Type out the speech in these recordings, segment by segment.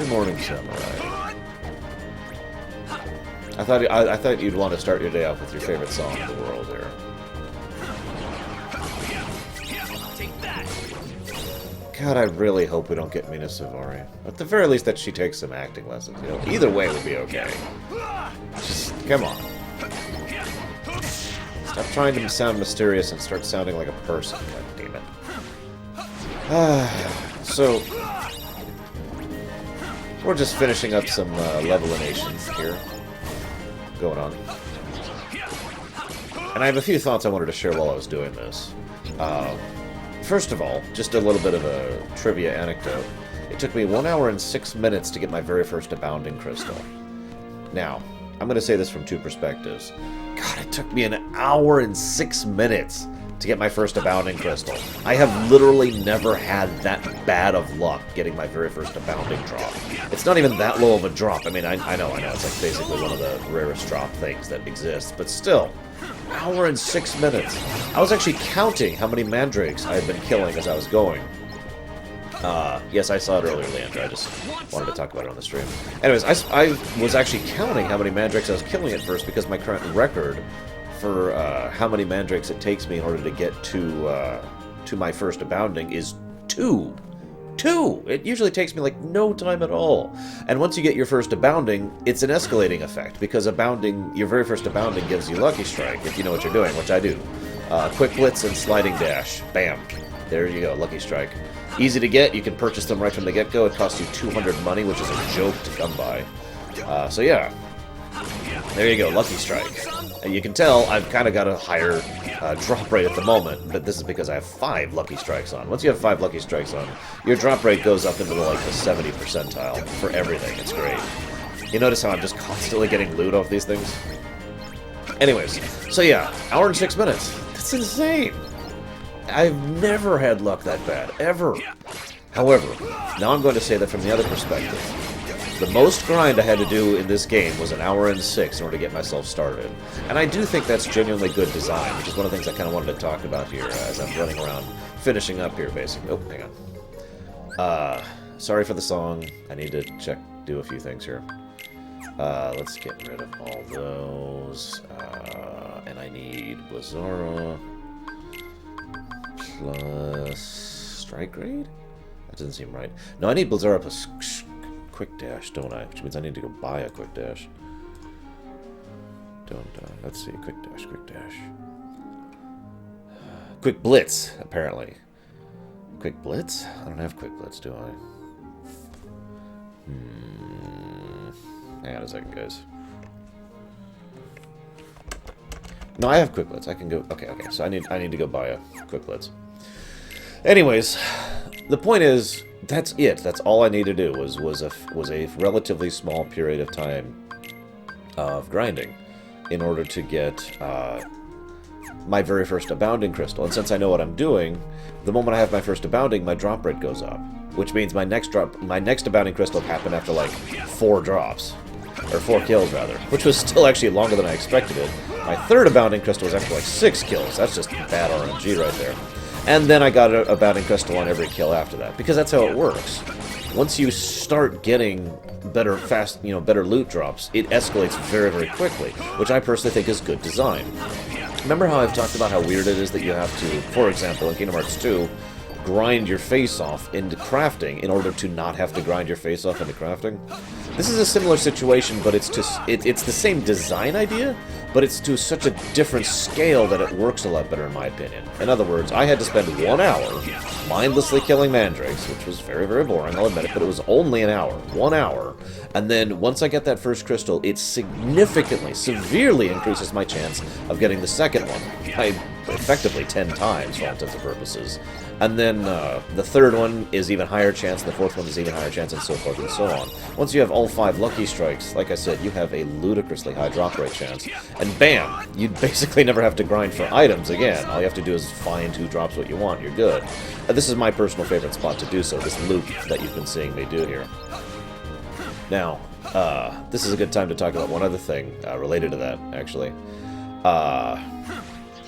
Good morning, Samurai. I thought you'd want to start your day off with your favorite song in the world here. God, I really hope we don't get Mina Savari. At the very least, that she takes some acting lessons. You know, either way would be okay. Just come on. Stop trying to sound mysterious and start sounding like a person. God damn it. So we're just finishing up some levelations here going on. And I have a few thoughts I wanted to share while I was doing this. First of all, just a little bit of a trivia anecdote. It took me 1 hour and 6 minutes to get my very first Abounding Crystal. Now, I'm going to say this from two perspectives. God, it took me 1 hour and 6 minutes to get my first Abounding Crystal. I have literally never had that bad of luck getting my very first Abounding drop. It's not even that low of a drop. I mean, I know, it's like basically one of the rarest drop things that exists, but still, 1 hour and 6 minutes. I was actually counting how many mandrakes I had been killing as I was going. Yes, I saw it earlier, Leandra. I just wanted to talk about it on the stream. Anyways, I was actually counting how many mandrakes I was killing at first because my current record for how many mandrakes it takes me in order to get to my first Abounding is 2. 2! It usually takes me, like, no time at all. And once you get your first Abounding, it's an escalating effect, because Abounding, your very first Abounding gives you Lucky Strike, if you know what you're doing, which I do. Quick Blitz and Sliding Dash. Bam. There you go, Lucky Strike. Easy to get, you can purchase them right from the get-go. It costs you 200 money, which is a joke to come by. So yeah. There you go, Lucky Strike. And you can tell I've kind of got a higher drop rate at the moment, but this is because I have 5 Lucky Strikes on. Once you have 5 Lucky Strikes on, your drop rate goes up into like the 70 percentile for everything. It's great. You notice how I'm just constantly getting loot off these things? Anyways, so yeah, 1 hour and 6 minutes. That's insane. I've never had luck that bad, ever. However, now I'm going to say that from the other perspective. The most grind I had to do in this game was 1 hour and 6 in order to get myself started. And I do think that's genuinely good design, which is one of the things I kind of wanted to talk about here as I'm running around, finishing up here, basically. Oh, hang on. Sorry for the song. I need to do a few things here. Let's get rid of all those. And I need Blizzara plus Strike Grade? That doesn't seem right. No, I need Blizzara plus Quick Dash, don't I? Which means I need to go buy a Quick Dash. Let's see, Quick Dash. Quick Blitz, apparently. Quick Blitz? I don't have Quick Blitz, do I? Hang on a second, guys. No, I have Quick Blitz. I can go. Okay. So I need to go buy a Quick Blitz. Anyways, the point is, that's it. That's all I need to do was a relatively small period of time of grinding in order to get my very first Abounding Crystal. And since I know what I'm doing, the moment I have my first Abounding, my drop rate goes up, which means my next Abounding Crystal happened after like 4 drops. Or 4 kills, rather. Which was still actually longer than I expected it. My third Abounding Crystal was after like 6 kills. That's just bad RNG right there. And then I got a Abounding Crystal on every kill after that. Because that's how it works. Once you start getting better loot drops, it escalates very, very quickly. Which I personally think is good design. Remember how I've talked about how weird it is that you have to, for example, in Kingdom Hearts 2, grind your face off into crafting in order to not have to grind your face off into crafting? This is a similar situation, but it's the same design idea, but it's to such a different scale that it works a lot better in my opinion. In other words, I had to spend 1 hour mindlessly killing mandrakes, which was very, very boring, I'll admit it, but it was only an hour. 1 hour. And then once I get that first crystal, it significantly, severely increases my chance of getting the second one. By effectively 10 times for all intents and purposes. And then the third one is even higher chance, the fourth one is even higher chance, and so forth and so on. Once you have all 5 Lucky Strikes, like I said, you have a ludicrously high drop rate chance. And bam! You basically never have to grind for items again. All you have to do is find who drops what you want, you're good. This is my personal favorite spot to do so, this loop that you've been seeing me do here. Now, this is a good time to talk about one other thing related to that, actually.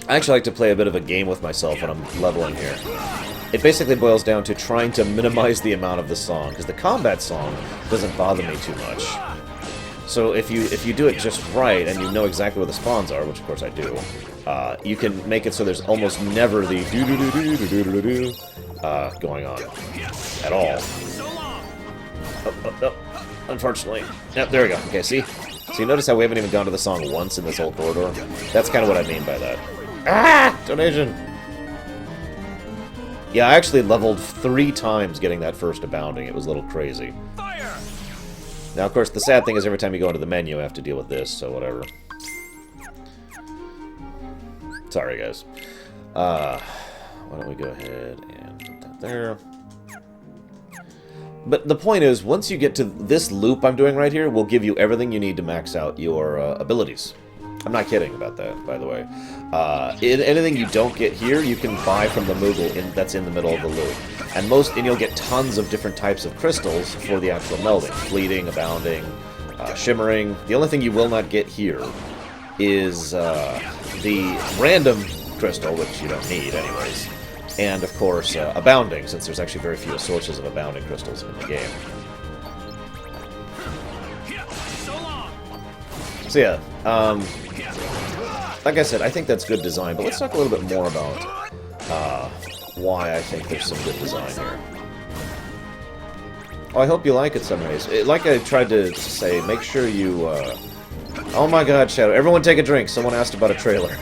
I actually like to play a bit of a game with myself when I'm leveling here. it basically boils down to trying to minimize the amount of the song, because the combat song doesn't bother me too much. So if you do it just right, and you know exactly where the spawns are, which of course I do, you can make it so there's almost never the do-do-do-do-do-do-do-do going on at all. Oh. Unfortunately. Yep, there we go. Okay, see? So you notice how we haven't even gone to the song once in this whole corridor? That's kind of what I mean by that. Ah! Donation! Yeah, I actually leveled 3 times getting that first abounding. It was a little crazy. Fire! Now, of course, the sad thing is every time you go into the menu, I have to deal with this, so whatever. Sorry, guys. Why don't we go ahead and put that there. But the point is, once you get to this loop I'm doing right here, will give you everything you need to max out your abilities. I'm not kidding about that, by the way. Anything you don't get here, you can buy from the Moogle that's in the middle of the loop. And you'll get tons of different types of crystals for the actual melding. Fleeting, abounding, shimmering. The only thing you will not get here is the random crystal, which you don't need anyways. And, of course, abounding, since there's actually very few sources of abounding crystals in the game. So yeah, like I said, I think that's good design, but let's talk a little bit more about why I think there's some good design here. Oh, I hope you like it, Sunrays. Like I tried to say, make sure you... Oh my god, Shadow. Everyone take a drink. Someone asked about a trailer.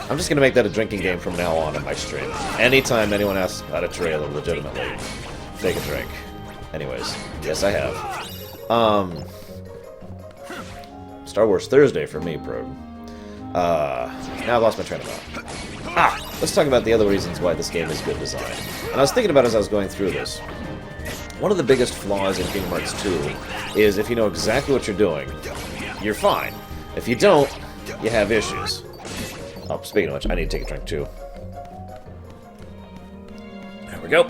I'm just going to make that a drinking game from now on in my stream. Anytime anyone asks about a trailer, legitimately, take a drink. Anyways, yes, I have. Star Wars Thursday for me, Probe. Now I've lost my train of thought. Let's talk about the other reasons why this game is good design. And I was thinking about it as I was going through this. One of the biggest flaws in Kingdom Hearts 2 is if you know exactly what you're doing, you're fine. If you don't, you have issues. Oh, speaking of which, I need to take a drink too. There we go.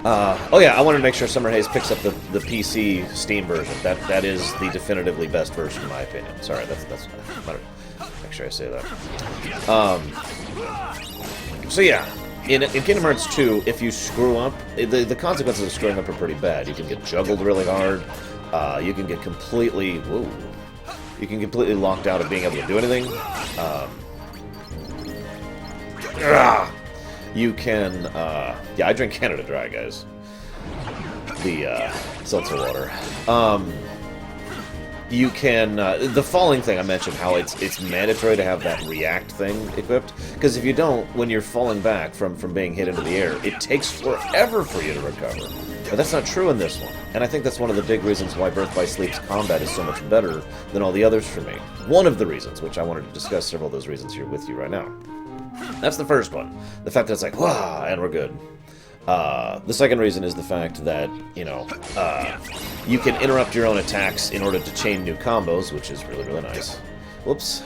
Oh yeah, I wanted to make sure Summer Haze picks up the PC Steam version. That is the definitively best version in my opinion. Sorry, that's better. Make sure I say that. So yeah, in Kingdom Hearts 2, if you screw up, the consequences of screwing up are pretty bad. You can get juggled really hard. You can get completely locked out of being able to do anything. You can, yeah, I drink Canada Dry, guys. The, seltzer water. You can, the falling thing I mentioned, how it's mandatory to have that react thing equipped. Because if you don't, when you're falling back from being hit into the air, it takes forever for you to recover. But that's not true in this one. And I think that's one of the big reasons why Birth by Sleep's combat is so much better than all the others for me. One of the reasons, which I wanted to discuss several of those reasons here with you right now. That's the first one. The fact that it's like, wow, and we're good. The second reason is the fact that, you know, you can interrupt your own attacks in order to chain new combos, which is really, really nice. Whoops.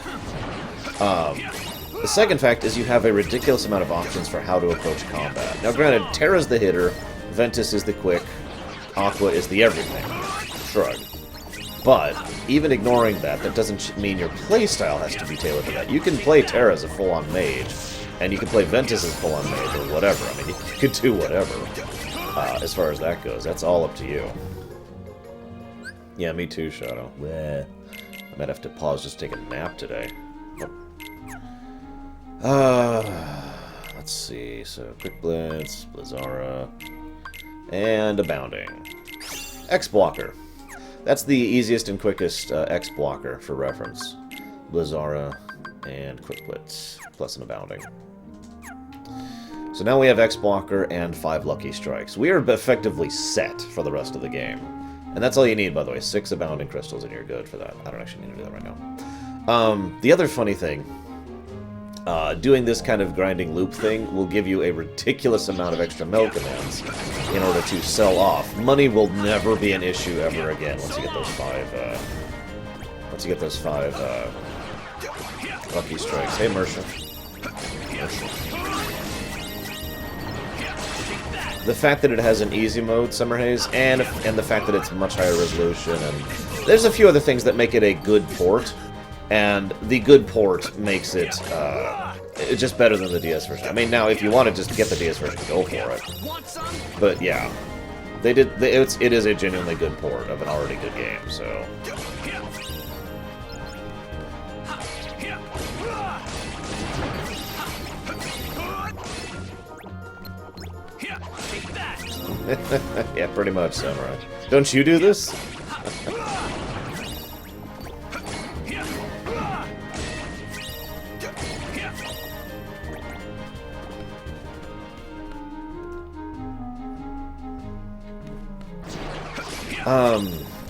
The second fact is you have a ridiculous amount of options for how to approach combat. Now, granted, Terra's the hitter, Ventus is the quick, Aqua is the everything. Shrug. But, even ignoring that, that doesn't mean your playstyle has to be tailored to that. You can play Terra as a full-on mage, and you can play Ventus as a full-on mage, or whatever. I mean, you could do whatever, as far as that goes. That's all up to you. Yeah, me too, Shadow. Bleh. I might have to pause just to take a nap today. Let's see. So, Quick Blitz, Blizzara, and Abounding. X-Blocker. That's the easiest and quickest X-Blocker for reference. Blizzara and Quick Blitz, plus an Abounding. So now we have X-Blocker and 5 Lucky Strikes. We are effectively set for the rest of the game. And that's all you need, by the way. 6 Abounding Crystals and you're good for that. I don't actually need to do that right now. The other funny thing, doing this kind of grinding loop thing will give you a ridiculous amount of extra meld commands in order to sell off. Money will never be an issue ever again once you get those 5, Lucky Strikes. Hey, Mercia. The fact that it has an easy mode, Summer Haze, and the fact that it's much higher resolution, and there's a few other things that make it a good port. And the good port makes it It's just better than the DS version. I mean, now, if you want to just get the DS version, go for it. But, yeah. It is a genuinely good port of an already good game, so... Yeah, pretty much, Samurai. Don't you do this?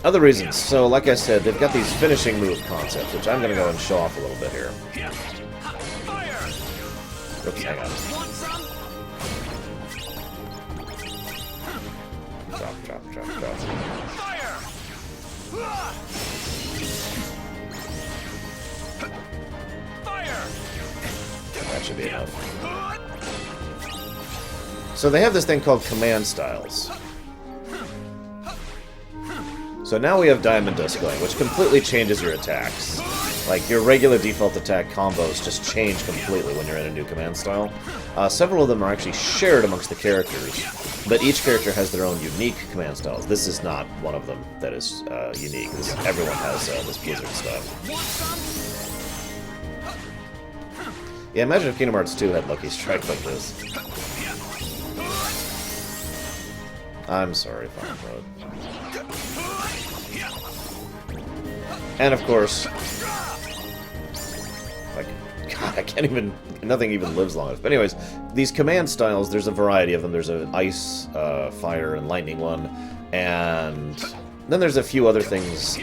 Other reasons. So, like I said, they've got these finishing move concepts, which I'm going to go and show off a little bit here. Oops, hang on. Drop. That should be enough. So they have this thing called command styles. So now we have Diamond Dust going, which completely changes your attacks. Like, your regular default attack combos just change completely when you're in a new command style. Several of them are actually shared amongst the characters, but each character has their own unique command styles. This is not one of them that is unique. Everyone has this Blizzard stuff. Yeah, imagine if Kingdom Hearts 2 had Lucky Strike like this. I'm sorry, Final Mode. And of course, like, God, I can't even, nothing even lives long enough. But anyways, these command styles, there's a variety of them. There's an ice, fire, and lightning one, and then there's a few other things.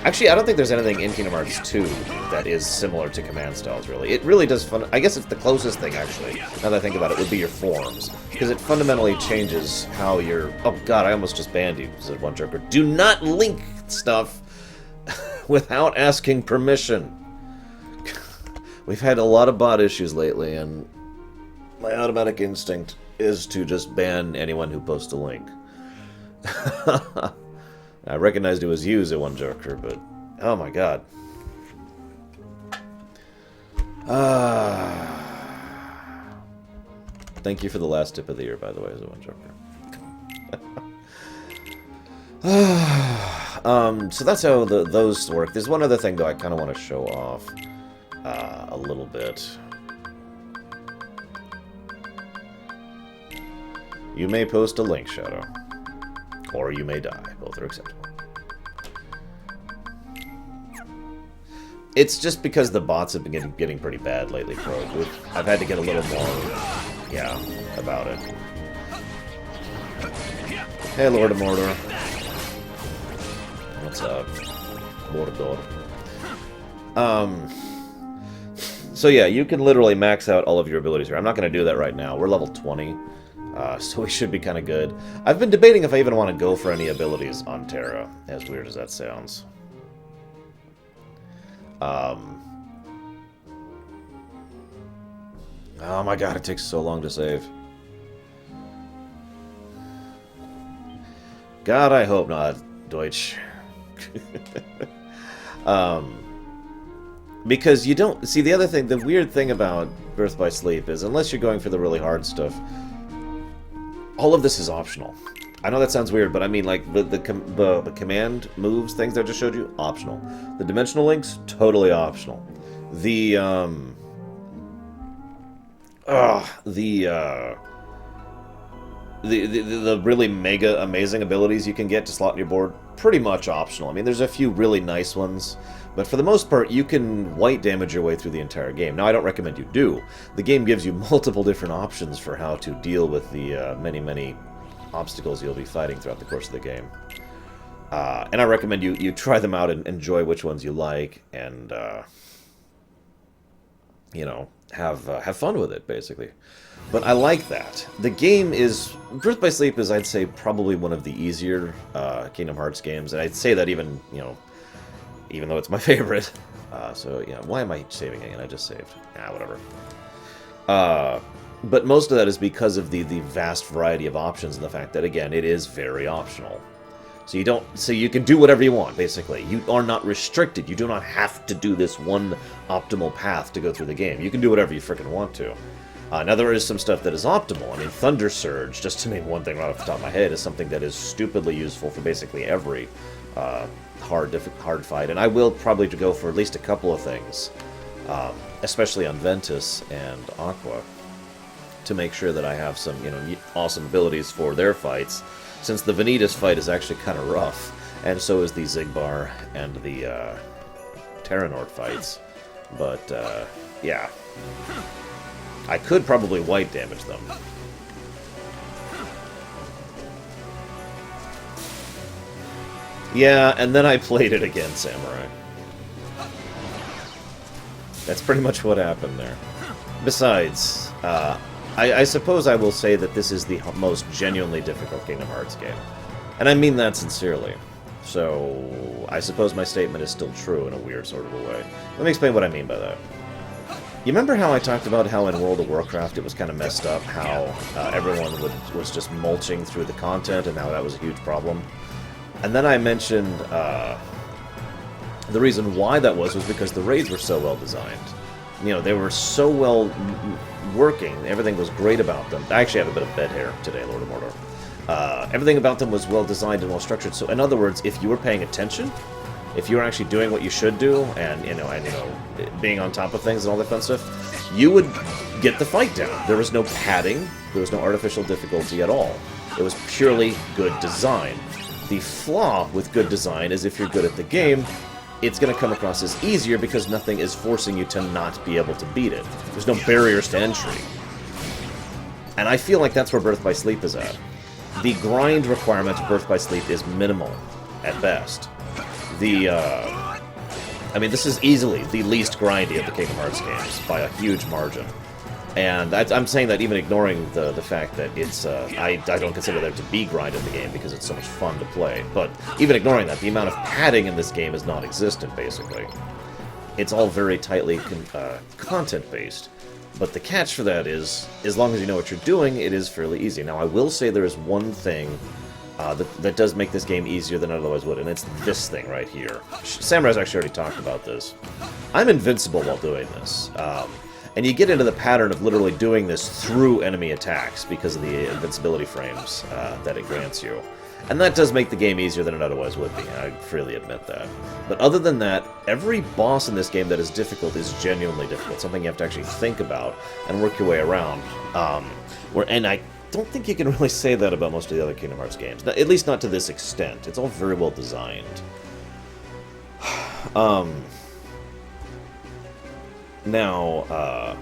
Actually, I don't think there's anything in Kingdom Hearts 2 that is similar to command styles, really. It really does I guess it's the closest thing, actually, now that I think about it, would be your forms. Because it fundamentally changes how you're... Oh, God, I almost just banned you, said One Joker. Do not link stuff without asking permission. We've had a lot of bot issues lately, and my automatic instinct is to just ban anyone who posts a link. I recognized it was you, One Joker, but oh my God. Thank you for the last tip of the year, by the way, One Joker. So that's how those work. There's one other thing, though, I kind of want to show off a little bit. You may post a link, Shadow. Or you may die. Both are acceptable. It's just because the bots have been getting pretty bad lately, Croak. I've had to get a little more, yeah, about it. Hey, Lord of Mordor. What's up? Mordor. So yeah, you can literally max out all of your abilities here. I'm not going to do that right now. We're level 20. So we should be kind of good. I've been debating if I even want to go for any abilities on Terra, as weird as that sounds. Oh my God, it takes so long to save. God, I hope not, Deutsch. Because you don't... See, the other thing, the weird thing about Birth by Sleep is, unless you're going for the really hard stuff, all of this is optional. I know that sounds weird, but I mean, like, the command moves, things that I just showed you, optional. The dimensional links, totally optional. The really mega amazing abilities you can get to slot in your board, pretty much optional. I mean, there's a few really nice ones, but for the most part, you can white damage your way through the entire game. Now, I don't recommend you do. The game gives you multiple different options for how to deal with the many obstacles you'll be fighting throughout the course of the game. And I recommend you try them out and enjoy which ones you like, and you know, have fun with it, basically. But I like that. The game is... Birth by Sleep is, I'd say, probably one of the easier Kingdom Hearts games, and I'd say that even, you know, even though it's my favorite. So, yeah, why am I saving again? I just saved. Whatever. But most of that is because of the vast variety of options and the fact that, again, it is very optional. So you can do whatever you want, basically. You are not restricted. You do not have to do this one optimal path to go through the game. You can do whatever you freaking want to. Now, there is some stuff that is optimal. I mean, Thunder Surge, just to name one thing right off the top of my head, is something that is stupidly useful for basically every hard fight. And I will probably go for at least a couple of things, especially on Ventus and Aqua, to make sure that I have some, awesome abilities for their fights, since the Vanitas fight is actually kind of rough, and so is the Zigbar and the Terranort fights. But, yeah. I could probably white damage them. Yeah, and then I played it again, Samurai. That's pretty much what happened there. Besides, I suppose I will say that this is the most genuinely difficult Kingdom Hearts game. And I mean that sincerely. So, I suppose my statement is still true in a weird sort of a way. Let me explain what I mean by that. You remember how I talked about how in World of Warcraft it was kind of messed up, how everyone was just mulching through the content and how that was a huge problem? And then I mentioned the reason why that was because the raids were so well designed. They were so well working. Everything was great about them. I actually have a bit of bed hair today, Lord of Mordor. Everything about them was well designed and well structured. So, in other words, if you were paying attention, if you were actually doing what you should do, and being on top of things and all that fun stuff, you would get the fight down. There was no padding. There was no artificial difficulty at all. It was purely good design. The flaw with good design is if you're good at the game, it's going to come across as easier because nothing is forcing you to not be able to beat it. There's no barriers to entry. And I feel like that's where Birth by Sleep is at. The grind requirement of Birth by Sleep is minimal, at best. This is easily the least grindy of the Kingdom Hearts games, by a huge margin. And I'm saying that even ignoring the fact that it's, I don't consider there to be grind in the game because it's so much fun to play. But even ignoring that, the amount of padding in this game is non-existent, basically. It's all very tightly content-based. But the catch for that is, as long as you know what you're doing, it is fairly easy. Now, I will say there is one thing that does make this game easier than it otherwise would, and it's this thing right here. Samurai's actually already talked about this. I'm invincible while doing this. And you get into the pattern of literally doing this through enemy attacks because of the invincibility frames that it grants you. And that does make the game easier than it otherwise would be, I freely admit that. But other than that, every boss in this game that is difficult is genuinely difficult, something you have to actually think about and work your way around. And I don't think you can really say that about most of the other Kingdom Hearts games, at least not to this extent. It's all very well designed. Now,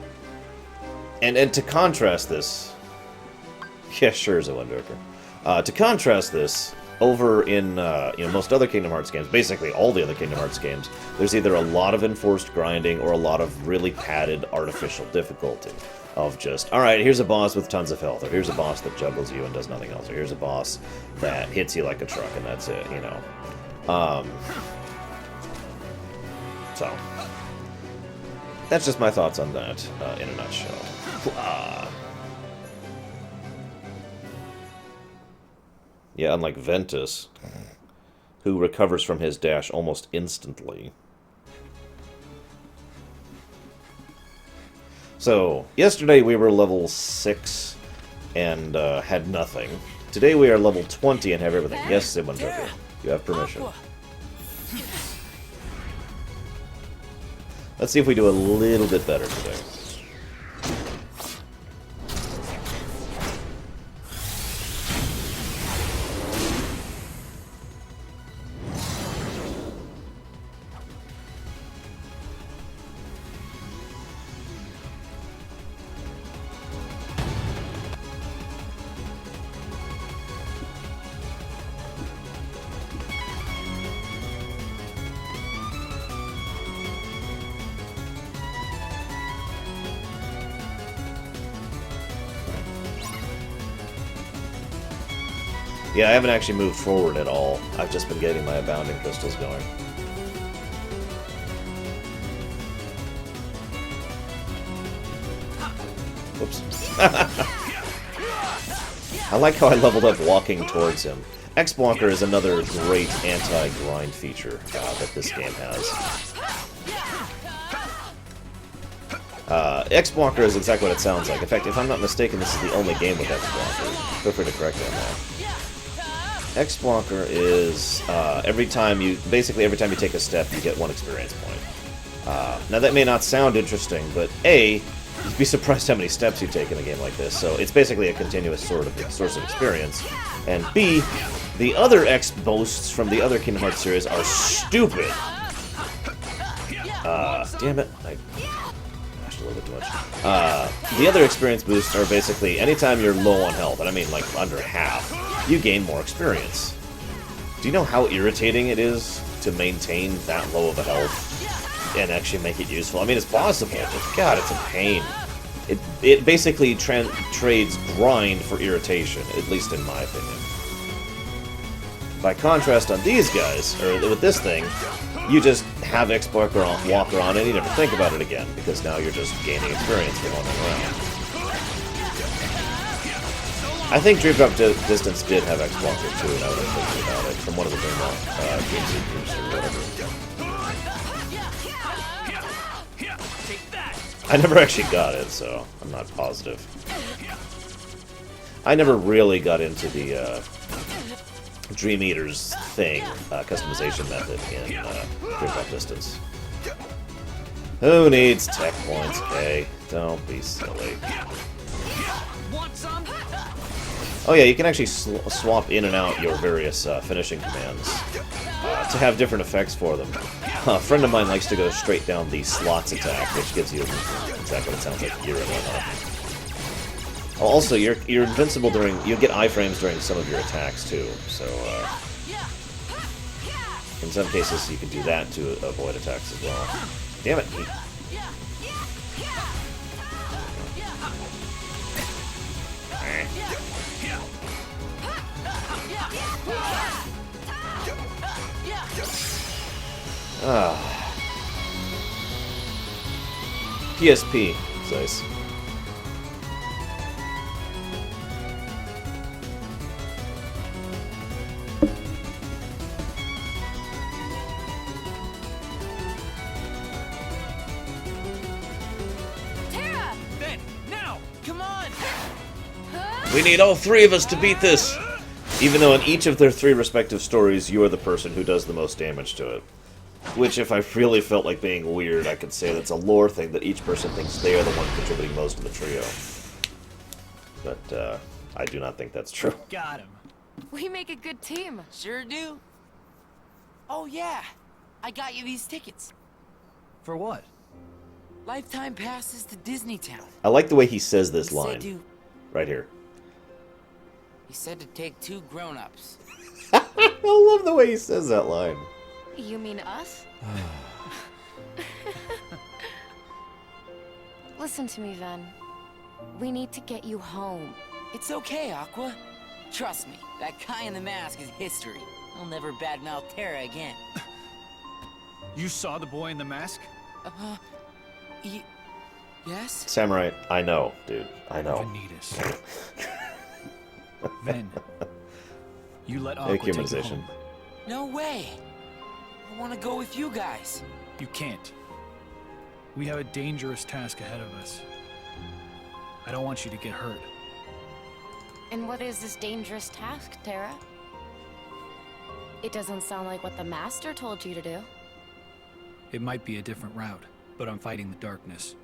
and to contrast this... Yeah, sure, Zoendoker. To contrast this, over in most other Kingdom Hearts games, basically all the other Kingdom Hearts games, there's either a lot of enforced grinding or a lot of really padded artificial difficulty. Of just, alright, here's a boss with tons of health, or here's a boss that juggles you and does nothing else, or here's a boss that hits you like a truck and that's it, So, that's just my thoughts on that, in a nutshell. Yeah, unlike Ventus, who recovers from his dash almost instantly. So, yesterday we were level 6 and had nothing. Today we are level 20 and have everything. Yes, Simon Joker, you have permission. Let's see if we do a little bit better today. Yeah, I haven't actually moved forward at all. I've just been getting my abounding crystals going. Whoops. I like how I leveled up walking towards him. X-Blocker is another great anti-grind feature that this game has. X-Blocker is exactly what it sounds like. In fact, if I'm not mistaken, this is the only game with X-Blocker. Feel free to correct me on that. X-Blocker is basically every time you take a step, you get 1 experience point. Now that may not sound interesting, but A, you'd be surprised how many steps you take in a game like this. So it's basically a continuous source of experience. And B, the other X boasts from the other Kingdom Hearts series are stupid. Damn it! I mashed a little bit too much. The other experience boosts are basically anytime you're low on health, and I mean like under half, you gain more experience. Do you know how irritating it is to maintain that low of a health and actually make it useful? I mean, it's possible, but God, it's a pain. It basically trades grind for irritation, at least in my opinion. By contrast, on these guys, or with this thing, you just have X-Blocker walk around and you never think about it again, because now you're just gaining experience for walking around. I think Dream Drop Distance did have X-Blocker too, now that I'm thinking about it, from one of the Game Seekers or whatever. I never actually got it, so I'm not positive. I never really got into the Dream Eater's thing, customization method in Dream Drop Distance. Who needs tech points, Kay? Don't be silly. Oh yeah, you can actually swap in and out your various finishing commands to have different effects for them. A friend of mine likes to go straight down the slots attack, which gives you exactly what it sounds like, gear and whatnot. Also, you're invincible you get iframes during some of your attacks too, so in some cases you can do that to avoid attacks as well. Damn it! PSP, nice. Terra! Ben, now! Come on! We need all 3 of us to beat this! Even though in each of their 3 respective stories, you are the person who does the most damage to it. Which, if I really felt like being weird, I could say that's a lore thing that each person thinks they are the one contributing most to the trio. But, I do not think that's true. Got him. We make a good team. Sure do. Oh yeah, I got you these tickets. For what? Lifetime passes to Disney Town. I like the way he says this He line. said Right here. He said to take 2 grown-ups. I love the way he says that line. You mean us? Listen to me, Ven. We need to get you home. It's okay, Aqua. Trust me, that guy in the mask is history. I'll never badmouth Terra again. You saw the boy in the mask? Yes? Samurai, I know, dude. I know. Vanitas. Ven. You let Aqua take you Humanization. home. No way. I want to go with you guys. You can't. We have a dangerous task ahead of us. I don't want you to get hurt. And what is this dangerous task, Terra? It doesn't sound like what the Master told you to do. It might be a different route, but I'm fighting the darkness.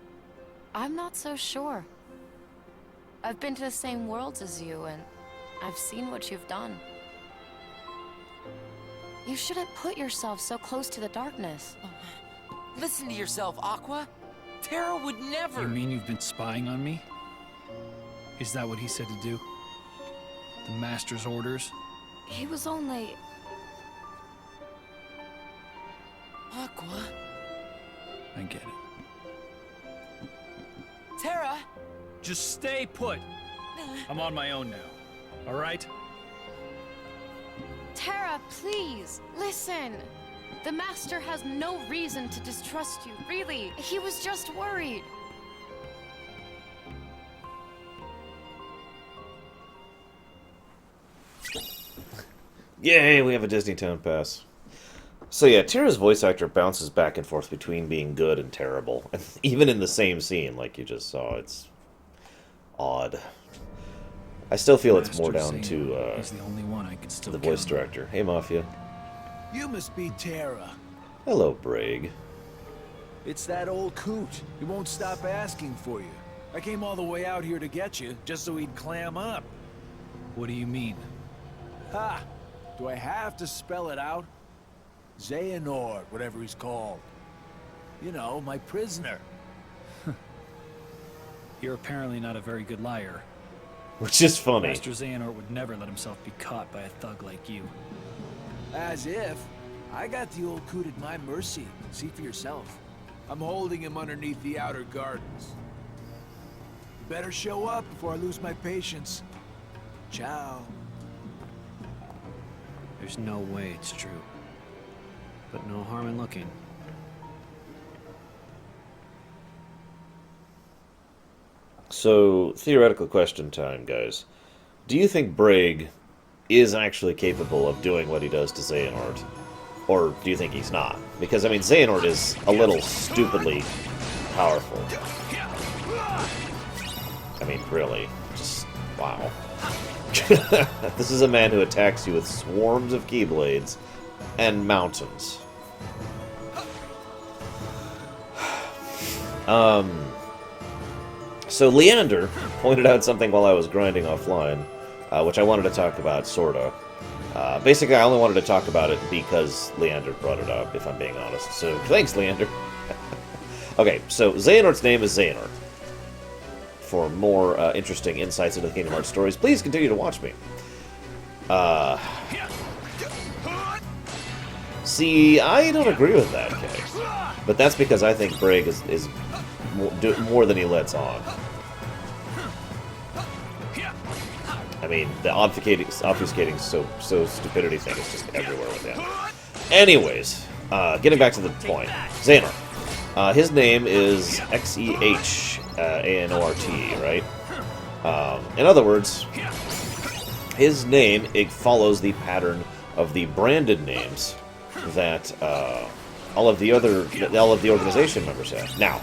I'm not so sure. I've been to the same worlds as you, and I've seen what you've done. You shouldn't put yourself so close to the darkness. Listen to yourself, Aqua. Terra would never... You mean you've been spying on me? Is that what he said to do? The Master's orders? He was only... Aqua? I get it. Terra? Just stay put! I'm on my own now. Alright? Terra, please, listen. The Master has no reason to distrust you, really. He was just worried. Yay, we have a Disney Town Pass. So yeah, Tira's voice actor bounces back and forth between being good and terrible. Even in the same scene, like you just saw, it's odd. I still feel it's more down to he's the only one I could still the voice count on. director. Hey, Mafia. You must be Tara. Hello, Brig. It's that old coot. He won't stop asking for you. I came all the way out here to get you, just so he'd clam up. What do you mean? Ha! Do I have to spell it out? Xehanort, whatever he's called. You know, my prisoner. You're apparently not a very good liar. Which is funny. Master Xehanort would never let himself be caught by a thug like you. As if. I got the old coot at my mercy. See for yourself. I'm holding him underneath the outer gardens. You better show up before I lose my patience. Ciao. There's no way it's true. But no harm in looking. So, theoretical question time, guys. Do you think Brig is actually capable of doing what he does to Xehanort? Or do you think he's not? Because, I mean, Xehanort is a little stupidly powerful. I mean, really. Just, wow. This is a man who attacks you with swarms of Keyblades and mountains. So Leander pointed out something while I was grinding offline, which I wanted to talk about, sorta. Basically, I only wanted to talk about it because Leander brought it up, if I'm being honest. So, thanks, Leander. Okay, so Xehanort's name is Xehanort. For more interesting insights into the Kingdom Hearts stories, please continue to watch me. See, I don't agree with that, Kay. But that's because I think Brig is more than he lets on. I mean, the obfuscating so stupidity thing is just everywhere with him. Anyways, getting back to the point. Xehanort. His name is Xehanort, right? In other words, his name, it follows the pattern of the branded names that all of the organization members have. Now,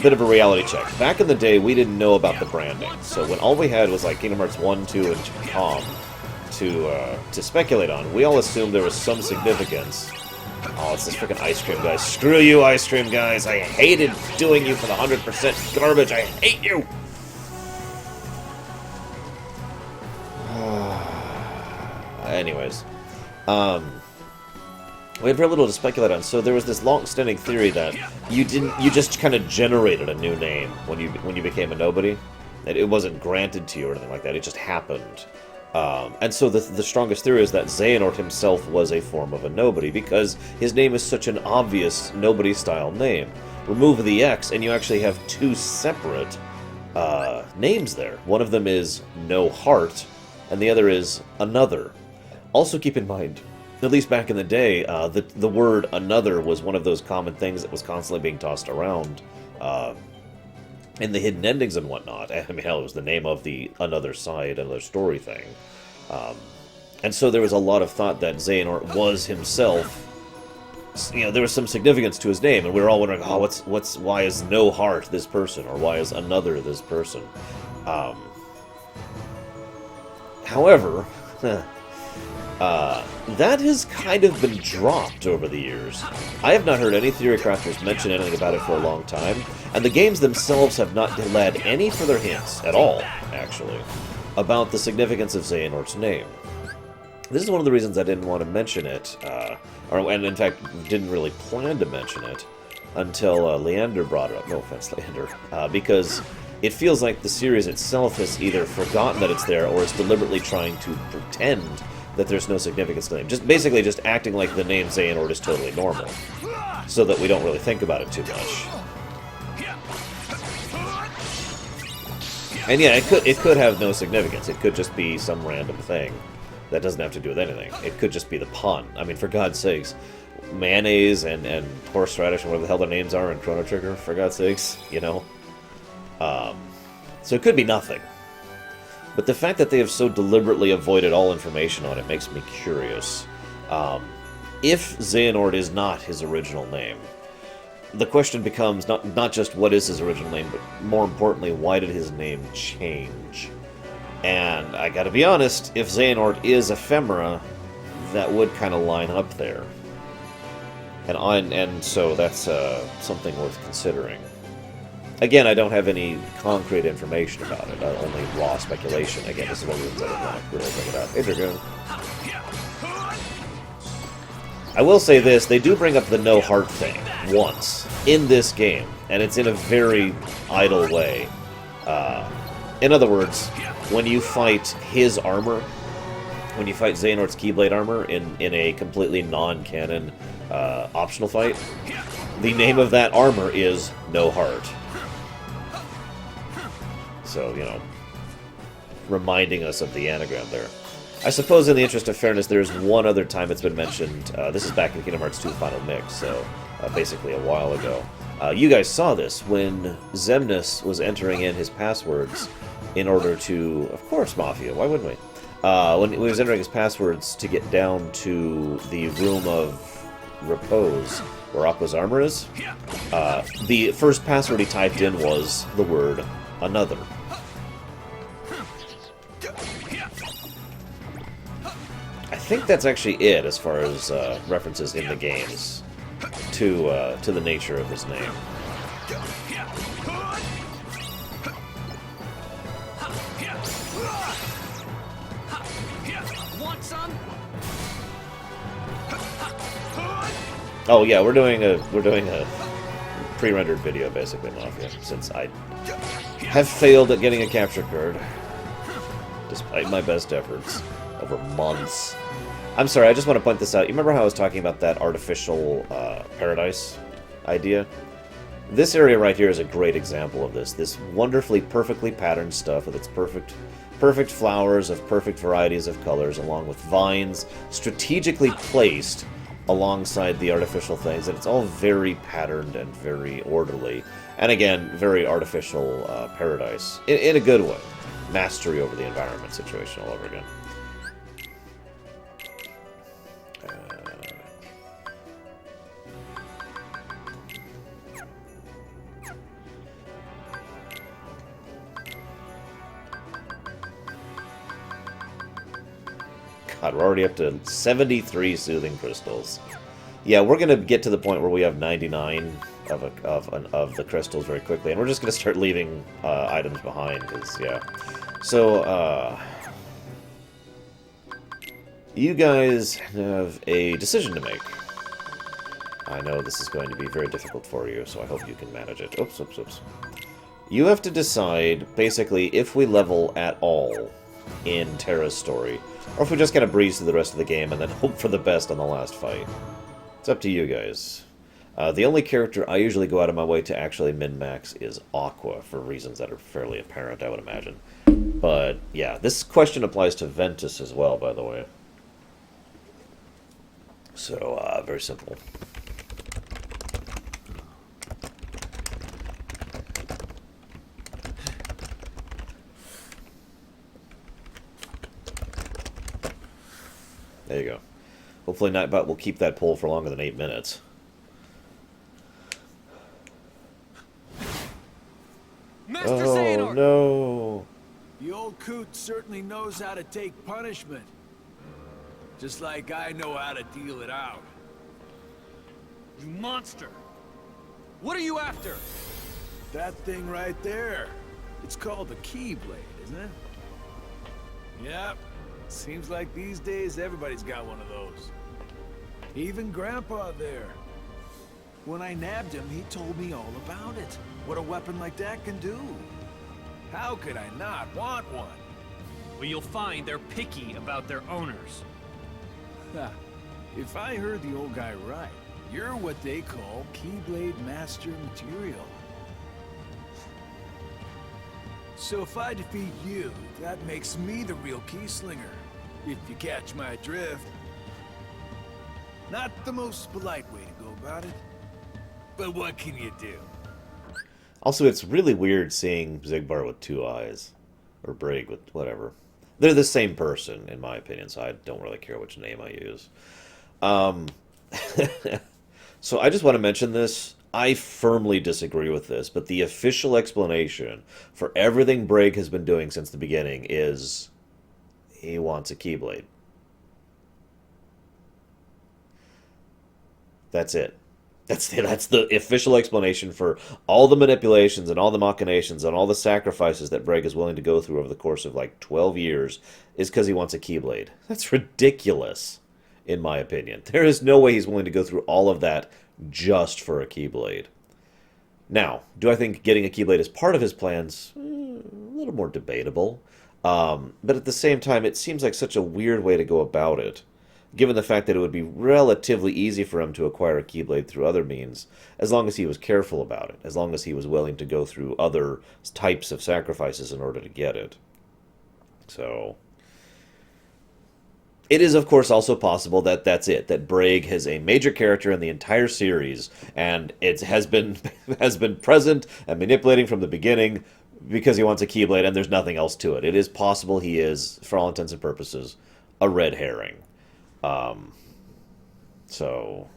bit of a reality check. Back in the day, we didn't know about the branding, so when all we had was like Kingdom Hearts 1, 2, and Palm to speculate on, we all assumed there was some significance. Oh, it's this freaking ice cream guys. Screw you, ice cream guys. I hated doing you for the 100% garbage. I hate you. Anyways, we had very little to speculate on. So there was this long-standing theory that you just kind of generated a new name when you became a nobody. That it wasn't granted to you or anything like that. It just happened. And so the strongest theory is that Xehanort himself was a form of a nobody because his name is such an obvious nobody-style name. Remove the X, and you actually have two separate names there. One of them is No Heart, and the other is Another. Also keep in mind, at least back in the day, the word Another was one of those common things that was constantly being tossed around in the hidden endings and whatnot. I mean, hell, it was the name of the Another Side, Another Story thing. And so there was a lot of thought that Xehanort was himself. You know, there was some significance to his name, and we were all wondering, oh, why is No Heart this person, or why is Another this person? However, that has kind of been dropped over the years. I have not heard any theory crafters mention anything about it for a long time, and the games themselves have not led any further hints at all, actually, about the significance of Xehanort's name. This is one of the reasons I didn't want to mention it, and in fact didn't really plan to mention it, until Leander brought it up. No offense, Leander. Because it feels like the series itself has either forgotten that it's there, or is deliberately trying to pretend that there's no significance to the name. Basically just acting like the name Xehanort is totally normal, so that we don't really think about it too much. And yeah, it could have no significance. It could just be some random thing that doesn't have to do with anything. It could just be the pun. I mean, for God's sakes, mayonnaise and horseradish and whatever the hell their names are in Chrono Trigger, for God's sakes, you know? So it could be nothing. But the fact that they have so deliberately avoided all information on it makes me curious. If Xehanort is not his original name, the question becomes not just what is his original name, but more importantly, why did his name change? And I gotta be honest, if Xehanort is Ephemera, that would kind of line up there. And so that's something worth considering. Again, I don't have any concrete information about it, only raw speculation. Again, this is one of the reasons I don't want to really bring it up. Hey, Dragoon. I will say this, they do bring up the no heart thing once in this game, and it's in a very idle way. In other words, when you fight his armor, when you fight Xehanort's Keyblade armor in a completely non-canon optional fight, the name of that armor is No Heart. So, you know, reminding us of the anagram there. I suppose in the interest of fairness, there's one other time it's been mentioned. This is back in Kingdom Hearts 2 Final Mix, so basically a while ago. You guys saw this when Xemnas was entering in his passwords in order to... Of course, Mafia, why wouldn't we? When he was entering his passwords to get down to the Room of Repose, where Aqua's armor is, the first password he typed in was the word another. I think that's actually it as far as references in the games to the nature of his name. Oh yeah, we're doing a pre-rendered video basically, Mafia, since I have failed at getting a capture card, despite my best efforts over months. I'm sorry, I just want to point this out. You remember how I was talking about that artificial paradise idea? This area right here is a great example of this. This wonderfully, perfectly patterned stuff with its perfect flowers of perfect varieties of colors, along with vines strategically placed alongside the artificial things, and it's all very patterned and very orderly. And again, very artificial paradise. In a good way. Mastery over the environment situation all over again. God, we're already up to 73 soothing crystals. Yeah, we're gonna get to the point where we have 99 of the crystals very quickly, and we're just gonna start leaving items behind. Cause yeah, so you guys have a decision to make. I know this is going to be very difficult for you, so I hope you can manage it. Oops, oops, oops. You have to decide basically if we level at all in Terra's story, or if we just kind of breeze through the rest of the game and then hope for the best on the last fight. It's up to you guys. The only character I usually go out of my way to actually min-max is Aqua, for reasons that are fairly apparent, I would imagine. But, yeah, this question applies to Ventus as well, by the way. So, very simple. There you go. Hopefully Nightbot will keep that pull for longer than 8 minutes. Master Oh, Xehanort! no. The old coot certainly knows how to take punishment. Just like I know how to deal it out. You monster! What are you after? That thing right there. It's called the Keyblade, isn't it? Yep. Seems like these days everybody's got one of those. Even Grandpa there. When I nabbed him, he told me all about it. What a weapon like that can do. How could I not want one? Well, you'll find they're picky about their owners. Ha. If I heard the old guy right, you're what they call Keyblade Master material. So if I defeat you, that makes me the real key slinger. If you catch my drift. Not the most polite way to go about it, but what can you do? Also, it's really weird seeing Xigbar with 2 eyes. Or Brig, with whatever. They're the same person, in my opinion, so I don't really care which name I use. Um, so I just want to mention this. I firmly disagree with this, but the official explanation for everything Brig has been doing since the beginning is he wants a Keyblade. That's it. That's the official explanation for all the manipulations and all the machinations and all the sacrifices that Brig is willing to go through over the course of like 12 years is because he wants a Keyblade. That's ridiculous, in my opinion. There is no way he's willing to go through all of that just for a Keyblade. Now, do I think getting a Keyblade is part of his plans? A little more debatable. But at the same time, it seems like such a weird way to go about it, given the fact that it would be relatively easy for him to acquire a Keyblade through other means, as long as he was careful about it, as long as he was willing to go through other types of sacrifices in order to get it. So, it is, of course, also possible that that's it, that Brig is a major character in the entire series, and it has been present and manipulating from the beginning because he wants a Keyblade, and there's nothing else to it. It is possible he is, for all intents and purposes, a red herring. So,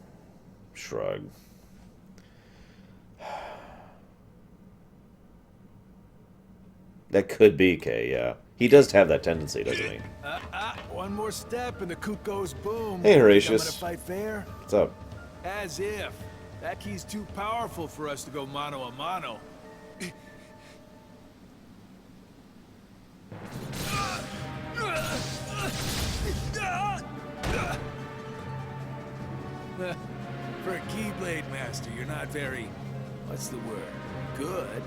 shrug. That could be Kay, yeah. He does have that tendency, doesn't he? One more step and the coot goes boom. Hey, Horatius. Think I'm gonna fight fair? What's up? As if. That key's too powerful for us to go mano a mano. For a Keyblade Master, you're not very... what's the word? Good.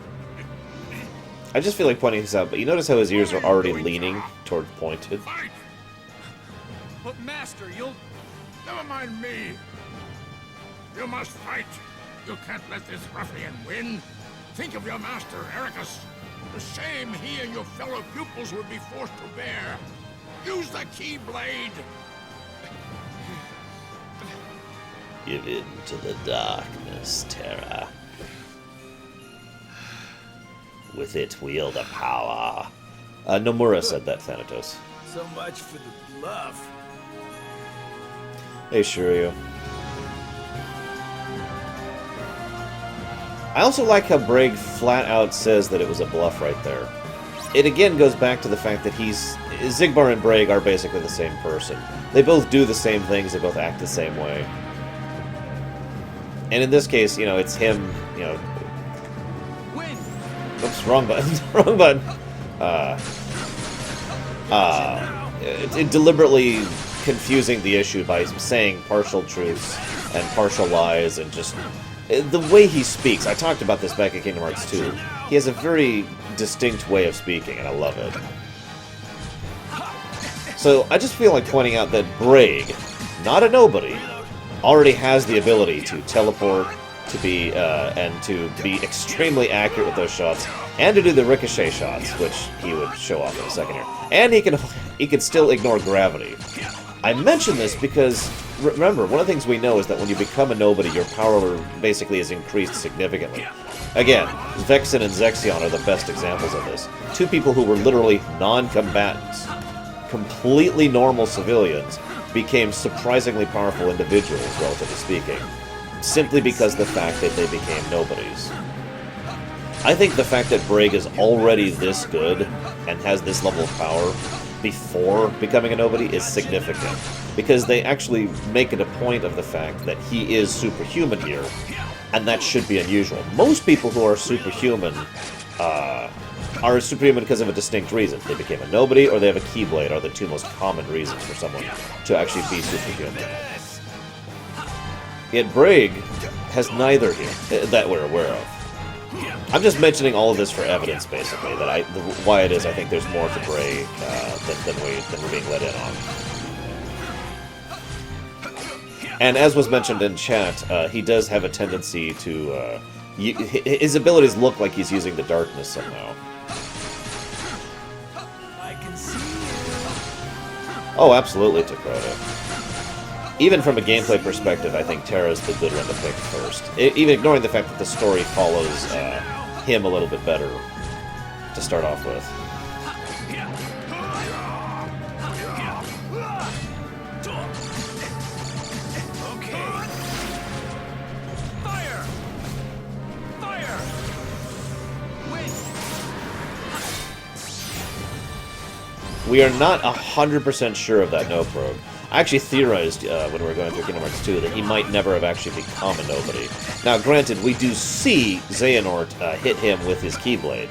I just feel like pointing this out, but you notice how his ears are already leaning toward pointed? Fight! But Master, you'll... Never mind me. You must fight. You can't let this ruffian win. Think of your master, Ericus. The shame he and your fellow pupils would be forced to bear. Use the Keyblade. Give in to the darkness, Terra. With it, wield a power. Nomura said that, Thanatos. So much for the bluff. Hey, Shiryu. I also like how Brig flat out says that it was a bluff right there. It again goes back to the fact that Zigbar and Brig are basically the same person. They both do the same things, they both act the same way. And in this case, you know, it's him, you know... win! Oops, wrong button. Wrong button. Deliberately confusing the issue by saying partial truths and partial lies and just... The way he speaks, I talked about this back at Kingdom Hearts 2. He has a very distinct way of speaking, and I love it. So, I just feel like pointing out that Brig, not a nobody, already has the ability to teleport, to be extremely accurate with those shots, and to do the ricochet shots, which he would show off in a second here. And he can still ignore gravity. I mention this because, remember, one of the things we know is that when you become a nobody, your power basically is increased significantly. Again, Vexen and Zexion are the best examples of this. Two people who were literally non-combatants, completely normal civilians, became surprisingly powerful individuals, relatively speaking, simply because of the fact that they became nobodies. I think the fact that Brig is already this good and has this level of power before becoming a nobody is significant, because they actually make it a point of the fact that he is superhuman here, and that should be unusual. Most people who are superhuman because of a distinct reason. They became a nobody, or they have a Keyblade, are the two most common reasons for someone to actually be superhuman. Yet Brig has neither here, that we're aware of. I'm just mentioning all of this for evidence, basically, that why it is I think there's more to Brig than we're being let in on. And as was mentioned in chat, he does have a tendency to... his abilities look like he's using the darkness somehow. I can see you. Oh, absolutely, Takota. Even from a gameplay perspective, I think Terra's the good one to pick first. Even ignoring the fact that the story follows him a little bit better to start off with. We are not 100% sure of that no-prog. I actually theorized when we were going through Kingdom Hearts 2 that he might never have actually become a nobody. Now, granted, we do see Xehanort hit him with his Keyblade,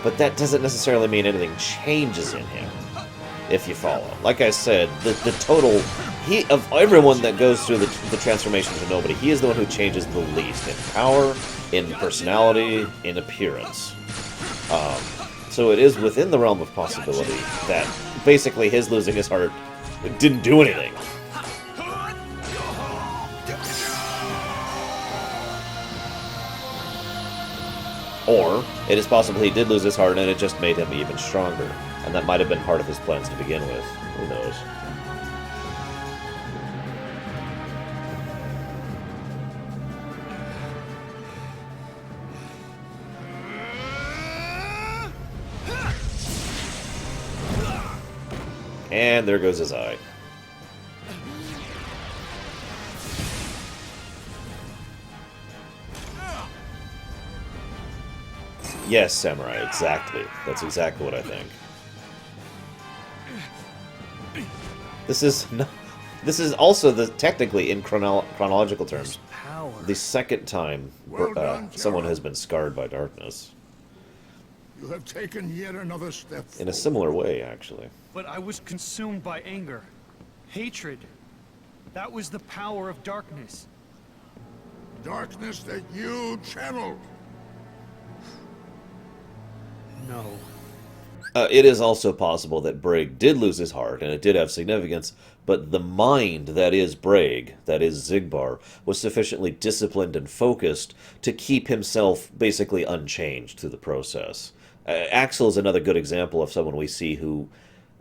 but that doesn't necessarily mean anything changes in him, if you follow. Like I said, the total... of everyone that goes through the transformation to nobody, he is the one who changes the least in power, in personality, in appearance. So it is within the realm of possibility that basically his losing his heart didn't do anything. Or, it is possible he did lose his heart and it just made him even stronger. And that might have been part of his plans to begin with. Who knows? And there goes his eye. Yes, Samurai, exactly. That's exactly what I think. This is also technically in chronological terms the second time someone has been scarred by darkness. You have taken yet another step In a similar way, actually. But I was consumed by anger. Hatred. That was the power of darkness. darkness that you channeled. No. It is also possible that Braig did lose his heart, and it did have significance, but the mind that is Braig, that is Xigbar, was sufficiently disciplined and focused to keep himself basically unchanged through the process. Axel is another good example of someone we see who,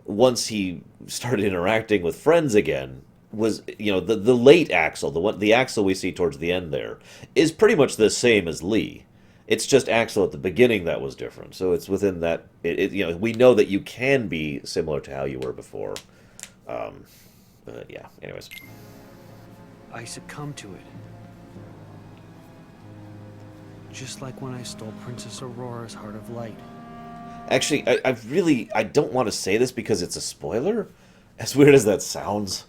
once he started interacting with friends again, was, you know, the late Axel, the Axel we see towards the end there, is pretty much the same as Lee. It's just Axel at the beginning that was different. So it's within that, you know, we know that you can be similar to how you were before. But yeah, anyways. I succumbed to it. Just like when I stole Princess Aurora's Heart of Light. Actually, I don't want to say this because it's a spoiler, as weird as that sounds.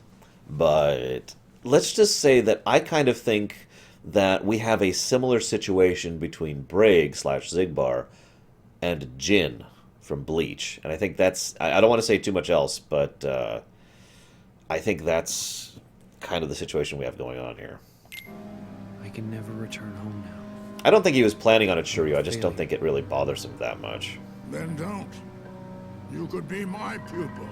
But let's just say that I kind of think that we have a similar situation between Braig / Xigbar and Jin from Bleach. And I think that's... I don't want to say too much else, but I think that's kind of the situation we have going on here. I can never return home now. I don't think he was planning on it, Shiryu. I just don't think it really bothers him that much. Then don't. You could be my pupil.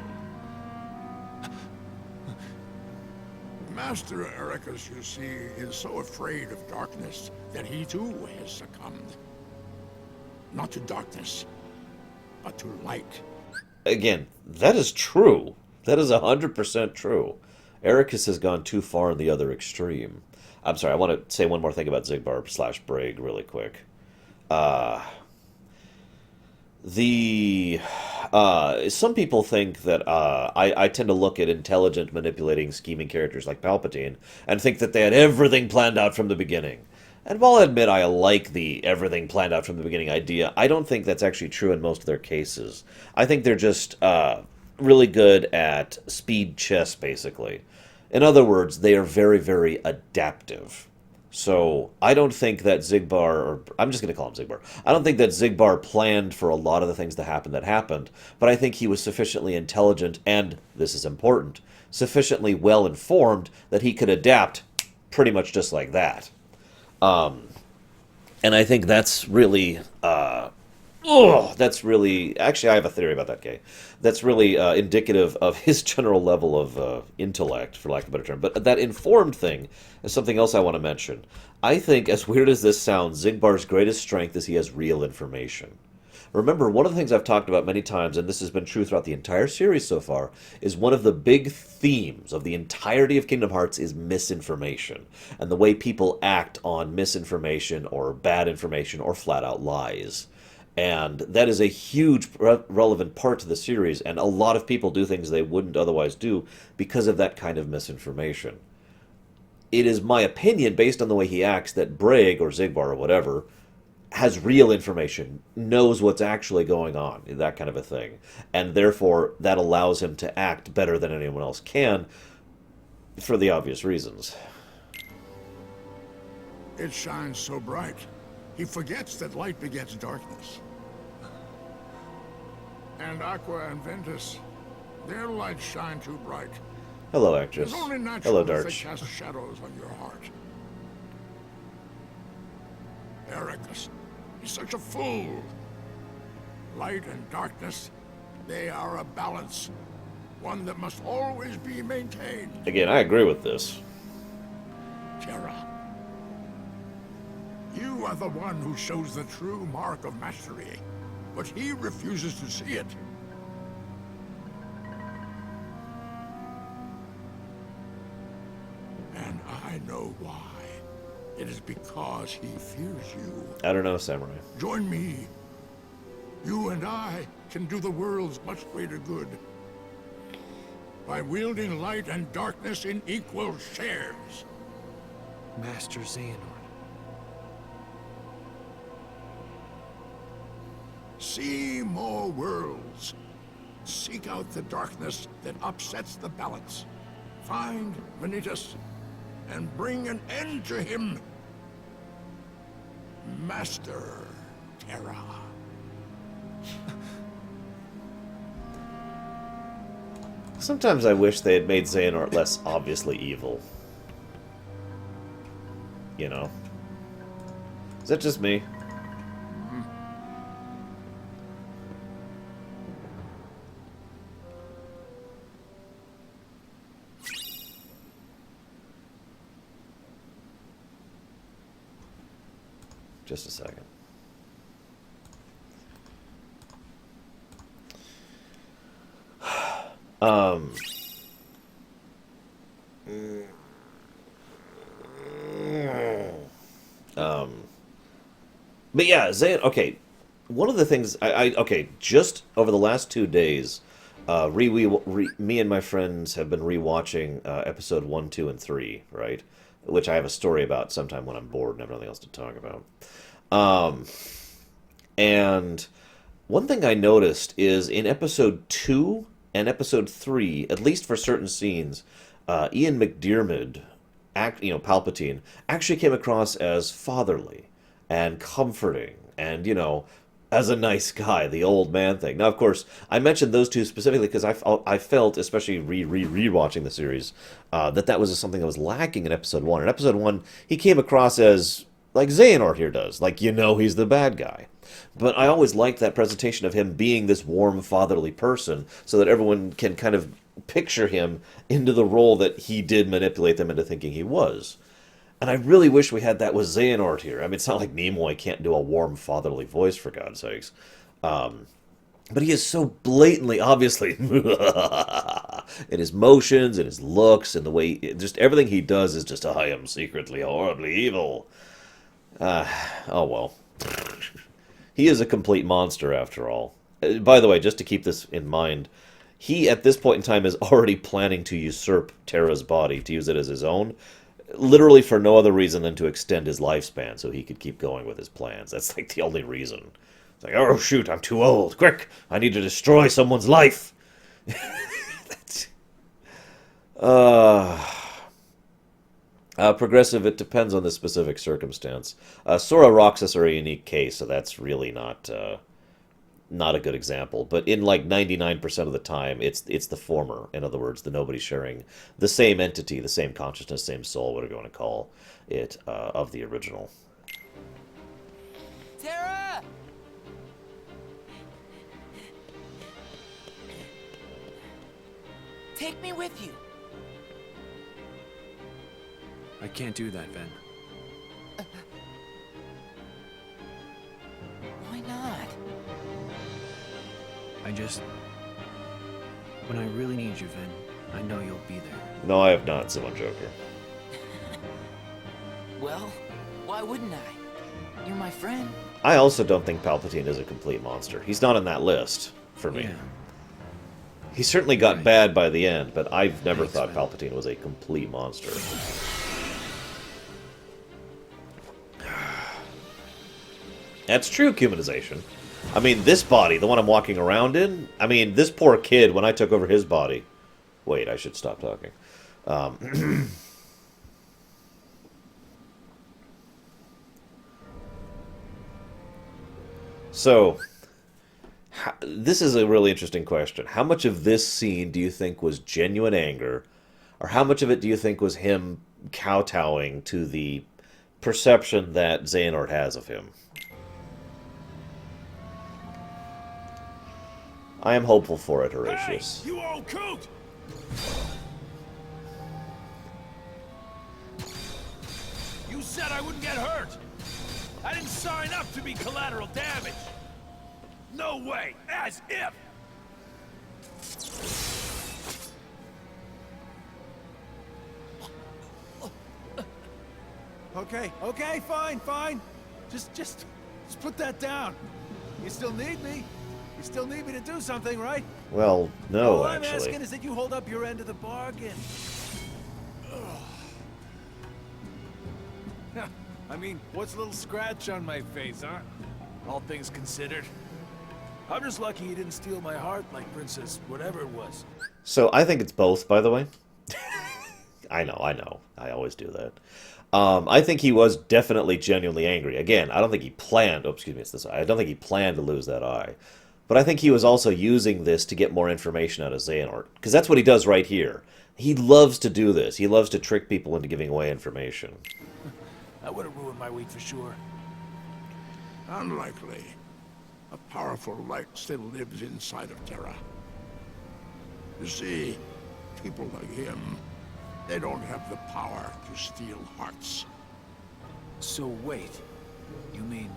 Master Ericus, you see, is so afraid of darkness that he too has succumbed. Not to darkness, but to light. Again, that is true. That is 100% true. Ericus has gone too far in the other extreme. I'm sorry, I want to say one more thing about Xigbar / Braig really quick. Some people think that I tend to look at intelligent, manipulating, scheming characters like Palpatine and think that they had everything planned out from the beginning. And while I admit I like the everything planned out from the beginning idea, I don't think that's actually true in most of their cases. I think they're just really good at speed chess, basically. In other words, they are very, very adaptive. So, I don't think that Xigbar, or I'm just going to call him Xigbar, I don't think that Xigbar planned for a lot of the things that happened, but I think he was sufficiently intelligent and, this is important, sufficiently well-informed that he could adapt pretty much just like that. And I think that's really, actually I have a theory about that guy. That's really indicative of his general level of intellect, for lack of a better term. But that informed thing is something else I want to mention. I think, as weird as this sounds, Xigbar's greatest strength is he has real information. Remember, one of the things I've talked about many times, and this has been true throughout the entire series so far, is one of the big themes of the entirety of Kingdom Hearts is misinformation, and the way people act on misinformation or bad information or flat-out lies. And that is a huge relevant part to the series, and a lot of people do things they wouldn't otherwise do because of that kind of misinformation. It is my opinion, based on the way he acts, that Braig, or Xigbar, or whatever, has real information, knows what's actually going on, that kind of a thing. And therefore, that allows him to act better than anyone else can, for the obvious reasons. It shines so bright, he forgets that light begets darkness. And Aqua and Ventus, their lights shine too bright. Hello, actress. It's only Hello, natural that they Darch. cast shadows on your heart. Ericus, he's such a fool. Light and darkness, they are a balance. One that must always be maintained. Again, I agree with this. Terra, you are the one who shows the true mark of mastery, but he refuses to see it. And I know why. It is because he fears you. I don't know, Samurai. Join me. You and I can do the world's much greater good by wielding light and darkness in equal shares. Master Xehanort. See more worlds. Seek out the darkness that upsets the balance. Find Vanitas and bring an end to him. Master Terra. Sometimes I wish they had made Xehanort less obviously evil. You know? Is that just me? Just a second. But yeah, okay. One of the things okay, just over the last 2 days, me and my friends have been rewatching episode 1, 2, and 3, right? Which I have a story about sometime when I'm bored and have nothing else to talk about. And one thing I noticed is in episode 2 and episode 3, at least for certain scenes, Ian McDiarmid, Palpatine, actually came across as fatherly and comforting and, as a nice guy, the old man thing. Now, of course, I mentioned those two specifically because I felt, especially rewatching the series, that was something that was lacking in episode 1. In episode 1, he came across as, like Xehanort here does, like, he's the bad guy. But I always liked that presentation of him being this warm, fatherly person so that everyone can kind of picture him into the role that he did manipulate them into thinking he was. And I really wish we had that with Xehanort here. I mean, it's not like Nimoy can't do a warm, fatherly voice, for God's sakes. But he is so blatantly, obviously, in his motions, in his looks, and the way, just everything he does is just, I am secretly horribly evil. Oh well. He is a complete monster, after all. By the way, just to keep this in mind, he, at this point in time, is already planning to usurp Terra's body, to use it as his own, literally for no other reason than to extend his lifespan so he could keep going with his plans. That's like the only reason. It's like, oh shoot, I'm too old. Quick, I need to destroy someone's life. Progressive, it depends on the specific circumstance. Sora Roxas are a unique case, so that's really not a good example. But in like 99% of the time, it's the former. In other words, the nobody sharing the same entity, the same consciousness, same soul, whatever you want to call it, of the original. Terra! Take me with you. I can't do that, Ven. Why not? When I really need you, Ven, I know you'll be there. No, I have not, Simon Joker. Well, why wouldn't I? You're my friend. I also don't think Palpatine is a complete monster. He's not on that list, for me. Yeah. He certainly got Right. bad by the end, but I've never Thanks, thought Ven. Palpatine was a complete monster. That's true humanization. I mean, this body, the one I'm walking around in, I mean, this poor kid, when I took over his body... Wait, I should stop talking. So, this is a really interesting question. How much of this scene do you think was genuine anger, or how much of it do you think was him kowtowing to the perception that Xehanort has of him? I am hopeful for it, Horatius. Hey, you old coot! You said I wouldn't get hurt! I didn't sign up to be collateral damage! No way! As if! Okay, fine. Just put that down. You still need me. You still need me to do something, right? Well, no, All actually. I'm asking is that you hold up your end of the bargain. I mean, what's a little scratch on my face, huh? All things considered. I'm just lucky you didn't steal my heart like Princess whatever it was. So, I think it's both, by the way. I know. I always do that. I think he was definitely genuinely angry. Again, I don't think he planned... Oh, excuse me, it's this eye. I don't think he planned to lose that eye. But I think he was also using this to get more information out of Xehanort. Because that's what he does right here. He loves to do this. He loves to trick people into giving away information. That would have ruined my week for sure. Unlikely. A powerful light still lives inside of Terra. You see, people like him, they don't have the power to steal hearts. So wait, you mean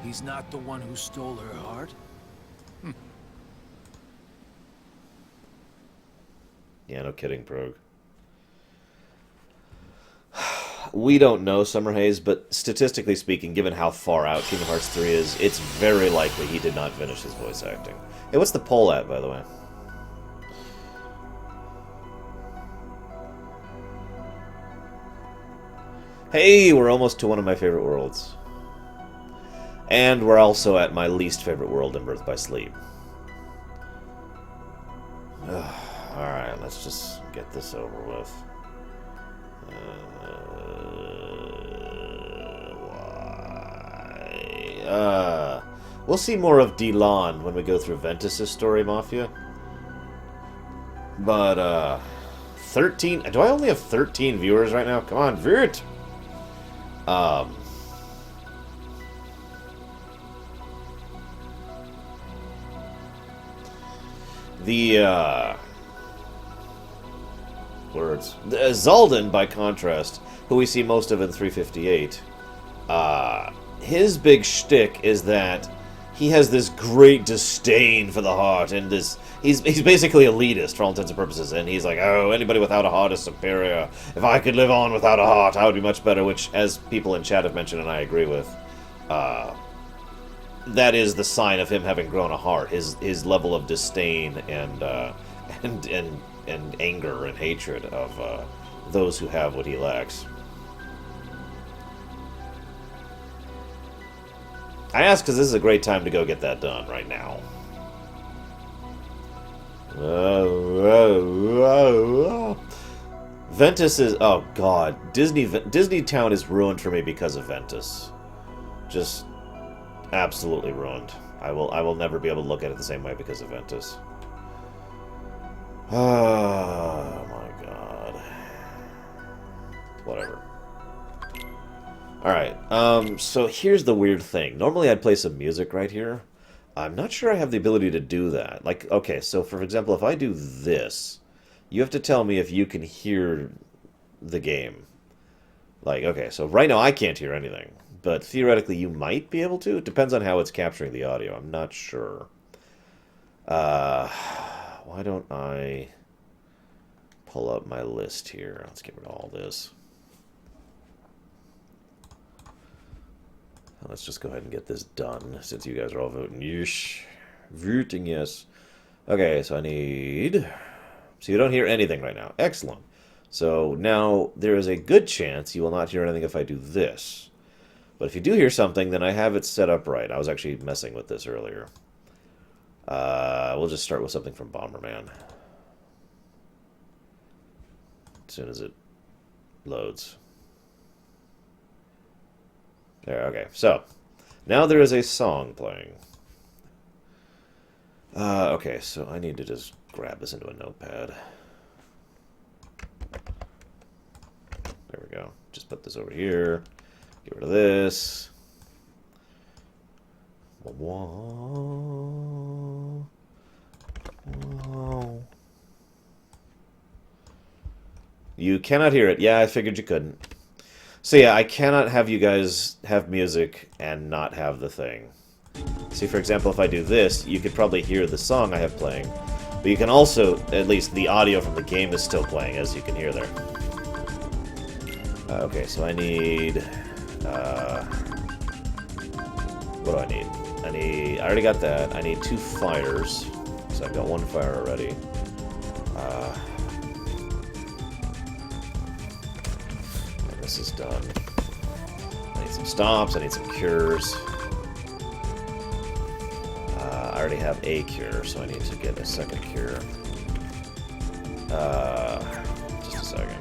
he's not the one who stole her heart? Yeah, no kidding, Prog. We don't know Summer Haze, but statistically speaking, given how far out Kingdom Hearts 3 is, it's very likely he did not finish his voice acting. Hey, what's the poll at, by the way? Hey, we're almost to one of my favorite worlds. And we're also at my least favorite world in Birth by Sleep. Alright, let's just get this over with. We'll see more of Delon when we go through Ventus's story, Mafia. But, 13... Do I only have 13 viewers right now? Come on, Virt! Words. Zaldan, by contrast, who we see most of in 358, his big shtick is that he has this great disdain for the heart, and he's basically elitist for all intents and purposes, and he's like, oh, anybody without a heart is superior. If I could live on without a heart, I would be much better, which, as people in chat have mentioned, and I agree with, that is the sign of him having grown a heart, his level of disdain and anger and hatred of those who have what he lacks. I ask because this is a great time to go get that done right now. Ventus is... Oh, God. Disney Town is ruined for me because of Ventus. Just absolutely ruined. I will never be able to look at it the same way because of Ventus. Oh, my God. Whatever. Alright, so here's the weird thing. Normally I'd play some music right here. I'm not sure I have the ability to do that. Like, okay, so for example, if I do this, you have to tell me if you can hear the game. Like, okay, so right now I can't hear anything. But theoretically you might be able to. It depends on how it's capturing the audio. I'm not sure. Why don't I pull up my list here? Let's get rid of all this. Let's just go ahead and get this done, since you guys are all voting yes. Voting yes. Okay, so I need... So you don't hear anything right now. Excellent. So now there is a good chance you will not hear anything if I do this. But if you do hear something, then I have it set up right. I was actually messing with this earlier. We'll just start with something from Bomberman. As soon as it loads. There, okay. So, now there is a song playing. Okay, so I need to just grab this into a notepad. There we go. Just put this over here. Get rid of this. You cannot hear it. Yeah, I figured you couldn't. So yeah, I cannot have you guys have music and not have the thing. See, for example, if I do this, you could probably hear the song I have playing. But you can also, at least the audio from the game is still playing, as you can hear there. Okay, so I need... what do I need? I already got that. I need 2 fires. So I've got 1 fire already. And this is done. I need some stops. I need some cures. I already have a cure, so I need to get a second cure. Just a second.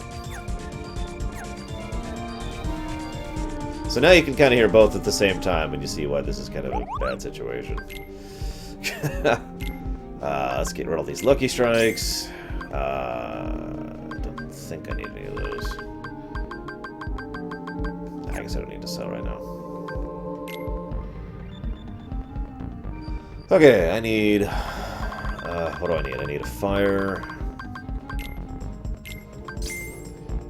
So now you can kind of hear both at the same time, and you see why this is kind of a bad situation. Let's get rid of these Lucky Strikes. I don't think I need any of those. I guess I don't need to sell right now. Okay, I need... what do I need? I need a fire.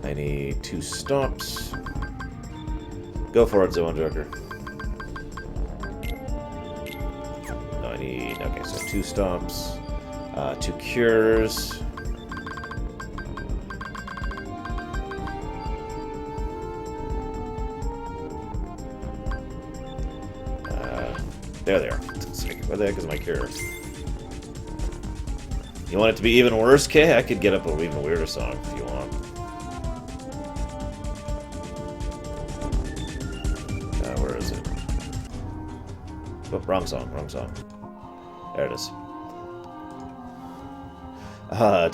I need 2 stops. Go for it, Zone Joker. No, I need... Okay, so 2 stops. 2 cures. There they are. Where the heck is my cure? You want it to be even worse, Kay? I could get up an even weirder song if you want. Where is it? Oh, wrong song, wrong song. There it is.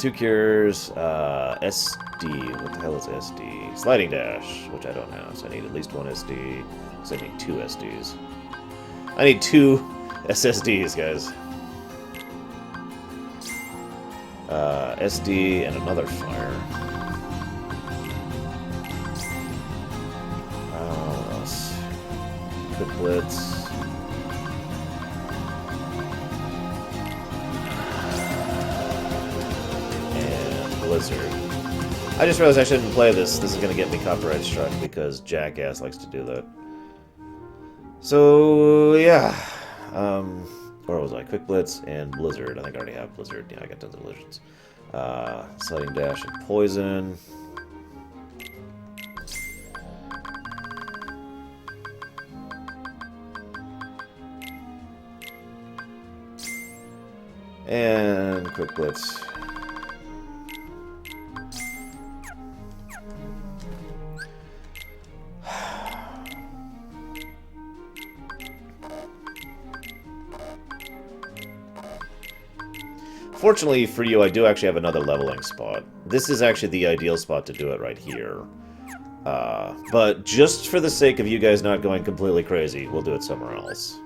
2 cures, SD. What the hell is SD? Sliding dash, which I don't have, so I need at least 1 SD. So I need 2 SDs. I need 2 SSDs, guys. SD and another fire. What else? Quick Blitz. And Blizzard. I just realized I shouldn't play this. This is going to get me copyright struck because Jackass likes to do that. So, yeah. Where was I? Quick Blitz and Blizzard. I think I already have Blizzard. Yeah, I got tons of Blizzards. Sliding Dash and Poison. And Quick Blitz. Fortunately for you, I do actually have another leveling spot. This is actually the ideal spot to do it right here. But just for the sake of you guys not going completely crazy, we'll do it somewhere else.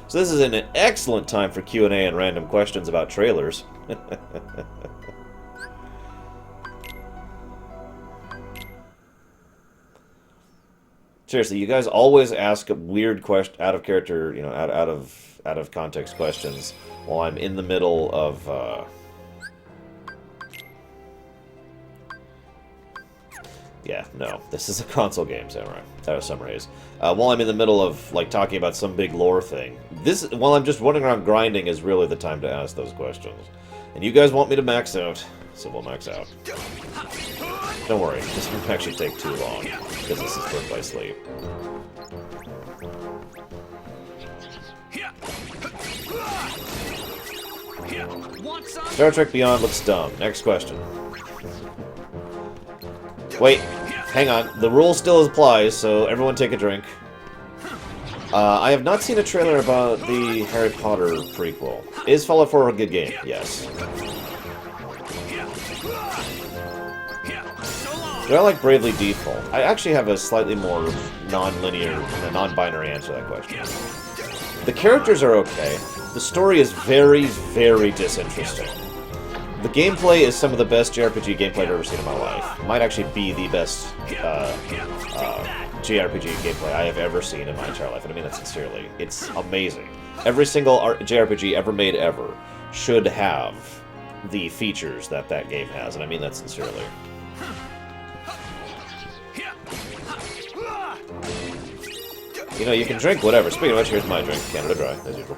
So this is an excellent time for Q&A and random questions about trailers. Seriously, you guys always ask weird out of character, you know, out of context questions while I'm in the middle of yeah, no, this is a console game, Samurai. Summer Haze. While I'm in the middle of like talking about some big lore thing, this while I'm just running around grinding is really the time to ask those questions. And you guys want me to max out, so we'll max out. Don't worry, this won't actually take too long, because this is Birth by Sleep. Want Star Trek Beyond looks dumb. Next question. Wait, hang on. The rule still applies, so everyone take a drink. I have not seen a trailer about the Harry Potter prequel. Is Fallout 4 a good game? Yes. Do I like Bravely Default? I actually have a slightly more non-linear, non-binary answer to that question. The characters are okay. The story is very, very disinteresting. The gameplay is some of the best JRPG gameplay I've ever seen in my life. It might actually be the best JRPG gameplay I have ever seen in my entire life, and I mean that sincerely. It's amazing. Every single JRPG ever made ever should have the features that that game has, and I mean that sincerely. You know, you can drink whatever. Speaking of which, here's my drink. Canada Dry, as usual.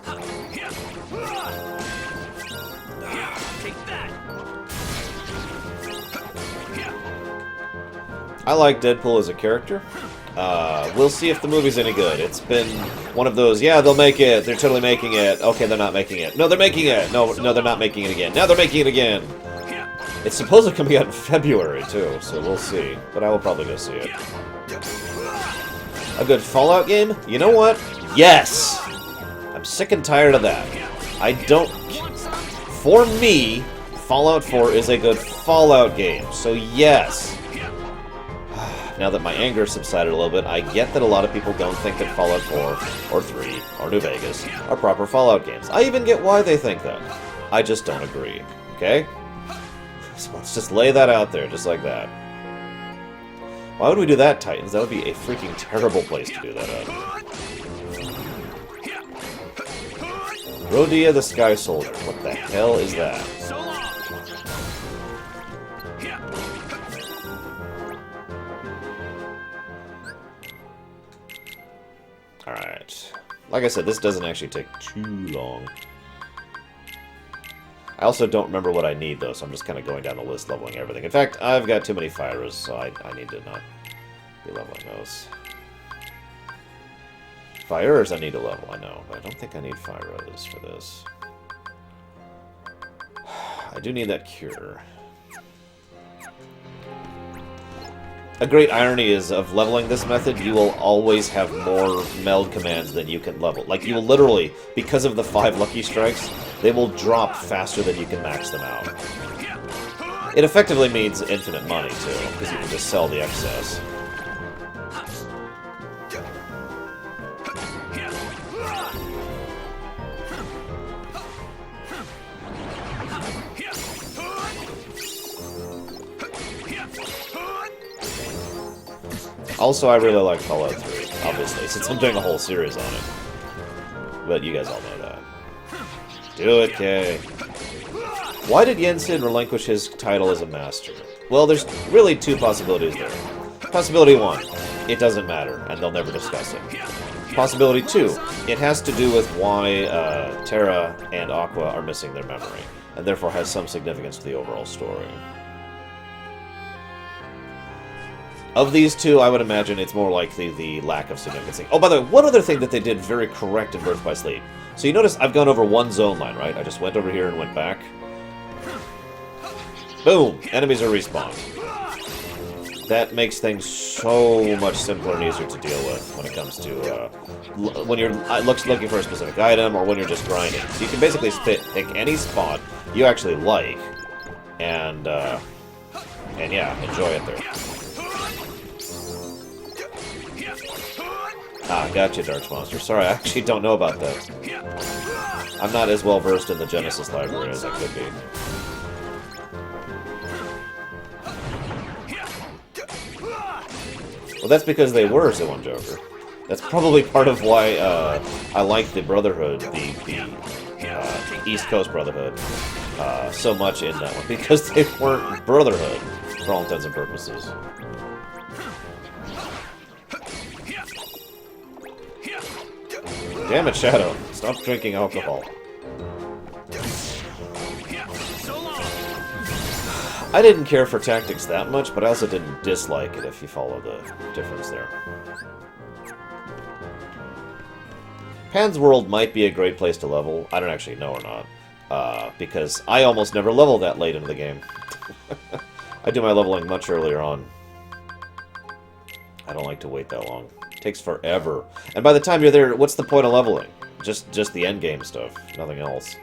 I like Deadpool as a character. We'll see if the movie's any good. It's been one of those, yeah, they'll make it. They're totally making it. Okay, they're not making it. No, they're making it. No, they're not making it again. Now they're making it again. It's supposedly coming out in February, too, so we'll see. But I will probably go see it. A good Fallout game? You know what? Yes! I'm sick and tired of that. I don't... For me, Fallout 4 is a good Fallout game, so yes. Now that my anger subsided a little bit, I get that a lot of people don't think that Fallout 4, or 3, or New Vegas are proper Fallout games. I even get why they think that. I just don't agree, okay? So let's just lay that out there, just like that. Why would we do that, Titans? That would be a freaking terrible place to do that at. Rodea the Sky Soldier. What the hell is that? Alright. Like I said, this doesn't actually take too long. I also don't remember what I need, though, so I'm just kind of going down the list, leveling everything. In fact, I've got too many Fyras, so I need to not be leveling those. Fyras I need to level, I know, but I don't think I need Fyras for this. I do need that cure. A great irony is of leveling this method, you will always have more meld commands than you can level. Like, you will literally, because of the 5 lucky strikes, they will drop faster than you can max them out. It effectively means infinite money, too, because you can just sell the excess. Also, I really like Fallout 3, obviously, since I'm doing a whole series on it. But you guys all know that. Do it, Kay. Why did Yensid relinquish his title as a master? Well, there's really 2 possibilities there. Possibility 1, it doesn't matter, and they'll never discuss it. Possibility 2, it has to do with why Terra and Aqua are missing their memory, and therefore has some significance to the overall story. Of these 2, I would imagine it's more likely the lack of significance. Oh, by the way, one other thing that they did very correct in Birth by Sleep. So you notice I've gone over one zone line, right? I just went over here and went back. Boom! Enemies are respawned. That makes things so much simpler and easier to deal with when it comes to, when you're looking for a specific item or when you're just grinding. So you can basically pick any spot you actually like and yeah, enjoy it there. Ah, gotcha, Dark Monster. Sorry, I actually don't know about that. I'm not as well versed in the Genesis library as I could be. Well, that's because they were Zillion Joker. That's probably part of why I like the Brotherhood, the East Coast Brotherhood, so much in that one. Because they weren't Brotherhood, for all intents and purposes. Damn it, Shadow. Stop drinking alcohol. I didn't care for tactics that much, but I also didn't dislike it if you follow the difference there. Pan's World might be a great place to level. I don't actually know or not. because I almost never level that late into the game. I do my leveling much earlier on. I don't like to wait that long. It takes forever. And by the time you're there, what's the point of leveling? Just the end game stuff, nothing else.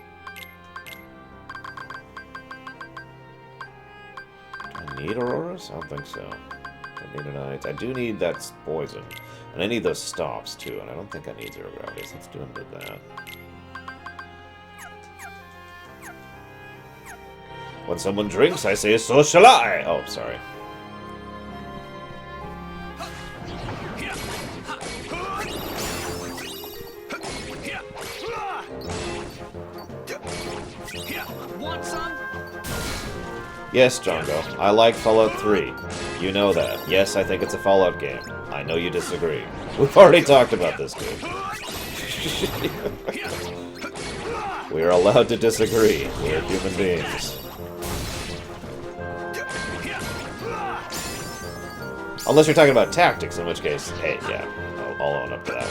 Do I need Auroras? I don't think so. I need a night. I do need that poison. And I need those stops, too. And I don't think I need zero gravity, so let's do that. When someone drinks, I say, so shall I! Oh, sorry. Want some? Yes, Django. I like Fallout 3. You know that. Yes, I think it's a Fallout game. I know you disagree. We've already talked about this, dude. We are allowed to disagree. We're human beings. Unless you're talking about tactics, in which case, hey, yeah, I'll own up to that.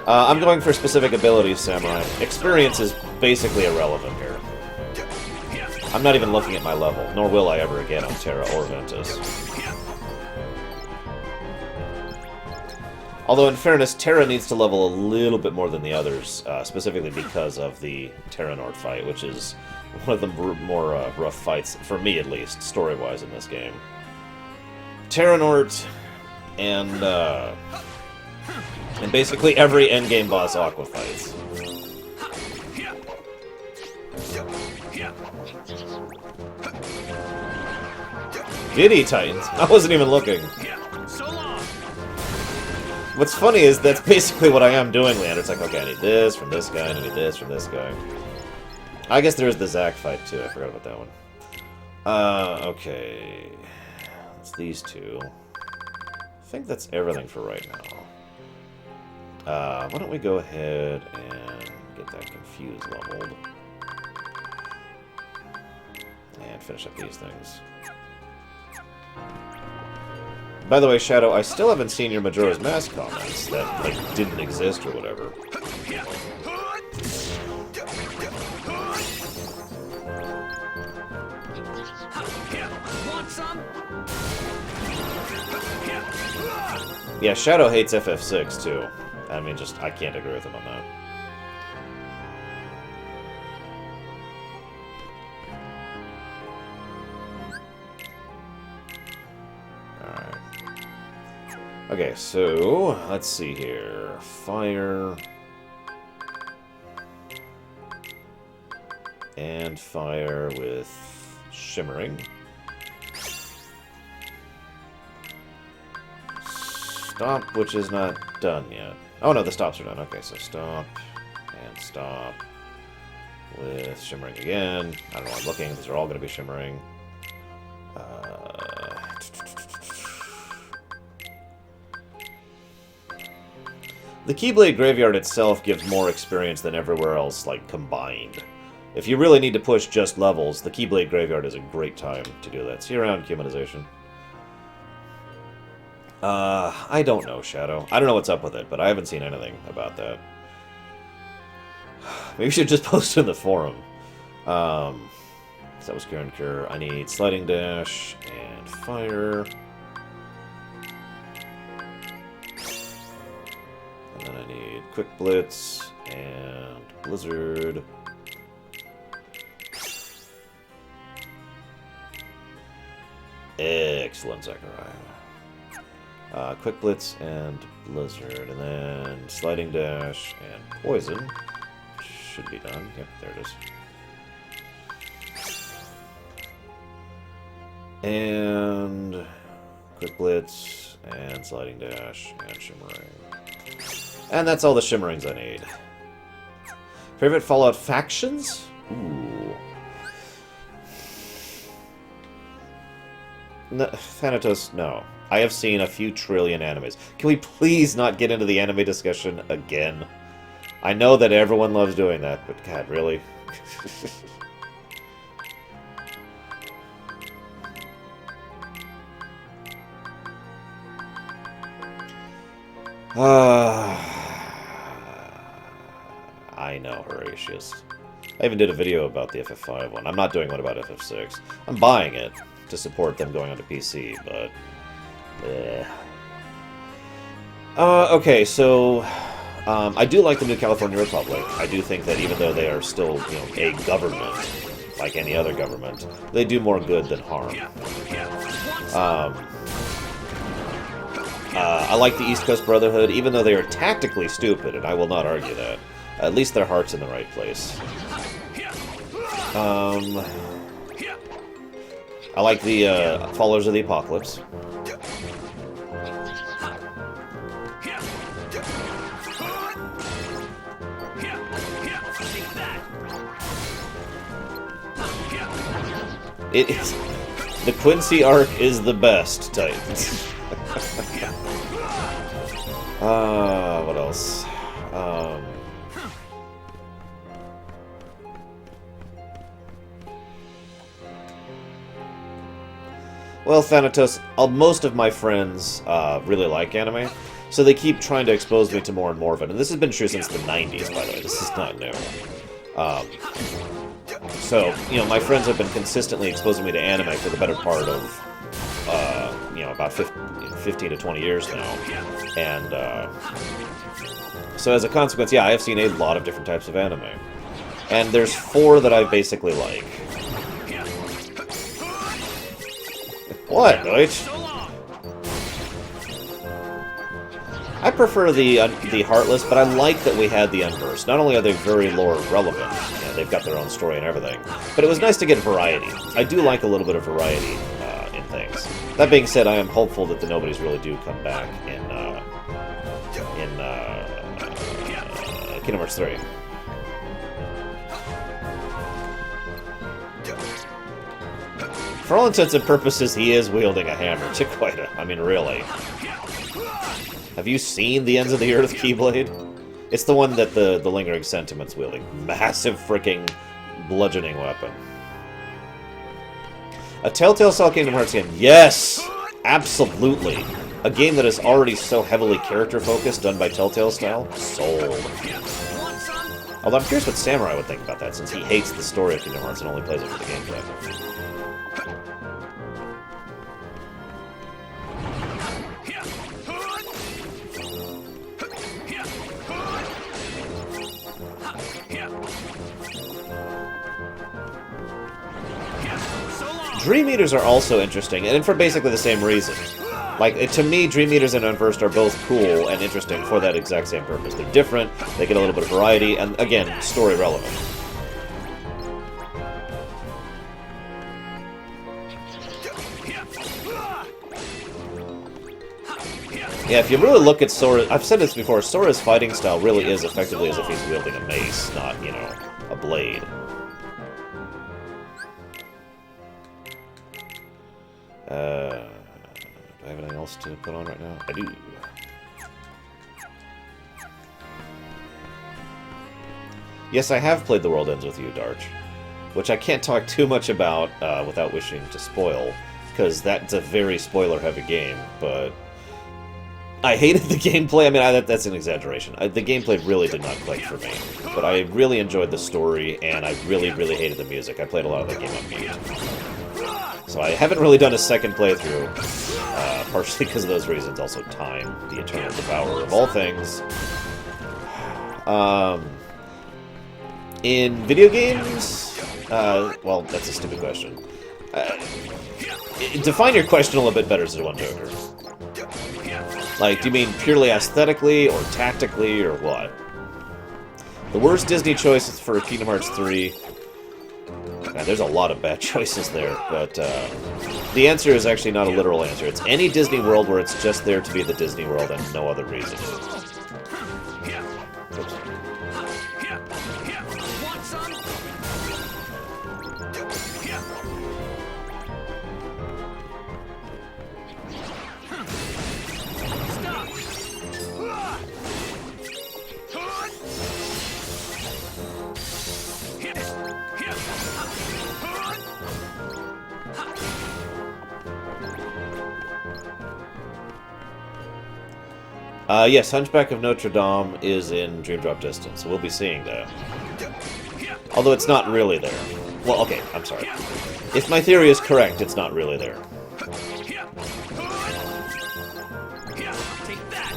I'm going for specific abilities, Samurai. Experience is basically irrelevant here. I'm not even looking at my level, nor will I ever again on Terra or Ventus. Although, in fairness, Terra needs to level a little bit more than the others, specifically because of the Terranort fight, which is one of the more rough fights, for me at least, story-wise in this game. Terranort and basically every endgame boss Aqua fights. Did he, Titans? I wasn't even looking. What's funny is that's basically what I am doing, Leander. It's like, okay, I need this from this guy, and I need this from this guy. I guess there's the Zack fight, too. I forgot about that one. Okay. It's these two. I think that's everything for right now. Why don't we go ahead and get that Confused leveled. And finish up these things. By the way, Shadow, I still haven't seen your Majora's Mask comments that, like, didn't exist or whatever. Want some? Yeah, Shadow hates FF6, too. I mean, just, I can't agree with him on that. Alright. Okay, so, let's see here. Fire. And fire with shimmering. Stop, which is not done yet. Oh no, the stops are done. Okay, so stop and stop with shimmering again. I don't know why I'm looking. These are all going to be shimmering. The Keyblade Graveyard itself gives more experience than everywhere else, like, combined. If you really need to push just levels, the Keyblade Graveyard is a great time to do that. See you around, humanization. I don't know, Shadow. I don't know what's up with it, but I haven't seen anything about that. Maybe you should just post it in the forum. So that was Cure and Cure. I need Sliding Dash and Fire. And then I need Quick Blitz and Blizzard. Excellent, Zachariah. Quick Blitz and Blizzard, and then Sliding Dash and Poison. Should be done. Yep, there it is. And Quick Blitz and Sliding Dash and Shimmering. And that's all the Shimmerings I need. Favorite Fallout factions? Ooh. No, Thanatos, no. I have seen a few trillion animes. Can we please not get into the anime discussion again? I know that everyone loves doing that, but God, really? I know, Horatius. I even did a video about the FF5 one. I'm not doing one about FF6. I'm buying it to support them going onto PC, but... okay, so... I do like the New California Republic. I do think that even though they are still, you know, a government, like any other government, they do more good than harm. I like the East Coast Brotherhood, even though they are tactically stupid, and I will not argue that. At least their heart's in the right place. I like the Followers of the Apocalypse. It is... The Quincy arc is the best, Titans. What else? Well, Thanatos, most of my friends really like anime, so they keep trying to expose me to more and more of it. And this has been true since the 90s, by the way. This is not new. So, you know, my friends have been consistently exposing me to anime for the better part of, you know, about 15 to 20 years now. And, so as a consequence, yeah, I have seen a lot of different types of anime. And there's 4 that I basically like. What, Deutsch? I prefer the Heartless, but I like that we had the Unversed. Not only are they very lore relevant, you know, they've got their own story and everything, but it was nice to get variety. I do like a little bit of variety in things. That being said, I am hopeful that the Nobodies really do come back in Kingdom Hearts 3. For all intents and purposes, he is wielding a hammer. Chiquita. I mean, really. Have you seen the Ends of the Earth Keyblade? It's the one that the Lingering Sentiment's wielding. Massive freaking bludgeoning weapon. A Telltale Style Kingdom Hearts game. Yes! Absolutely. A game that is already so heavily character-focused, done by Telltale Style. Sold. Although I'm curious what Samurai would think about that, since he hates the story of Kingdom Hearts and only plays it for the gameplay. Dream Eaters are also interesting, and for basically the same reason. Like, to me, Dream Eaters and Unversed are both cool and interesting for that exact same purpose. They're different, they get a little bit of variety, and again, story relevant. Yeah, if you really look at Sora, I've said this before, Sora's fighting style really is effectively as if he's wielding a mace, not, you know, a blade. Do I have anything else to put on right now? I do. Yes, I have played The World Ends With You, Darch. Which I can't talk too much about without wishing to spoil, because that's a very spoiler-heavy game, but... I hated the gameplay. I mean, that's an exaggeration. The gameplay really did not click for me. But I really enjoyed the story, and I really, really hated the music. I played a lot of that game on mute. So I haven't really done a second playthrough, partially because of those reasons. Also time, the eternal devourer of all things. In video games? Well, that's a stupid question. Define your question a little bit better, Zone Joker. Like, do you mean purely aesthetically, or tactically, or what? The worst Disney choices for Kingdom Hearts 3... Man, there's a lot of bad choices there, but the answer is actually not a literal answer. It's any Disney World where it's just there to be the Disney World and no other reason. Oops. Yes, Hunchback of Notre Dame is in Dream Drop Distance, so we'll be seeing that. Although it's not really there. Well, okay, I'm sorry. If my theory is correct, it's not really there. Take that.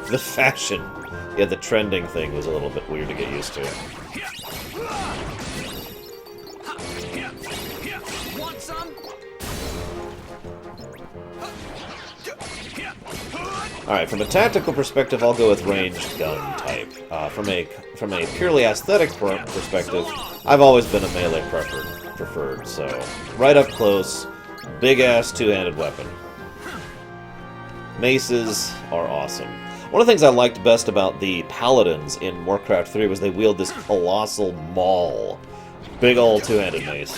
The fashion. Yeah, the trending thing was a little bit weird to get used to. Want some? Alright, from a tactical perspective, I'll go with ranged gun type. From a purely aesthetic perspective, I've always been a melee preferred, so right up close, big-ass two-handed weapon. Maces are awesome. One of the things I liked best about the Paladins in Warcraft 3 was they wield this colossal maul. Big ol' two-handed mace.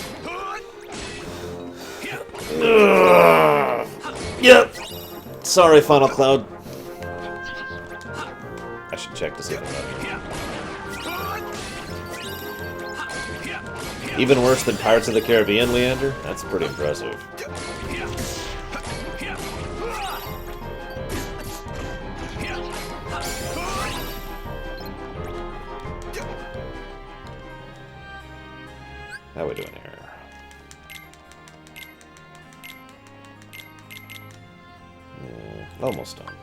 Ugh. Yep! Sorry, Final Cloud. I should check to see if I'm up here. Even worse than Pirates of the Caribbean, Leander? That's pretty impressive. How are we doing here? Almost done.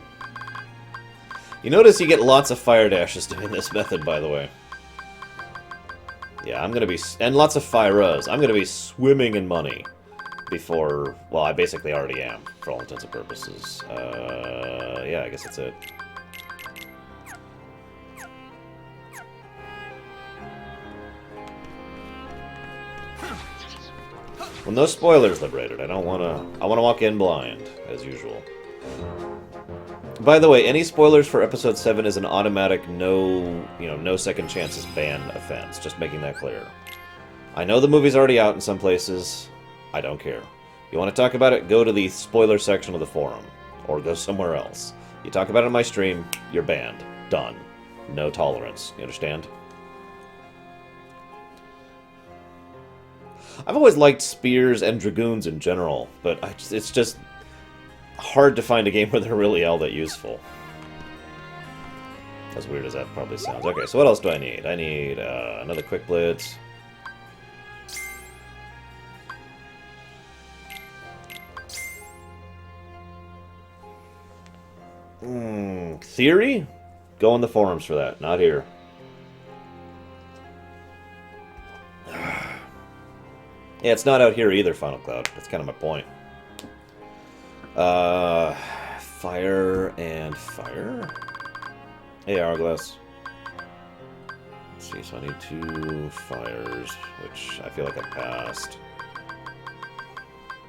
You notice you get lots of fire dashes doing this method, by the way. Yeah, I'm gonna be... And lots of Fyras. I'm gonna be swimming in money before... Well, I basically already am, for all intents and purposes. Yeah, I guess that's it. Well, no spoilers, Liberated. I don't wanna... I wanna walk in blind, as usual. By the way, any spoilers for Episode 7 is an automatic no second chances ban offense. Just making that clear. I know the movie's already out in some places. I don't care. You want to talk about it, go to the spoiler section of the forum. Or go somewhere else. You talk about it on my stream, you're banned. Done. No tolerance. You understand? I've always liked spears and dragoons in general, but it's just... hard to find a game where they're really all that useful. As weird as that probably sounds. Okay, so what else do I need? I need another quick blitz. Theory? Go on the forums for that, not here. Yeah, it's not out here either, Final Cloud. That's kind of my point. Fire and fire? Hey, Hourglass. Let's see, so I need 2 fires, which I feel like I passed.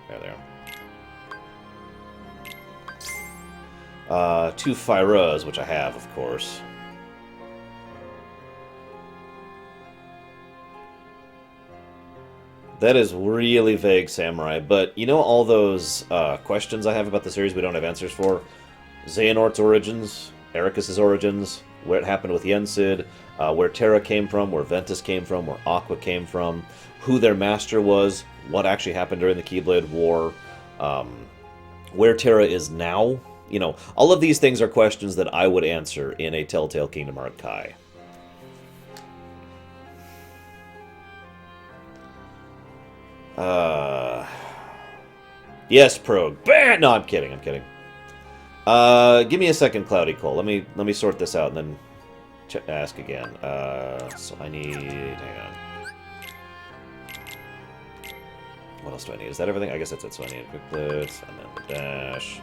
There they are. 2 Fyras, which I have, of course. That is really vague, Samurai, but you know all those questions I have about the series we don't have answers for? Xehanort's origins, Ericus' origins, where it happened with Yensid, where Terra came from, where Ventus came from, where Aqua came from, who their master was, what actually happened during the Keyblade War, where Terra is now. You know, all of these things are questions that I would answer in a Telltale Kingdom Hearts Kai. Yes, Prog. Bah! No, I'm kidding. I'm kidding. Give me a second, Cloudy Cole. Let me sort this out and then ask again. So I need... Hang on. What else do I need? Is that everything? I guess that's it. So I need a quick blitz and then the dash.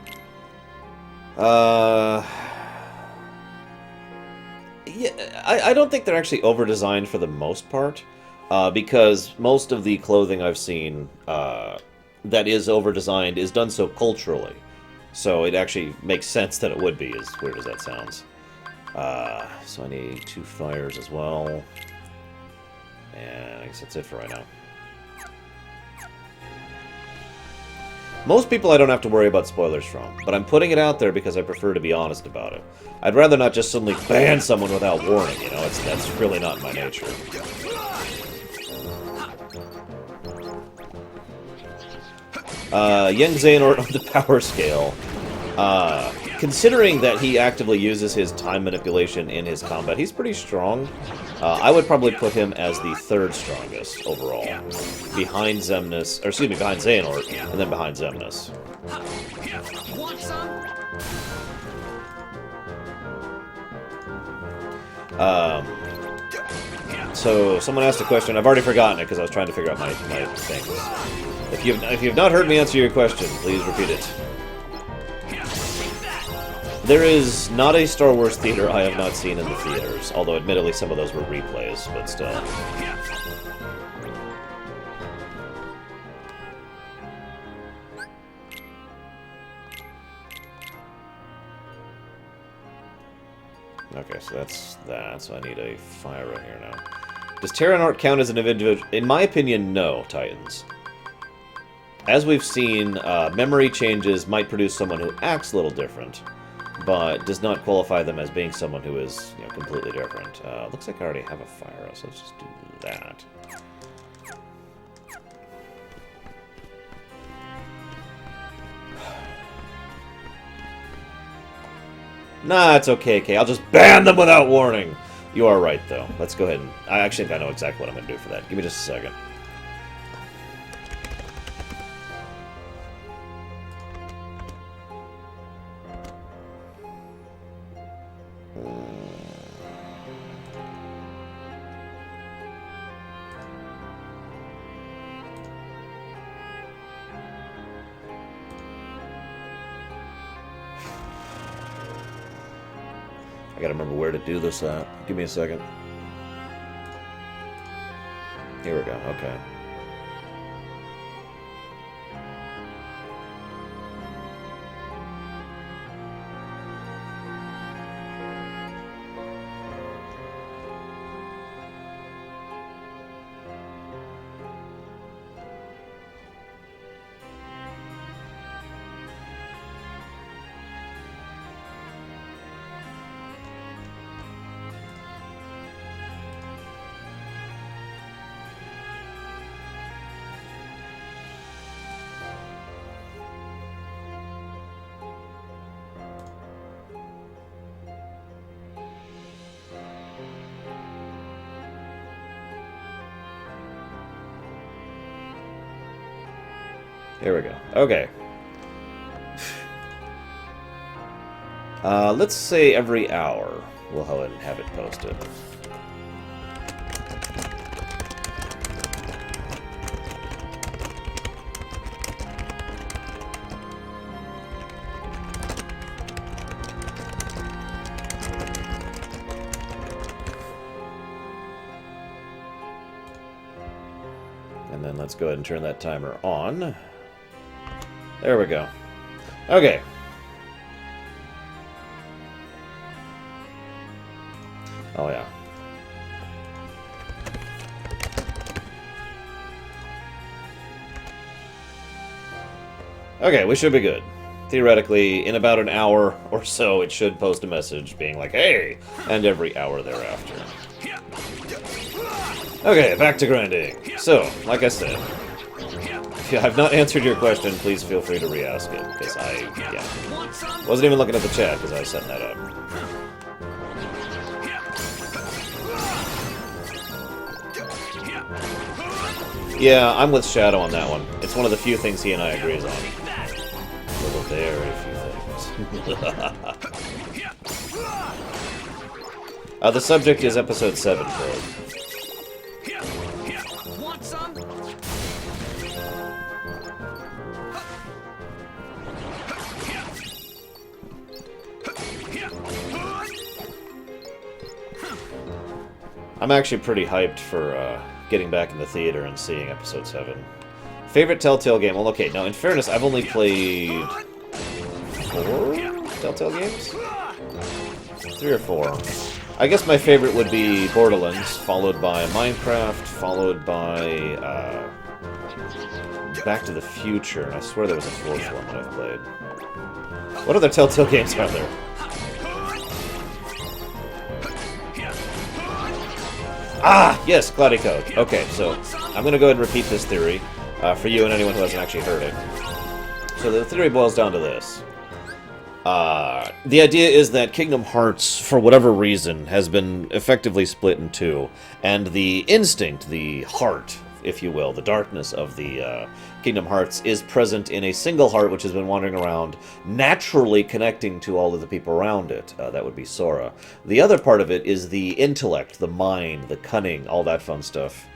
Yeah, I don't think they're actually over-designed for the most part. Because most of the clothing I've seen that is over-designed is done so culturally. So it actually makes sense that it would be, as weird as that sounds. So I need 2 fires as well. And I guess that's it for right now. Most people I don't have to worry about spoilers from, but I'm putting it out there because I prefer to be honest about it. I'd rather not just suddenly ban someone without warning, you know? That's really not my nature. Young Xehanort on the power scale. Considering that he actively uses his time manipulation in his combat, he's pretty strong. I would probably put him as the third strongest overall. Behind Xemnas, or excuse me, behind Xehanort, and then behind Xemnas. Want some? So, someone asked a question. I've already forgotten it because I was trying to figure out my things. If you've not heard me answer your question, please repeat it. There is not a Star Wars theater I have not seen in the theaters, although admittedly some of those were replays, but still. Okay, so that's that, so I need a fire right here now. Does Terranort count as an individual? In my opinion, no, Titans. As we've seen, memory changes might produce someone who acts a little different, but does not qualify them as being someone who is, you know, completely different. Looks like I already have a fire, so let's just do that. Nah, it's okay, Kay. I'll just ban them without warning. You are right, though. Let's go ahead and... I actually think I know exactly what I'm going to do for that. Give me just a second. I gotta remember where to do this at. Give me a second. Here we go, okay. There we go. Okay. Let's say every hour. We'll go ahead and have it posted. And then let's go ahead and turn that timer on. There we go. Okay. Oh, yeah. Okay, we should be good. Theoretically, in about an hour or so, it should post a message being like, hey, and every hour thereafter. Okay, back to grinding. So, like I said, if I've not answered your question, please feel free to re-ask it, because wasn't even looking at the chat because I was setting that up. Yeah, I'm with Shadow on that one. It's one of the few things he and I agrees on. Well, very few things. The subject is episode 7, bro. I'm actually pretty hyped for getting back in the theater and seeing episode 7. Favorite Telltale game? Well, okay, now in fairness, I've only played 4 Telltale games? 3 or 4. I guess my favorite would be Borderlands, followed by Minecraft, followed by Back to the Future, and I swear there was a 4th one that I've played. What other Telltale games are there? Ah, yes, Cloudy Code. Okay, so I'm going to go ahead and repeat this theory for you and anyone who hasn't actually heard it. So the theory boils down to this. The idea is that Kingdom Hearts, for whatever reason, has been effectively split in two, and the instinct, the heart, if you will, the darkness of the Kingdom Hearts is present in a single heart which has been wandering around, naturally connecting to all of the people around it. That would be Sora. The other part of it is the intellect, the mind, the cunning, all that fun stuff.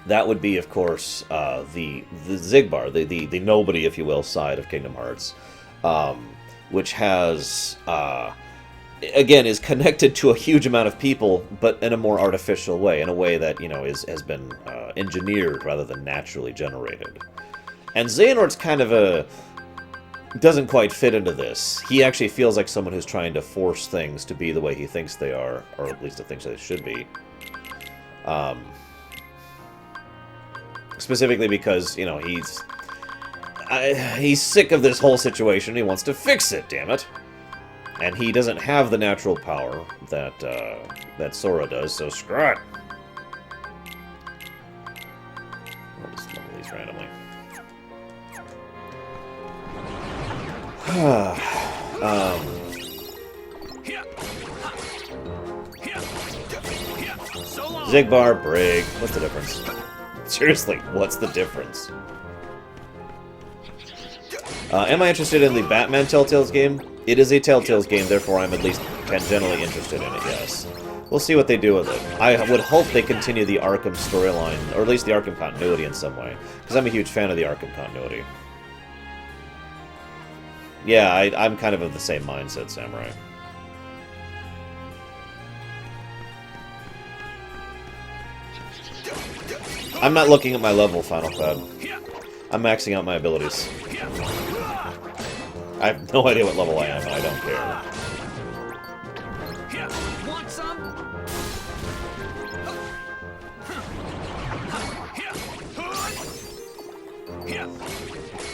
That would be, of course, the Xigbar, the nobody, if you will, side of Kingdom Hearts. Which has, again, is connected to a huge amount of people, but in a more artificial way, in a way that, you know, has been engineered rather than naturally generated. And Xehanort's kind of doesn't quite fit into this. He actually feels like someone who's trying to force things to be the way he thinks they are, or at least the things they should be. Specifically because, you know, he's sick of this whole situation. He wants to fix it, damn it. And he doesn't have the natural power that that Sora does, so screw it. I'll just level these randomly. Xigbar, Brig. What's the difference? Seriously, what's the difference? Am I interested in the Batman Telltales game? It is a Telltales game, therefore I'm at least tangentially interested in it, yes. We'll see what they do with it. I would hope they continue the Arkham storyline, or at least the Arkham continuity in some way, because I'm a huge fan of the Arkham continuity. Yeah, I'm kind of the same mindset, Samurai. I'm not looking at my level, Final Cloud. I'm maxing out my abilities. I have no idea what level I am, and I don't care. Want some?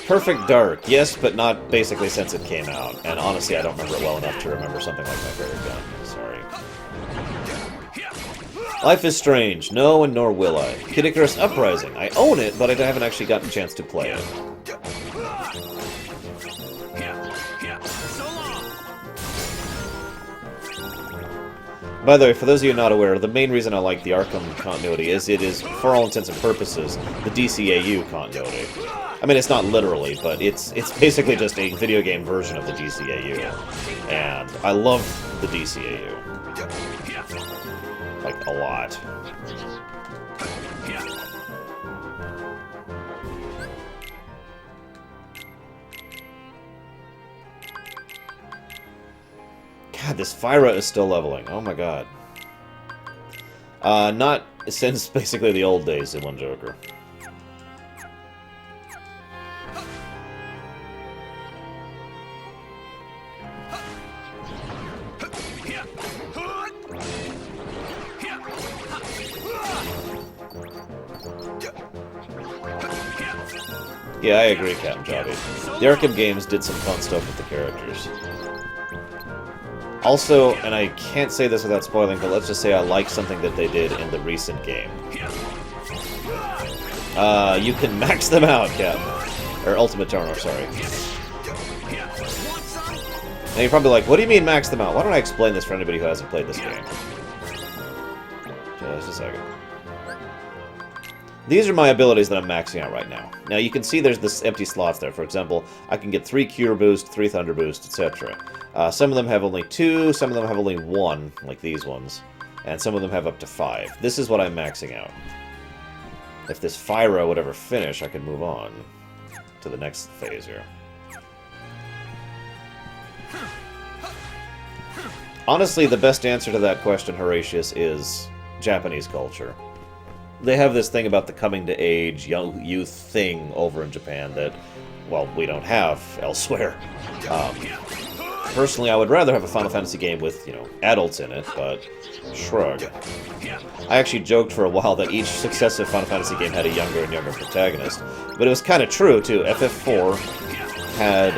Perfect Dark, yes, but not basically since it came out. And honestly, I don't remember it well enough to remember something like my favorite gun. Sorry. Life is Strange. No, and nor will I. Kid Icarus Uprising. I own it, but I haven't actually gotten a chance to play it. By the way, for those of you not aware, the main reason I like the Arkham continuity is it is, for all intents and purposes, the DCAU continuity. I mean, it's not literally, but it's basically just a video game version of the DCAU. And I love the DCAU. Like, a lot. God, this Fyra is still leveling. Oh my god. Not since basically the old days in One Joker. Yeah, I agree, Captain Jobby. The Arkham games did some fun stuff with the characters. Also, and I can't say this without spoiling, but let's just say I like something that they did in the recent game. You can max them out, Captain. Or Ultimate Turner, sorry. And you're probably like, what do you mean max them out? Why don't I explain this for anybody who hasn't played this game? Just a second. These are my abilities that I'm maxing out right now. Now you can see there's this empty slots there. For example, I can get 3 Cure Boost, 3 Thunder Boost, etc. Some of them have only 2, some of them have only 1, like these ones. And some of them have up to 5. This is what I'm maxing out. If this Fyra would ever finish, I could move on to the next phase here. Honestly, the best answer to that question, Horatius, is Japanese culture. They have this thing about the coming-to-age, young youth thing over in Japan that, well, we don't have elsewhere. Personally, I would rather have a Final Fantasy game with, you know, adults in it, but shrug. I actually joked for a while that each successive Final Fantasy game had a younger and younger protagonist, but it was kind of true, too. FF4 had,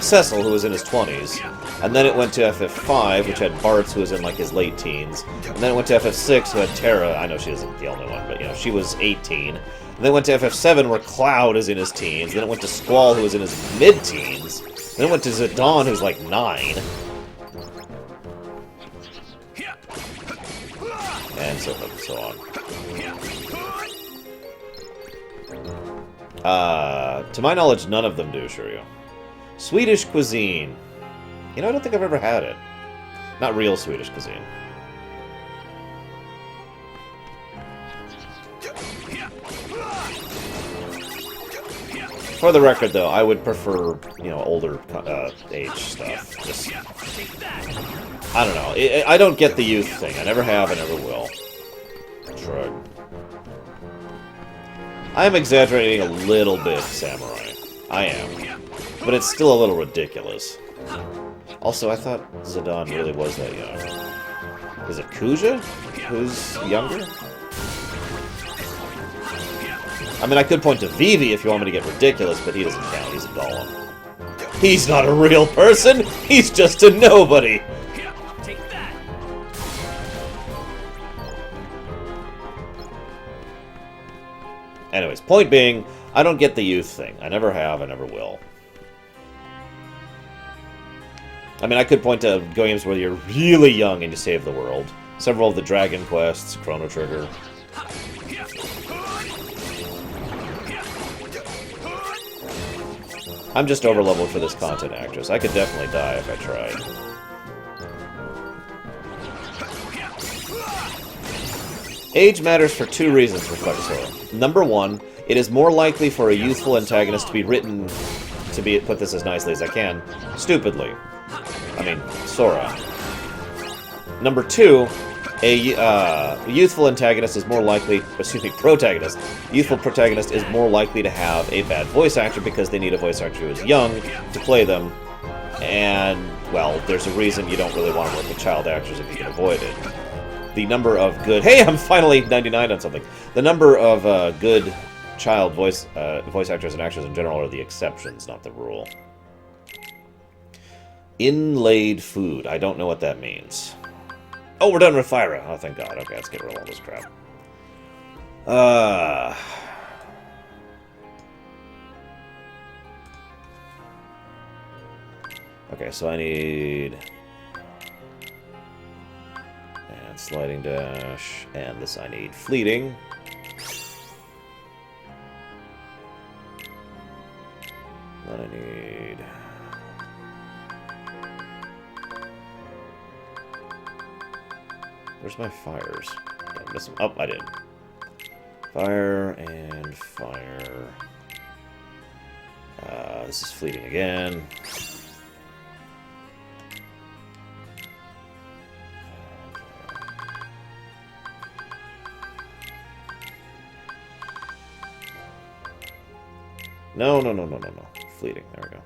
Cecil, who was in his 20s, and then it went to FF5, which had Bartz, who was in, like, his late teens, and then it went to FF6, who had Terra. I know she isn't the only one, but, you know, she was 18, And then went to FF7, where Cloud is in his teens. Then it went to Squall, who is in his mid-teens. Then it went to Zidane, who's like 9. And so forth and so on. To my knowledge, none of them do, Shiryu. Swedish cuisine. You know, I don't think I've ever had it. Not real Swedish cuisine. For the record, though, I would prefer, you know, older age stuff. Just, I don't know. I don't get the youth thing. I never have, I never will. Shrug. I am exaggerating a little bit, Samurai. I am. But it's still a little ridiculous. Also, I thought Zidane really was that young. Is it Kuja who's younger? I mean, I could point to Vivi if you want me to get ridiculous, but he doesn't count. He's a golem. He's not a real person! He's just a nobody! Take that. Anyways, point being, I don't get the youth thing. I never have, I never will. I mean, I could point to games where you're really young and you save the world. Several of the Dragon Quests, Chrono Trigger. I'm just overleveled for this content, actress. I could definitely die if I tried. Age matters for 2 reasons, reflects Sora. Number 1, it is more likely for a youthful antagonist to be written, to be, put this as nicely as I can, stupidly. I mean, Sora. Number 2, a youthful antagonist is more likely, protagonist. Youthful protagonist is more likely to have a bad voice actor because they need a voice actor who is young to play them. And, well, there's a reason you don't really want to work with child actors if you can avoid it. The number of good... Hey, I'm finally 99 on something. The number of good child voice actors and actors in general are the exceptions, not the rule. Inlaid food. I don't know what that means. Oh, we're done with Fyra. Oh, thank God. Okay, let's get rid of all this crap. Okay, so I need... And sliding dash. And this I need fleeting. Then I need... Where's my fires? Did I miss them? Oh, I did. Fire and fire. This is fleeting again. No. Fleeting. There we go.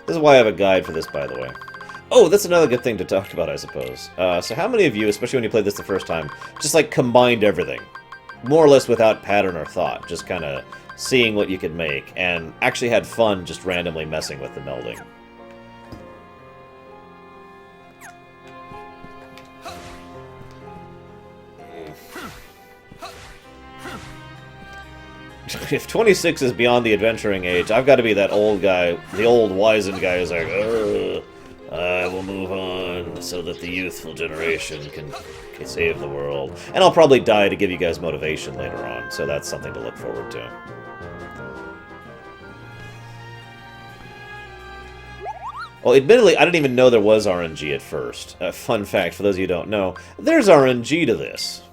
This is why I have a guide for this, by the way. Oh, that's another good thing to talk about, I suppose. So how many of you, especially when you played this the first time, just, like, combined everything? More or less without pattern or thought, just kind of seeing what you could make, and actually had fun just randomly messing with the melding. If 26 is beyond the adventuring age, I've got to be that old guy, the old wizened guy who's like, I will move on so that the youthful generation can save the world. And I'll probably die to give you guys motivation later on, so that's something to look forward to. Well, admittedly, I didn't even know there was RNG at first. Fun fact, for those of you who don't know, there's RNG to this.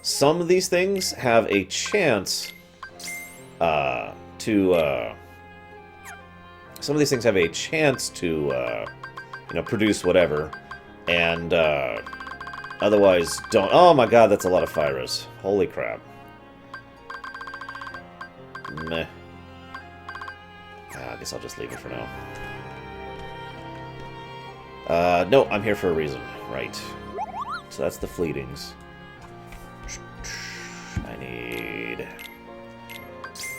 Some of these things have a chance... some of these things have a chance to, you know, produce whatever, and, otherwise don't. Oh my god, that's a lot of Fyras. Holy crap. Meh. I guess I'll just leave it for now. No, I'm here for a reason. Right. So that's the fleetings.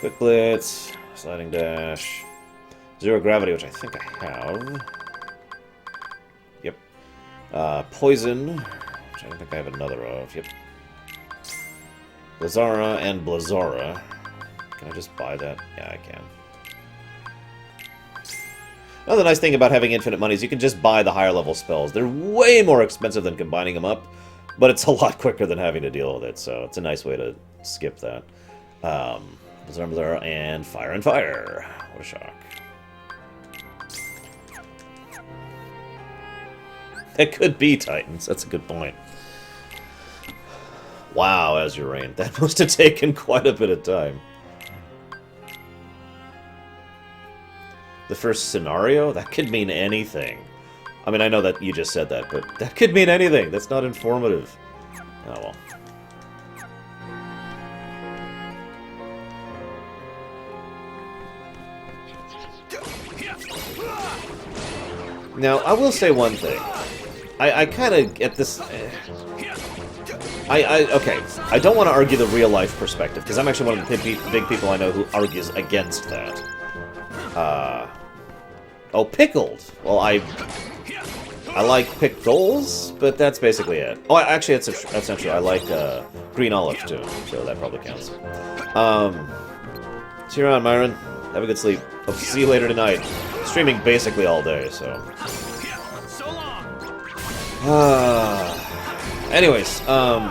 Quick Blitz, Sliding Dash, Zero Gravity, which I think I have. Yep. Poison, which I don't think I have another of. Yep. Blazara and Blazara. Can I just buy that? Yeah, I can. Another nice thing about having infinite money is you can just buy the higher level spells. They're way more expensive than combining them up, but it's a lot quicker than having to deal with it, so it's a nice way to skip that. Blazara and Fire. What a shock. It could be Titans. That's a good point. Wow, Azurain. That must have taken quite a bit of time. The first scenario? That could mean anything. I mean, I know that you just said that, but that could mean anything. That's not informative. Oh, well. Now, I will say one thing. I kind of get this... okay, I don't want to argue the real-life perspective, because I'm actually one of the big people I know who argues against that. Oh, pickled! Well, I like pickles, but that's basically it. Oh, actually, that's not true. I like green olive, too, so that probably counts. See you around, Myron. Have a good sleep. Hope to see you later tonight. Streaming basically all day, so... Anyways, the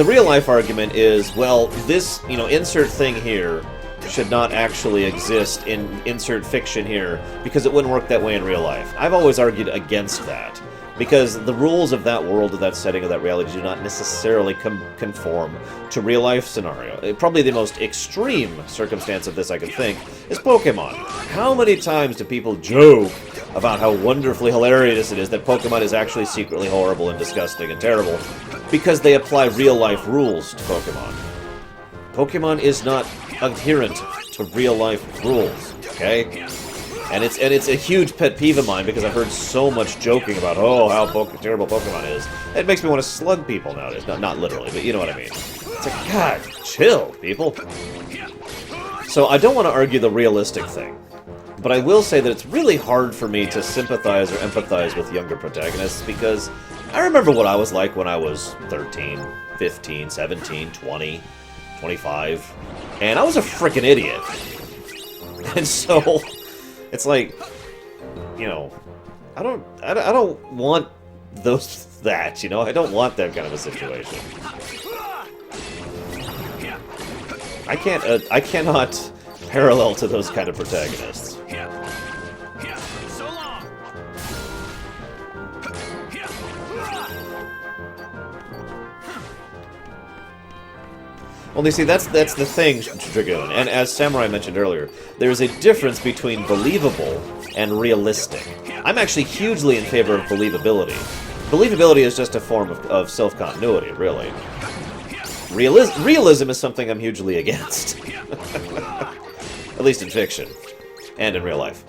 real-life argument is, well, this, insert thing here should not actually exist in insert fiction here, because it wouldn't work that way in real life. I've always argued against that, because the rules of that world, of that setting, of that reality do not necessarily conform to real-life scenario. Probably the most extreme circumstance of this I could think is Pokemon. How many times do people joke about how wonderfully hilarious it is that Pokemon is actually secretly horrible and disgusting and terrible because they apply real-life rules to Pokemon? Pokemon is not adherent to real-life rules, okay? And it's a huge pet peeve of mine because I've heard so much joking about, oh, how terrible Pokemon is. It makes me want to slug people nowadays. Not literally, but you know what I mean. It's like, God, chill, people. So I don't want to argue the realistic thing, but I will say that it's really hard for me to sympathize or empathize with younger protagonists because I remember what I was like when I was 13, 15, 17, 20, 25, and I was a freaking idiot. And so... it's like, I don't want that, I don't want that kind of a situation. I cannot parallel to those kind of protagonists. Well, you see, that's the thing, Dragoon, and as Samurai mentioned earlier, there's a difference between believable and realistic. I'm actually hugely in favor of believability. Believability is just a form of self-continuity, really. Realism is something I'm hugely against. At least in fiction. And in real life.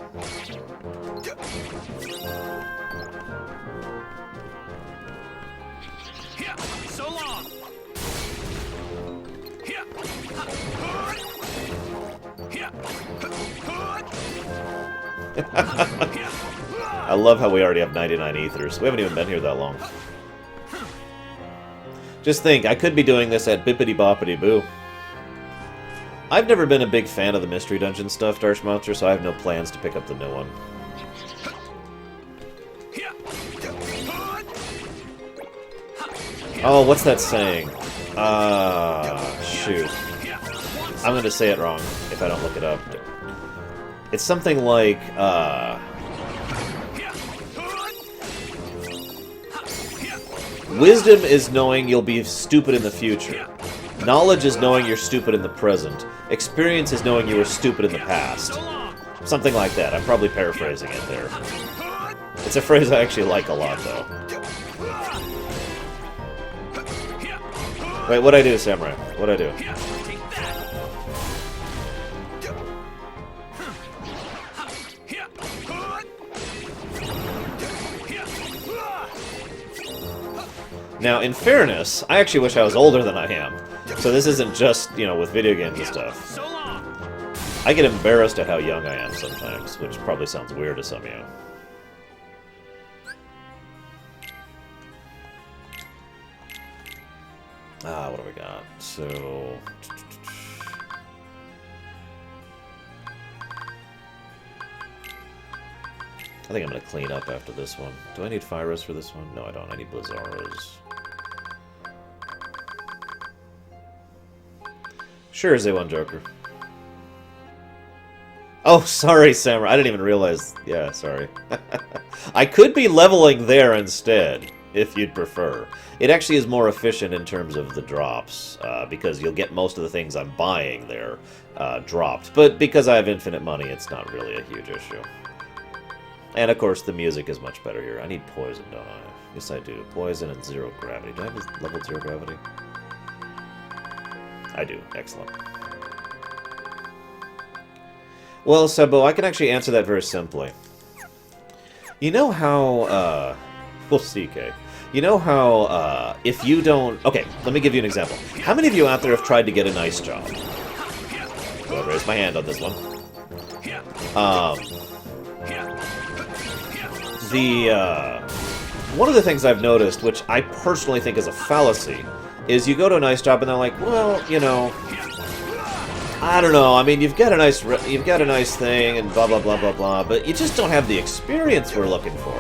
I love how we already have 99 ethers. We haven't even been here that long. Just think, I could be doing this at Bippity Boppity Boo. I've never been a big fan of the Mystery Dungeon stuff, Darshmonster, so I have no plans to pick up the new one. Oh, what's that saying? Shoot. I'm gonna say it wrong if I don't look it up. It's something like, wisdom is knowing you'll be stupid in the future. Knowledge is knowing you're stupid in the present. Experience is knowing you were stupid in the past. Something like that. I'm probably paraphrasing it there. It's a phrase I actually like a lot, though. Wait, what'd I do, Samurai? What'd I do? Now, in fairness, I actually wish I was older than I am. So this isn't just, you know, with video games and stuff. So long. I get embarrassed at how young I am sometimes, which probably sounds weird to some of you. What do we got? So... I think I'm going to clean up after this one. Do I need Fyrus for this one? No, I don't. I need Blizzaras. Sure, Z1 Joker. Oh, sorry, Samurai. I didn't even realize. Yeah, sorry. I could be leveling there instead, if you'd prefer. It actually is more efficient in terms of the drops, because you'll get most of the things I'm buying there dropped. But because I have infinite money, it's not really a huge issue. And, of course, the music is much better here. I need poison, don't I? Yes, I do. Poison and zero gravity. Do I have a level 0 gravity? I do. Excellent. Well, Sebo, I can actually answer that very simply. You know how, we'll see, Kay. You know how, if you don't... Okay, let me give you an example. How many of you out there have tried to get a nice job? I'll raise my hand on this one. One of the things I've noticed, which I personally think is a fallacy, is you go to a nice job and they're like, well, you know, I don't know. I mean, you've got a nice thing and blah blah blah blah blah, but you just don't have the experience we're looking for.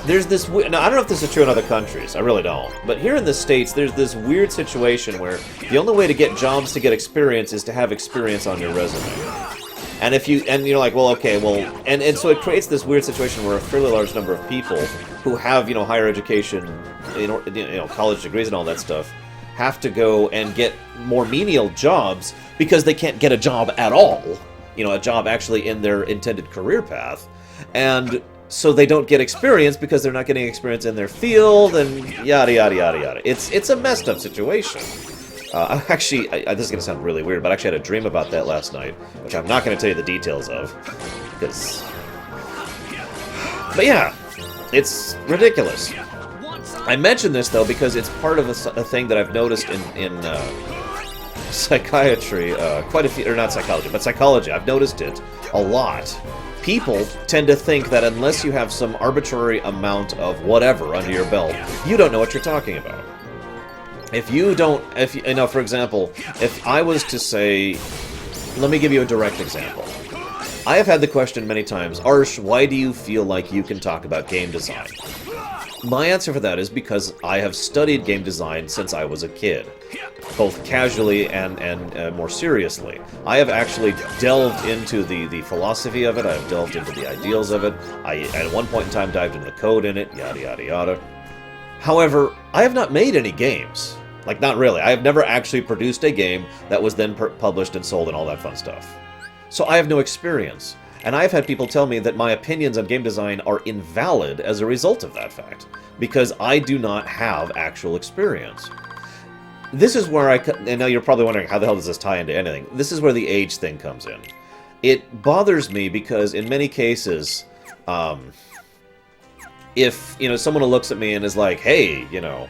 There's this. Now, I don't know if this is true in other countries. I really don't. But here in the States, there's this weird situation where the only way to get jobs to get experience is to have experience on your resume. And if you you're like, well, okay, well, and so it creates this weird situation where a fairly large number of people who have, you know, higher education, you know, college degrees and all that stuff, have to go and get more menial jobs because they can't get a job at all, you know, a job actually in their intended career path, and so they don't get experience because they're not getting experience in their field, and yada yada yada yada. It's a messed up situation. Actually, this is going to sound really weird, but I actually had a dream about that last night, which I'm not going to tell you the details of, because... But yeah, it's ridiculous. I mention this, though, because it's part of a thing that I've noticed in psychiatry, quite a few, or not psychology, but psychology. I've noticed it a lot. People tend to think that unless you have some arbitrary amount of whatever under your belt, you don't know what you're talking about. If you don't, you know, for example, if I was to say, let me give you a direct example. I have had the question many times, Arsh, why do you feel like you can talk about game design? My answer for that is because I have studied game design since I was a kid, both casually and more seriously. I have actually delved into the philosophy of it, I have delved into the ideals of it, I at one point in time dived into the code in it, yada yada yada. However, I have not made any games. Like, not really. I have never actually produced a game that was then published and sold and all that fun stuff. So I have no experience. And I've had people tell me that my opinions on game design are invalid as a result of that fact, because I do not have actual experience. This is where and now you're probably wondering, how the hell does this tie into anything? This is where the age thing comes in. It bothers me because in many cases, if, you know, someone looks at me and is like, hey, you know,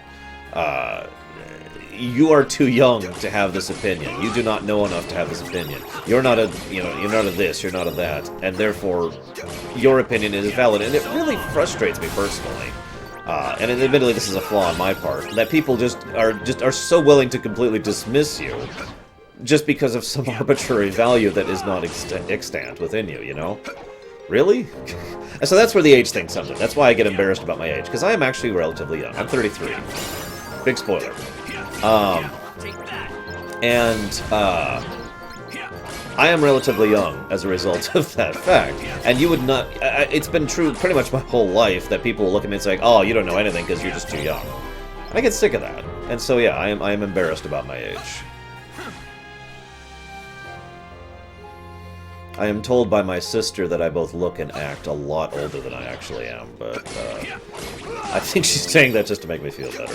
you are too young to have this opinion. You do not know enough to have this opinion. You're not a, you know, you're not a this, you're not a that, and therefore your opinion is valid. And it really frustrates me personally. And admittedly, this is a flaw on my part, that people are so willing to completely dismiss you just because of some arbitrary value that is not extant within you, you know? Really? And so that's where the age thing comes in. That's why I get embarrassed about my age, because I am actually relatively young. I'm 33. Big spoiler. I am relatively young as a result of that fact. And you would not... it's been true pretty much my whole life that people look at me and say, oh, you don't know anything because you're just too young. And I get sick of that. And so, yeah, I am embarrassed about my age. I am told by my sister that I both look and act a lot older than I actually am, but I think she's saying that just to make me feel better.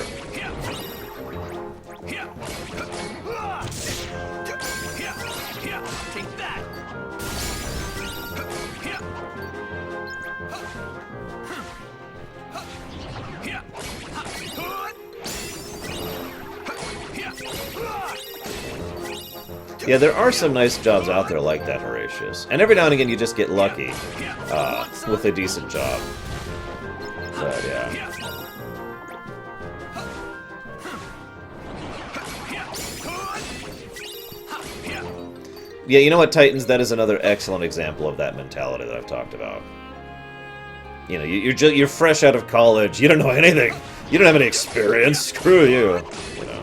Yeah, there are some nice jobs out there like that, Horatius. And every now and again you just get lucky with a decent job. But, yeah. Yeah, you know what, Titans? That is another excellent example of that mentality that I've talked about. You know, you're fresh out of college. You don't know anything. You don't have any experience. Screw you. You know.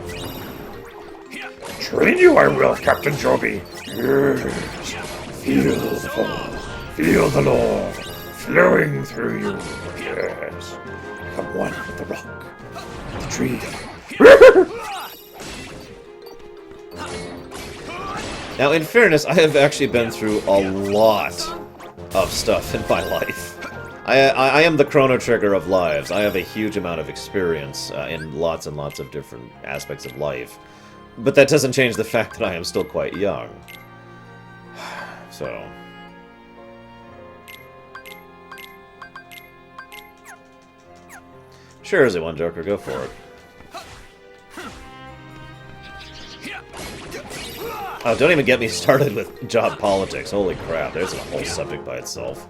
Train you I will, Captain Joby. Yes. Feel the force. Feel the law flowing through you. Yes. Become one with the rock, the tree. Now, in fairness, I have actually been through a lot of stuff in my life. I am the Chrono Trigger of lives. I have a huge amount of experience in lots and lots of different aspects of life. But that doesn't change the fact that I am still quite young. So... Sure, as a one Joker, go for it. Oh, don't even get me started with job politics. Holy crap, there's a whole subject by itself.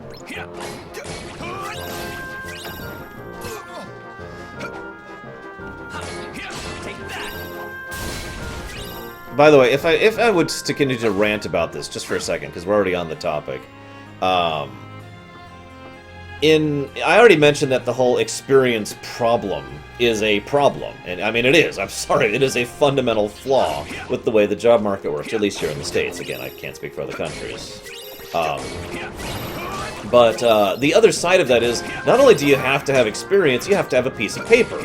By the way, if I would to continue to rant about this just for a second, because we're already on the topic, I already mentioned that the whole experience problem is a problem. And I mean, it is. I'm sorry. It is a fundamental flaw with the way the job market works, at least here in the States. Again, I can't speak for other countries. But the other side of that is, not only do you have to have experience, you have to have a piece of paper.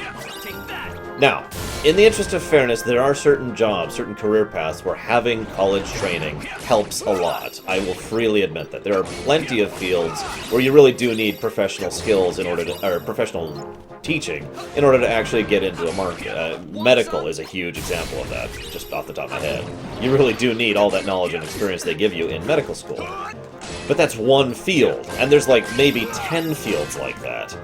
Now, in the interest of fairness, there are certain jobs, certain career paths where having college training helps a lot. I will freely admit that. There are plenty of fields where you really do need professional skills in order to, or professional teaching, in order to actually get into a market. Medical is a huge example of that, just off the top of my head. You really do need all that knowledge and experience they give you in medical school. But that's one field, and there's like maybe 10 fields like that.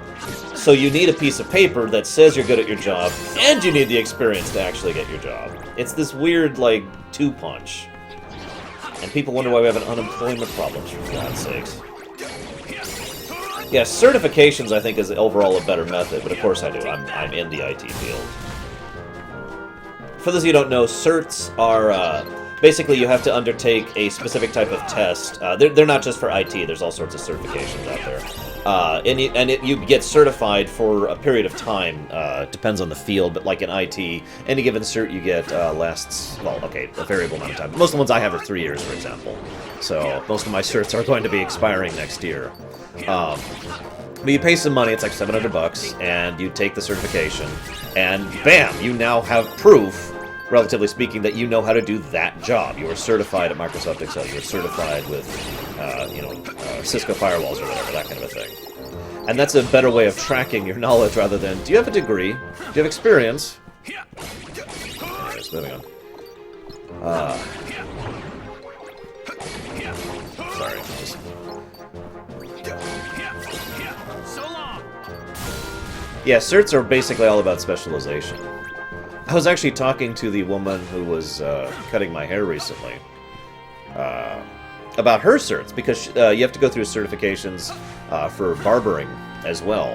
So you need a piece of paper that says you're good at your job, and you need the experience to actually get your job. It's this weird, like, two-punch. And people wonder why we have an unemployment problem, for God's sakes. Yeah, certifications, I think, is overall a better method, but of course I do. I'm in the IT field. For those of you who don't know, certs are, basically you have to undertake a specific type of test. They're not just for IT, there's all sorts of certifications out there. You get certified for a period of time, depends on the field, but like in IT, any given cert you get lasts, well, okay, a variable amount of time. Most of the ones I have are 3 years, for example. So most of my certs are going to be expiring next year. But you pay some money, it's like $700, and you take the certification, and bam, you now have proof, relatively speaking, that you know how to do that job. You are certified at Microsoft Excel. You're certified with, Cisco firewalls or whatever, that kind of a thing. And that's a better way of tracking your knowledge rather than, do you have a degree? Do you have experience? Anyways, moving on. Sorry, just... Yeah, certs are basically all about specialization. I was actually talking to the woman who was cutting my hair recently about her certs, because you have to go through certifications for barbering as well.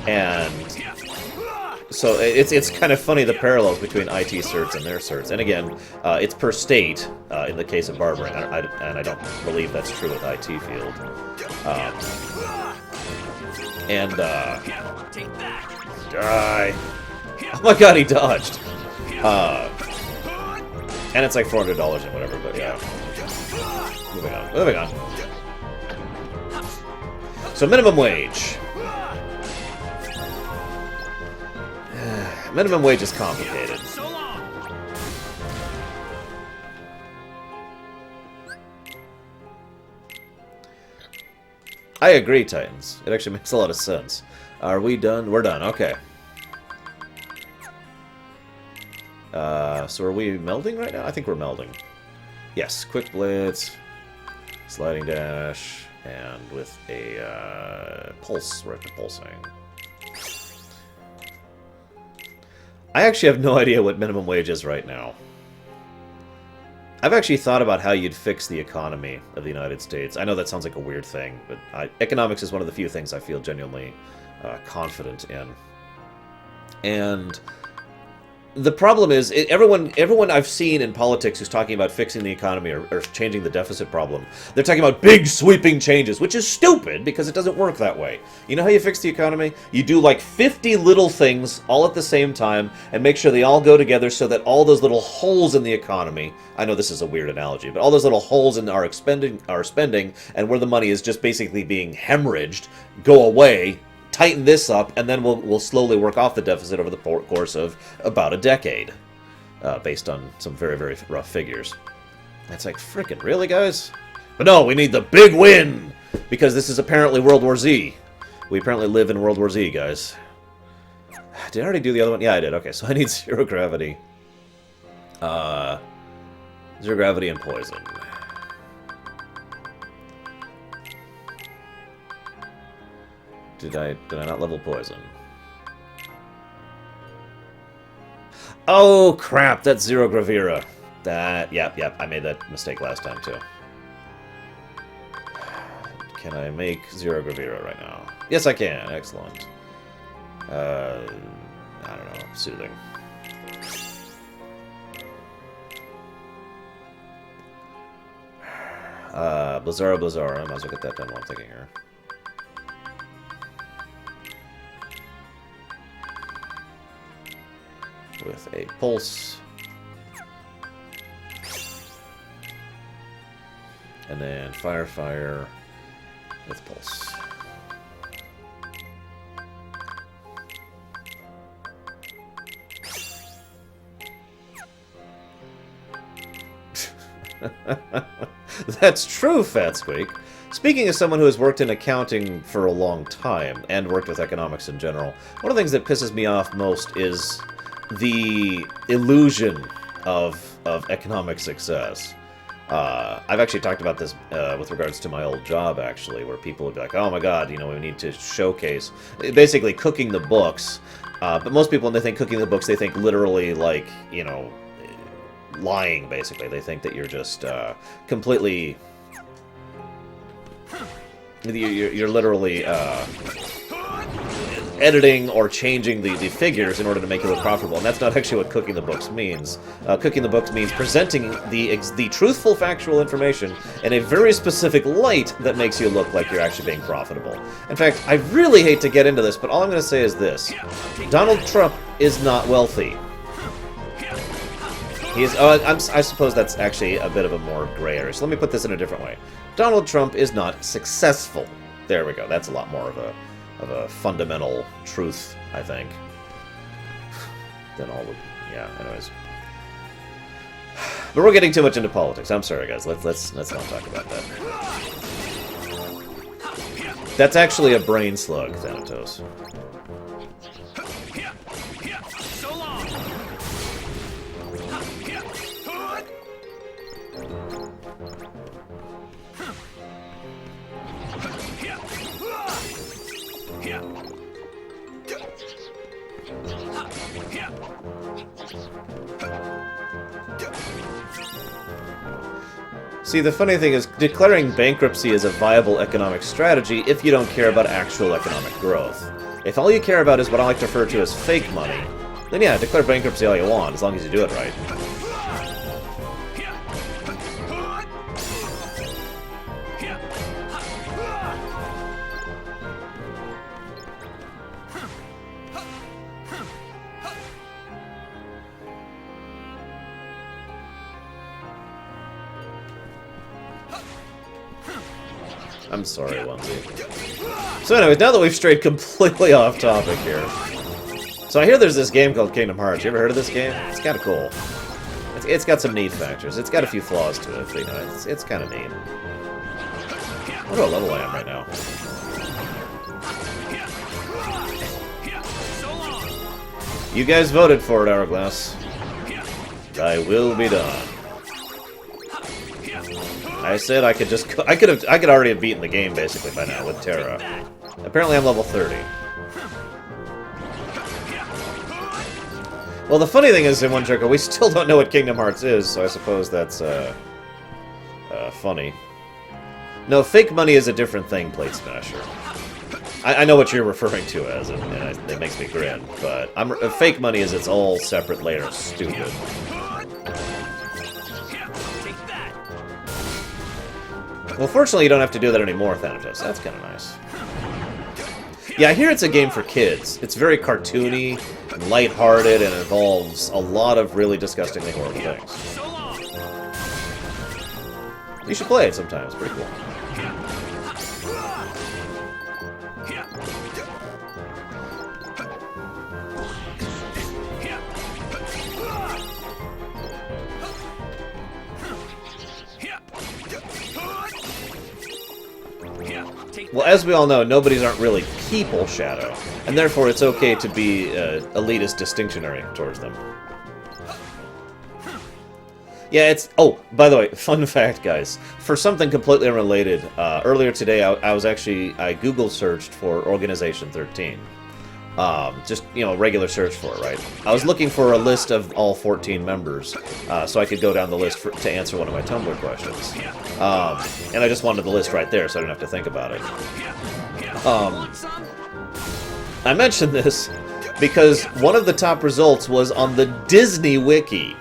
And so it's kind of funny, the parallels between IT certs and their certs. And again, it's per state in the case of barbering, and I don't believe that's true with IT field. Die! Oh my god, he dodged! And it's like $400 and whatever, but yeah. Moving on. So minimum wage. Minimum wage is complicated. I agree, Titans. It actually makes a lot of sense. Are we done? We're done, okay. So are we melding right now? I think we're melding. Yes, quick blitz, sliding dash, and with a pulse. We're at the pulsing. I actually have no idea what minimum wage is right now. I've actually thought about how you'd fix the economy of the United States. I know that sounds like a weird thing, but economics is one of the few things I feel genuinely confident in. And the problem is, everyone I've seen in politics who's talking about fixing the economy or changing the deficit problem, they're talking about big sweeping changes, which is stupid because it doesn't work that way. You know how you fix the economy? You do like 50 little things all at the same time and make sure they all go together so that all those little holes in the economy, I know this is a weird analogy, but all those little holes in our spending and where the money is just basically being hemorrhaged go away. Tighten this up, and then we'll slowly work off the deficit over the course of about a decade, based on some very, very rough figures. That's like, frickin' really, guys? But no, we need the big win! Because this is apparently World War Z. We apparently live in World War Z, guys. Did I already do the other one? Yeah, I did. Okay, so I need zero gravity. Zero gravity and poison. Did I not level poison? Oh, crap, that's zero Gravira. Yep, I made that mistake last time, too. Can I make zero Gravira right now? Yes, I can. Excellent. I don't know. Soothing. Blizzara. I might as well get that done while I'm thinking here. With a pulse. And then fire with pulse. That's true, Fat Squeak. Speaking as someone who has worked in accounting for a long time, and worked with economics in general, one of the things that pisses me off most is the illusion of economic success. I've actually talked about this with regards to my old job, actually, where people would be like, oh my god, you know, we need to showcase, basically cooking the books. But most people, when they think cooking the books, they think literally, like, you know, lying, basically. They think that you're just completely... You're literally editing or changing the figures in order to make it look profitable, and that's not actually what cooking the books means. Cooking the books means presenting the truthful, factual information in a very specific light that makes you look like you're actually being profitable. In fact, I really hate to get into this, but all I'm going to say is this. Donald Trump is not wealthy. He is... I suppose that's actually a bit of a more gray area, so let me put this in a different way. Donald Trump is not successful. There we go. That's a lot more of a fundamental truth, I think, than all the... Yeah, anyways. But we're getting too much into politics. I'm sorry, guys. Let's not talk about that. That's actually a brain slug, Thanatos. So long. See, the funny thing is, declaring bankruptcy is a viable economic strategy if you don't care about actual economic growth. If all you care about is what I like to refer to as fake money, then yeah, declare bankruptcy all you want, as long as you do it right. I'm sorry, Onesie. So anyways, now that we've strayed completely off topic here. So I hear there's this game called Kingdom Hearts. You ever heard of this game? It's kind of cool. It's got some neat factors. It's got a few flaws to it, but you know, it's kind of neat. What a level I am right now. You guys voted for it, Hourglass. I will be done. I said I could just... I could already have beaten the game, basically, by now, with Terra. Apparently I'm level 30. Well, the funny thing is, in One Joker, we still don't know what Kingdom Hearts is, so I suppose that's, funny. No, fake money is a different thing, Plate Smasher. I know what you're referring to as, and it makes me grin, but fake money is its all separate layer of stupid. Well, fortunately, you don't have to do that anymore, Thanatos. That's kind of nice. Yeah, I hear it's a game for kids. It's very cartoony, and lighthearted, and involves a lot of really disgustingly horrible things. You should play it sometime. It's pretty cool. Well, as we all know, nobodies aren't really people, Shadow, and therefore it's okay to be elitist distinctionary towards them. Yeah, it's... Oh, by the way, fun fact, guys. For something completely unrelated, earlier today I Google searched for Organization 13. Just, you know, regular search for it, right? I was looking for a list of all 14 members, so I could go down the list to answer one of my Tumblr questions. And I just wanted the list right there, so I didn't have to think about it. I mentioned this because one of the top results was on the Disney Wiki.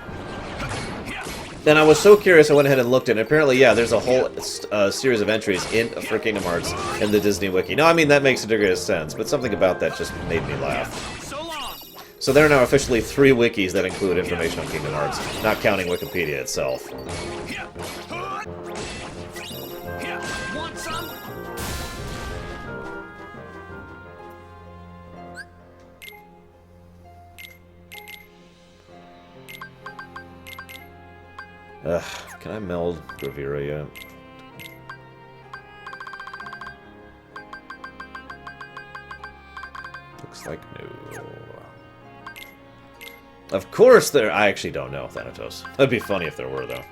And I was so curious, I went ahead and looked, and apparently, yeah, there's a whole series of entries for Kingdom Hearts in the Disney Wiki. Now, I mean, that makes a degree of sense, but something about that just made me laugh. So there are now officially 3 wikis that include information on Kingdom Hearts, not counting Wikipedia itself. Ugh, can I meld Gravira yet? Looks like no. Of course there... I actually don't know, Thanatos. That'd be funny if there were, though.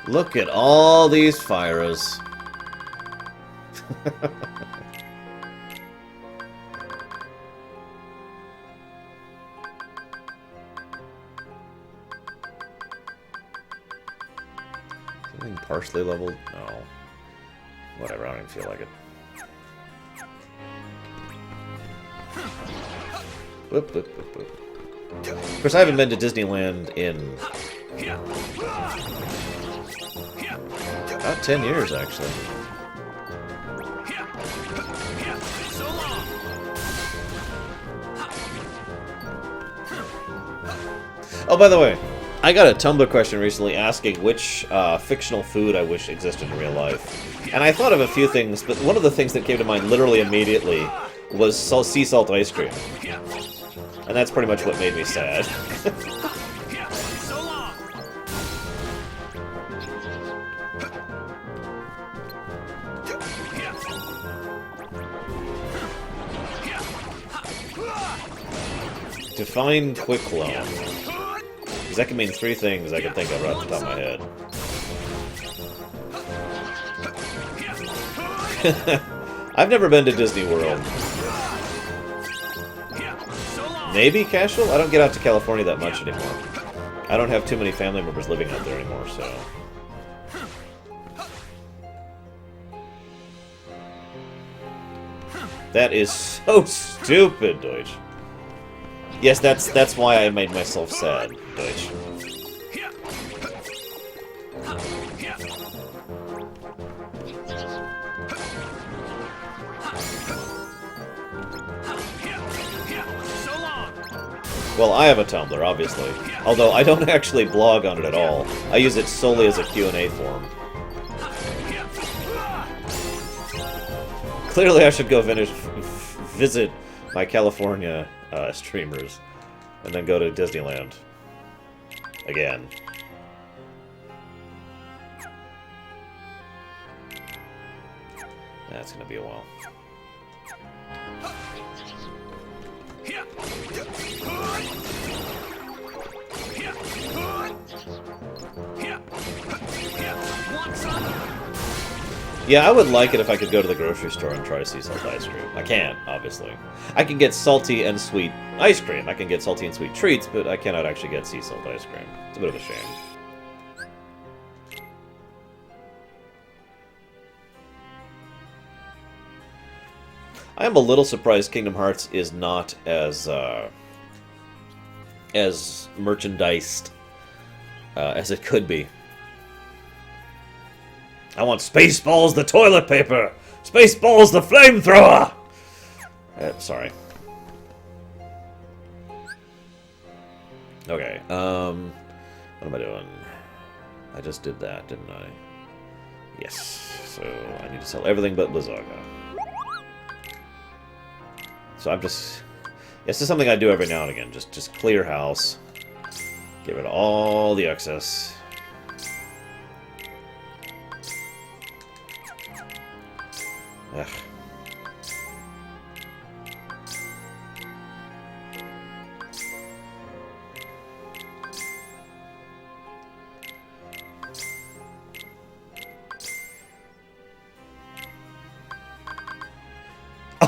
Look at all these Fyras. Something partially leveled? No. Whatever, I don't even feel like it. Whoop, whoop, whoop, whoop. Of course, I haven't been to Disneyland in... about 10 years, actually. Oh, by the way, I got a Tumblr question recently asking which fictional food I wish existed in real life. And I thought of a few things, but one of the things that came to mind literally immediately was sea salt ice cream. And that's pretty much what made me sad. Define quick loan. Because that can mean 3 things I can think of right off the top of my head. I've never been to Disney World. Maybe Cashel? I don't get out to California that much anymore. I don't have too many family members living out there anymore, so... That is so stupid, Deutsch. Yes, that's why I made myself sad, Deutsch. Well, I have a Tumblr, obviously. Although I don't actually blog on it at all. I use it solely as a Q&A forum. Clearly I should go visit my California streamers, and then go to Disneyland. Again. That's gonna be a while. Yeah, I would like it if I could go to the grocery store and try sea salt ice cream. I can't, obviously. I can get salty and sweet ice cream. I can get salty and sweet treats, but I cannot actually get sea salt ice cream. It's a bit of a shame. I am a little surprised Kingdom Hearts is not as merchandised as it could be. I want Spaceballs the toilet paper! Spaceballs the flamethrower! Sorry. Okay, what am I doing? I just did that, didn't I? Yes, so I need to sell everything but Blizzaga. So I'm just... This is something I do every now and again. Just clear house. Get rid of all the excess. Ugh.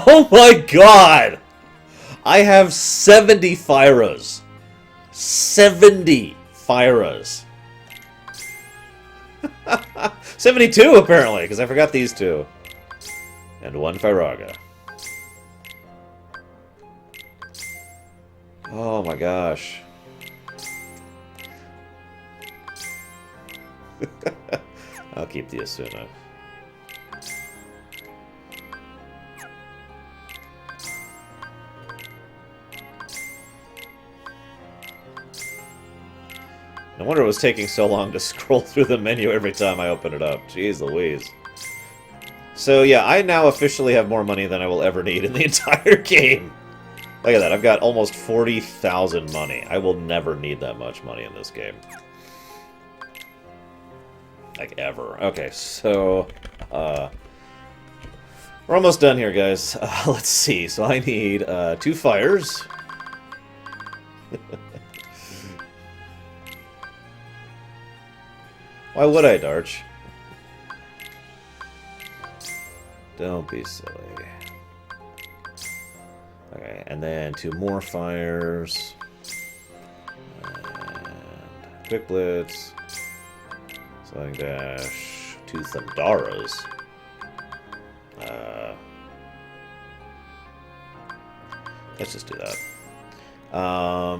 Oh my god! I have 70 Fyras. 70 Fyras. 72 apparently, because I forgot these two. And one Fyraga. Oh my gosh. I'll keep the Asuna. No wonder it was taking so long to scroll through the menu every time I open it up. Jeez Louise. So yeah, I now officially have more money than I will ever need in the entire game. Look at that, I've got almost 40,000 money. I will never need that much money in this game. Like, ever. Okay, so... we're almost done here, guys. Let's see, so I need 2 fires. Why would I, Darch? Don't be silly. Okay, and then 2 more fires. And quick blitz. Sliding dash. 2 Thundaras. Let's just do that.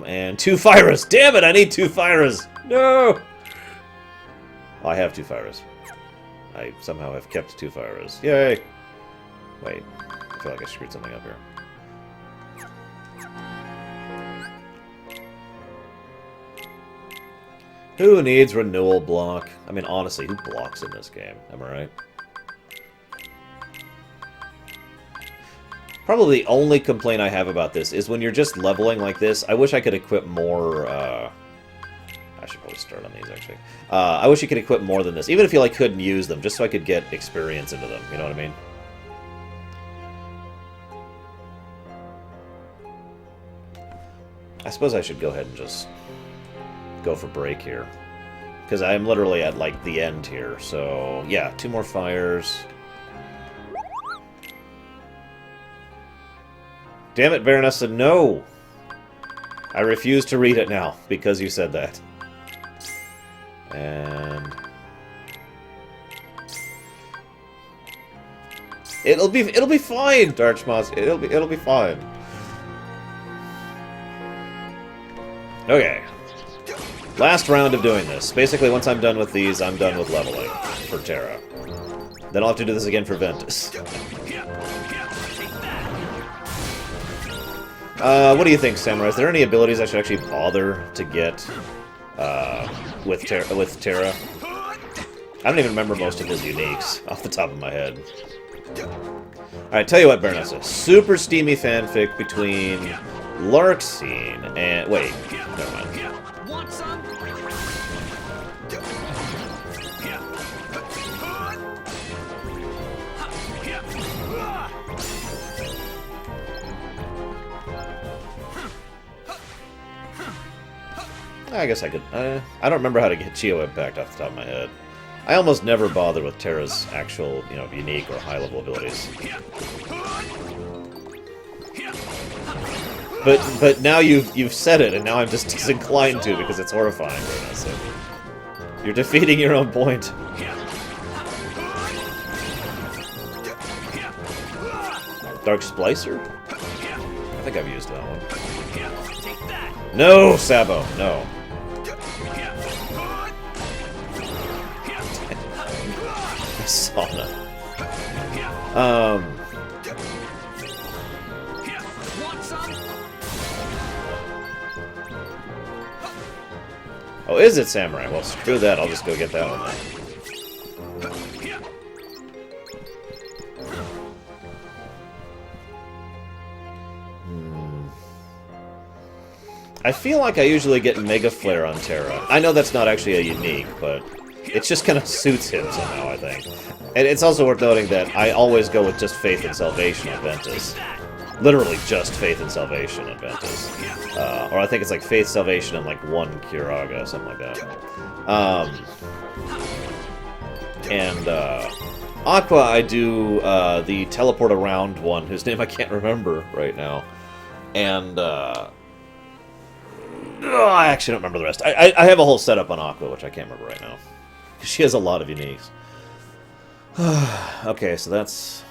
And 2 Fyras. Damn it, I need 2 Fyras. No! Oh, I have 2 Fyras. I somehow have kept 2 Fyras. Yay! Wait, I feel like I screwed something up here. Who needs renewal block? I mean, honestly, who blocks in this game? Am I right? Probably the only complaint I have about this is when you're just leveling like this, I wish I could equip more, I should probably start on these, actually. I wish you could equip more than this, even if you, like, couldn't use them, just so I could get experience into them, you know what I mean? I suppose I should go ahead and just go for break here. Because I am literally at, like, the end here, so, yeah, 2 more fires. Damn it, Baronessa, no! I refuse to read it now, because you said that. And... It'll be fine, Darchmoss. It'll be fine. Okay. Last round of doing this. Basically, once I'm done with these, I'm done with leveling for Terra. Then I'll have to do this again for Ventus. What do you think, Samurai? Is there any abilities I should actually bother to get with Terra? I don't even remember most of his uniques off the top of my head. Alright, tell you what, Baronessa. Super steamy fanfic between Larxene and... Wait, never mind. Want some? I guess I could... I don't remember how to get Geo Impact off the top of my head. I almost never bother with Terra's actual, you know, unique or high-level abilities. But now you've said it, and now I'm just disinclined to because it's horrifying right now. So you're defeating your own point. Dark Splicer? I think I've used that one. No, Sabo, no. Sauna. Oh, is it Samurai? Well, screw that. I'll just go get that one then. I feel like I usually get Mega Flare on Terra. I know that's not actually a unique, but it just kind of suits him somehow, I think. And it's also worth noting that I always go with just Faith and Salvation on Ventus. Literally just Faith and Salvation on Ventus. Or I think it's like Faith, Salvation, and like one Kiraga, something like that. Aqua, I do the teleport around one, whose name I can't remember right now. And, I actually don't remember the rest. I have a whole setup on Aqua, which I can't remember right now. She has a lot of uniques. Okay, so that's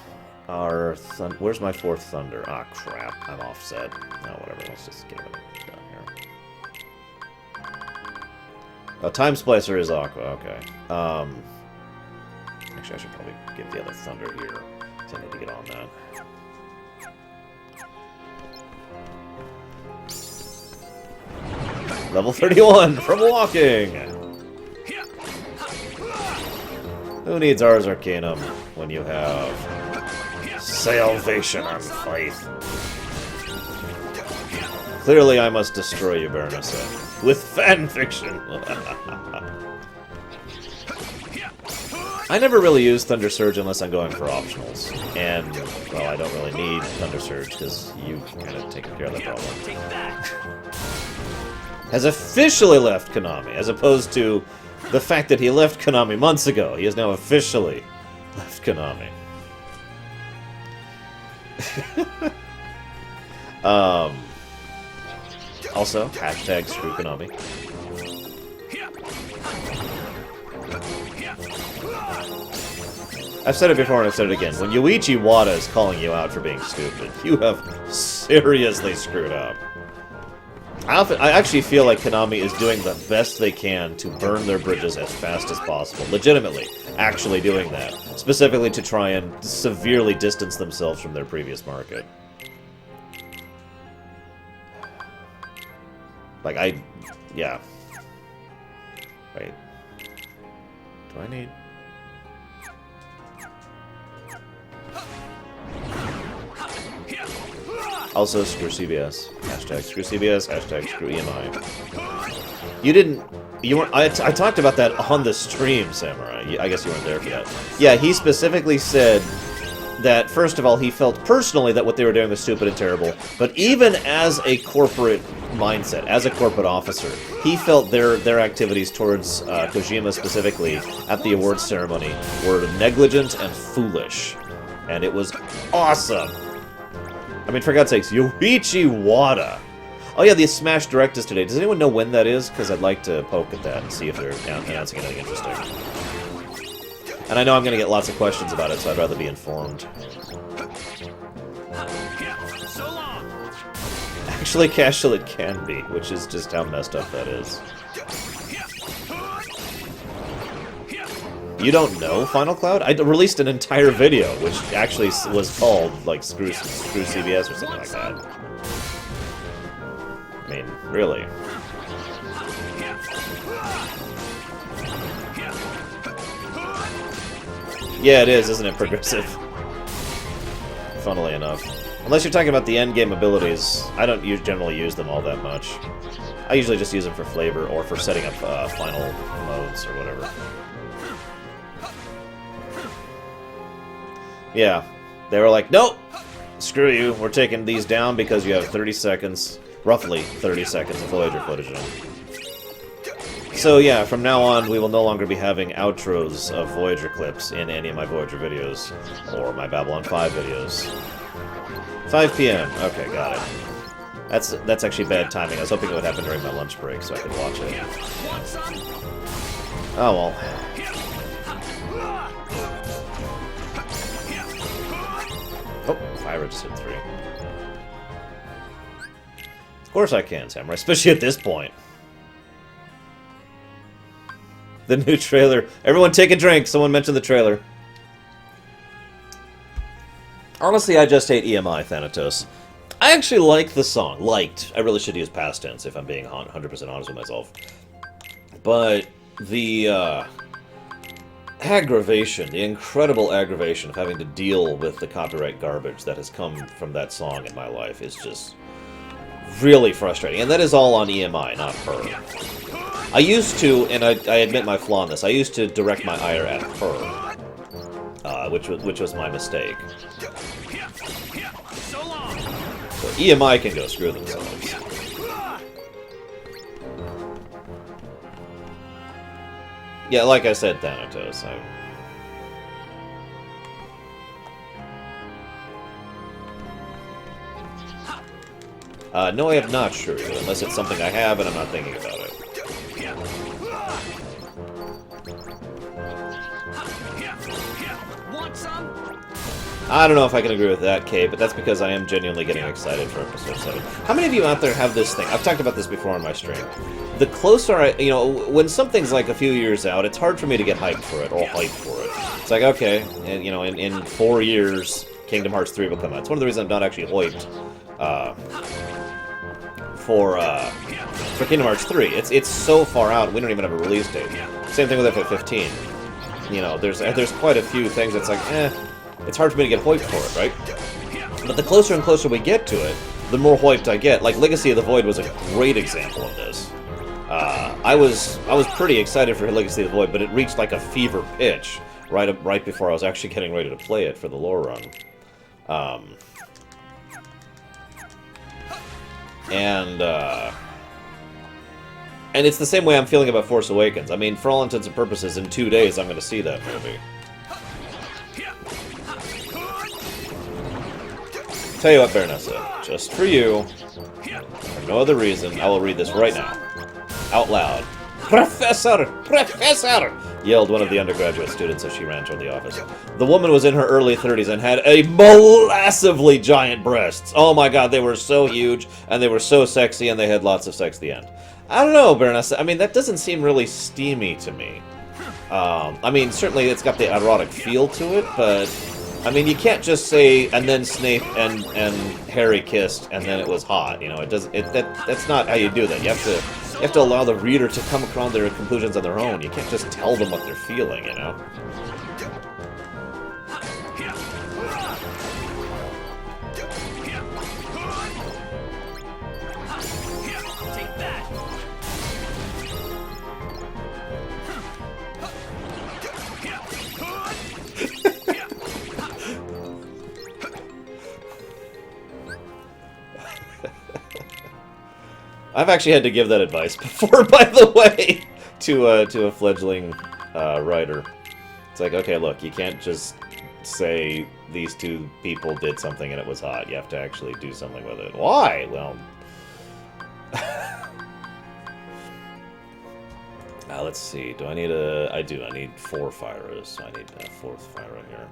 our... Where's my fourth Thunder? Ah, crap. I'm offset. No, whatever. Let's just get it done here. Time Splicer is Aqua. Okay. Actually, I should probably get the other Thunder here. So I need to get on that. Level 31 from walking! Who needs Ars Arcanum when you have Salvation and Faith? Clearly I must destroy you, Baronessa. With fanfiction! I never really use Thunder Surge unless I'm going for optionals. And, well, I don't really need Thunder Surge because you've kind of taken care of the problem. Has officially left Konami, as opposed to the fact that he left Konami months ago. He has now officially left Konami. Also, hashtag screw Konami. I've said it before and I've said it again. When Yuichi Wada is calling you out for being stupid, you have seriously screwed up. I actually feel like Konami is doing the best they can to burn their bridges as fast as possible. Legitimately, actually doing that. Specifically to try and severely distance themselves from their previous market. Like, yeah. Wait. Do I need... Also, screw CBS. Hashtag screw CBS. Hashtag screw EMI. You didn't... You weren't... I talked about that on the stream, Samurai. I guess you weren't there for that. Yeah, he specifically said that, first of all, he felt personally that what they were doing was stupid and terrible, but even as a corporate mindset, as a corporate officer, he felt their activities towards Kojima specifically at the awards ceremony were negligent and foolish. And it was awesome! I mean, for God's sakes, Yuichi Wada! Oh yeah, the Smash Direct is today. Does anyone know when that is? Because I'd like to poke at that and see if they're announcing anything interesting. And I know I'm going to get lots of questions about it, so I'd rather be informed. Actually, casual it can be, which is just how messed up that is. You don't know Final Cloud? I released an entire video, which actually was called, like, Screw CBS or something like that. I mean, really. Yeah, it is, isn't it, progressive? Funnily enough. Unless you're talking about the endgame abilities, I don't generally use them all that much. I usually just use them for flavor or for setting up final modes or whatever. Yeah, they were like, nope, screw you, we're taking these down because you have 30 seconds, roughly 30 seconds of Voyager footage in them. So yeah, from now on, we will no longer be having outros of Voyager clips in any of my Voyager videos, or my Babylon 5 videos. 5 p.m. Okay, got it. That's actually bad timing. I was hoping it would happen during my lunch break so I could watch it. Oh well. Oh, fire just hit 3. Of course I can, Samurai, especially at this point. The new trailer. Everyone take a drink. Someone mentioned the trailer. Honestly, I just hate EMI, Thanatos. I actually like the song. Liked. I really should use past tense if I'm being 100% honest with myself. But the aggravation, the incredible aggravation of having to deal with the copyright garbage that has come from that song in my life is just really frustrating. And that is all on EMI, not her. I used to, and I admit my flaw in this, I used to direct my ire at her, which was my mistake. So EMI can go screw themselves. Yeah, like I said, Thanatos, no, I have not, sure, unless it's something I have and I'm not thinking about it. I don't know if I can agree with that, Kay, but that's because I am genuinely getting excited for episode 7. How many of you out there have this thing? I've talked about this before on my stream. The closer I, when something's like a few years out, it's hard for me to get hyped for it, or hyped for it. It's like, okay, and in 4 years, Kingdom Hearts 3 will come out. It's one of the reasons I'm not actually hyped for Kingdom Hearts 3. It's so far out, we don't even have a release date. Same thing with FF15. There's quite a few things that's like, it's hard for me to get hyped for it, right? But the closer and closer we get to it, the more hyped I get. Like, Legacy of the Void was a great example of this. I was pretty excited for Legacy of the Void, but it reached like a fever pitch right before I was actually getting ready to play it for the Lorerun. And it's the same way I'm feeling about Force Awakens. I mean, for all intents and purposes, in 2 days I'm going to see that movie. Tell you what, Baronessa, just for you, for no other reason, I will read this right now, out loud. Professor! Professor! Yelled one of the undergraduate students as she ran toward the office. The woman was in her early 30s and had a massively giant breasts. Oh my god, they were so huge, and they were so sexy, and they had lots of sex at the end. I don't know, Baronessa, I mean, that doesn't seem really steamy to me. I mean, certainly it's got the erotic feel to it, but I mean, you can't just say, and then Snape and Harry kissed, and then it was hot. That's not how you do that. You have to allow the reader to come across their conclusions on their own. You can't just tell them what they're feeling, Take that. I've actually had to give that advice before, by the way, to a fledgling writer. It's like, okay, look, you can't just say these two people did something and it was hot. You have to actually do something with it. Why? Well, let's see. Do I need a... I do. I need 4 Fyras, so I need a 4th Fyra here.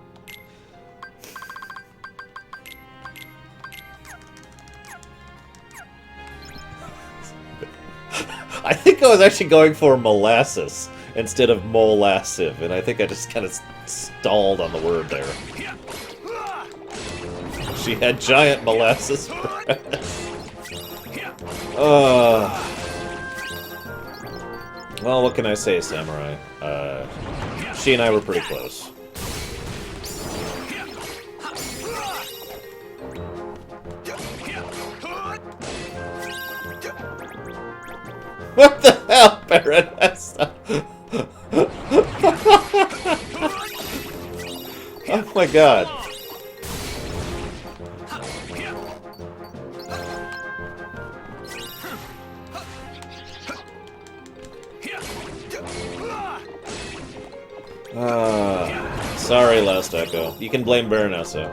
I think I was actually going for molasses instead of molassive, and I think I just kind of stalled on the word there. She had giant molasses breasts. Well, what can I say, Samurai? She and I were pretty close. What the hell, Baronessa? Oh my god. Sorry, Last Echo. You can blame Baronessa.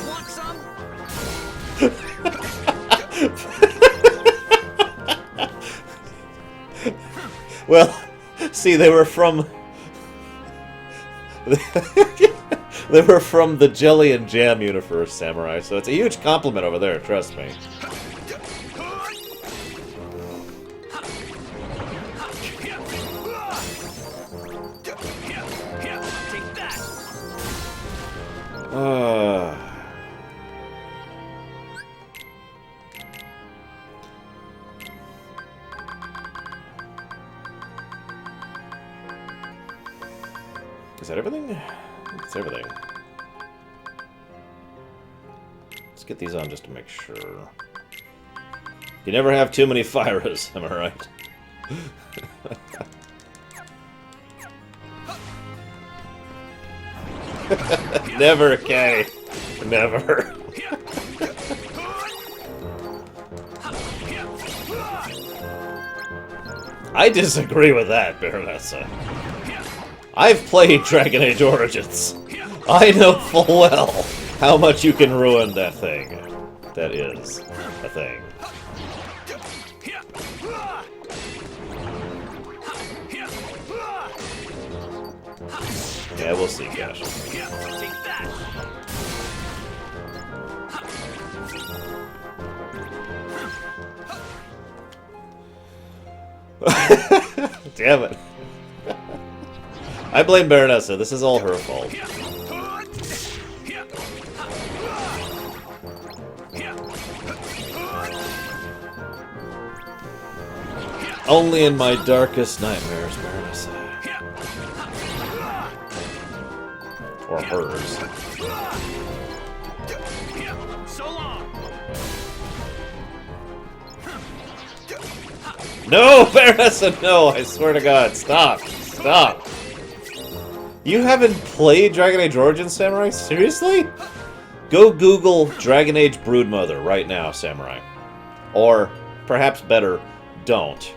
Want some? Well, see, they were from... they were from the Jelly and Jam universe, Samurai, so it's a huge compliment over there, trust me. Take that. Is that everything? It's everything. Let's get these on just to make sure. You never have too many Fyras, am I right? Never, Kay. Never. I disagree with that, Baronessa. I've played Dragon Age Origins. I know full well how much you can ruin that thing. That is a thing. Yeah, we'll see, Cash. Take that. Damn it. I blame Baronessa. This is all her fault. Only in my darkest nightmares, Baronessa. Or hers. So long. No, Baronessa, no! I swear to God, stop! Stop! You haven't played Dragon Age Origins, Samurai? Seriously? Go Google Dragon Age Broodmother right now, Samurai. Or, perhaps better, don't.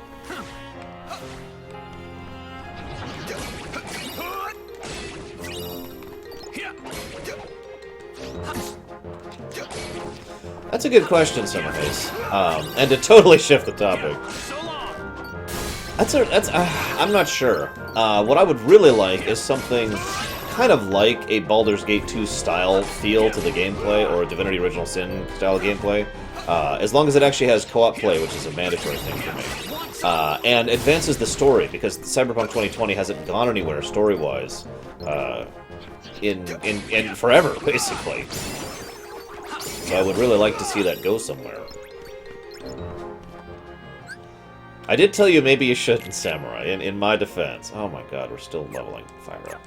That's a good question, Summerhaze. And to totally shift the topic. I'm not sure. What I would really like is something kind of like a Baldur's Gate 2 style feel to the gameplay, or a Divinity Original Sin style gameplay, as long as it actually has co-op play, which is a mandatory thing for me. And advances the story, because Cyberpunk 2020 hasn't gone anywhere story-wise in forever, basically. So I would really like to see that go somewhere. I did tell you maybe you shouldn't, Samurai, in my defense. Oh my god, we're still leveling Fyra.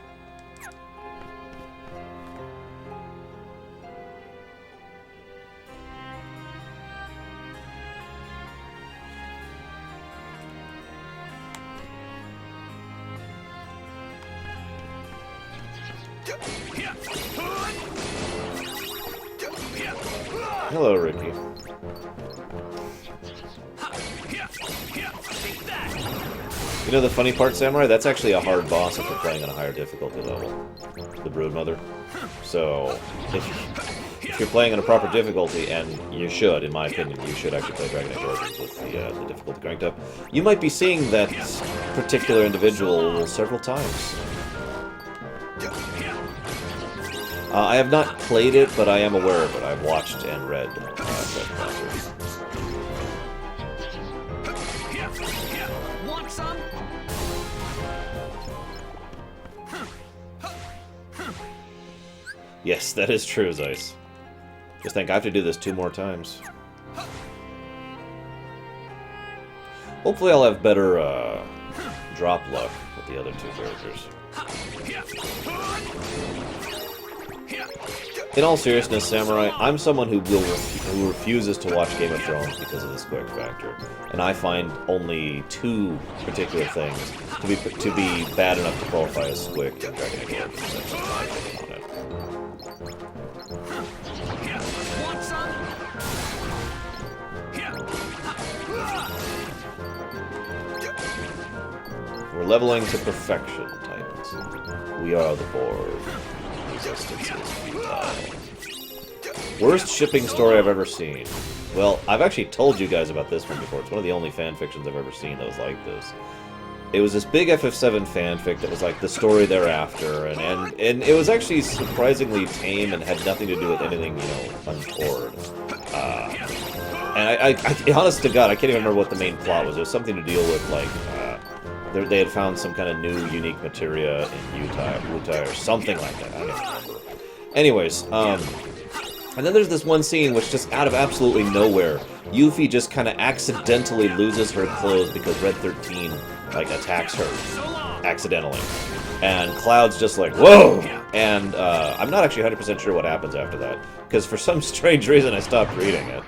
Hello, Ricky. You know the funny part, Samurai? That's actually a hard boss if you're playing on a higher difficulty level. The Broodmother. So, if you're playing on a proper difficulty, and you should, in my opinion, you should actually play Dragon Age Origins with the difficulty cranked up, you might be seeing that particular individual several times. I have not played it, but I am aware of it. I've watched and read Trespasser. Want some? Yes, that is true, Zeiss. Just think, I have to do this 2 more times. Hopefully I'll have better drop luck with the other 2 characters. In all seriousness, Samurai, I'm someone who refuses to watch Game of Thrones because of the squick factor, and I find only 2 particular things to be bad enough to qualify as squick in Dragon Age Origins. That's just my opinion on it. Want some? We're leveling to perfection, Titans. We are the board. Resistance is futile. Worst shipping story I've ever seen. Well, I've actually told you guys about this one before. It's one of the only fan fictions I've ever seen that was like this. It was this big FF7 fanfic that was like the story thereafter, and it was actually surprisingly tame and had nothing to do with anything, you know, untoward. And I honest to God, I can't even remember what the main plot was. It was something to deal with, like, they had found some kind of new, unique materia in Utah or something like that. I don't remember. Anyways, and then there's this one scene which just out of absolutely nowhere, Yuffie just kind of accidentally loses her clothes because Red 13, like, attacks her accidentally. And Cloud's just like, whoa! And I'm not actually 100% sure what happens after that, because for some strange reason I stopped reading it.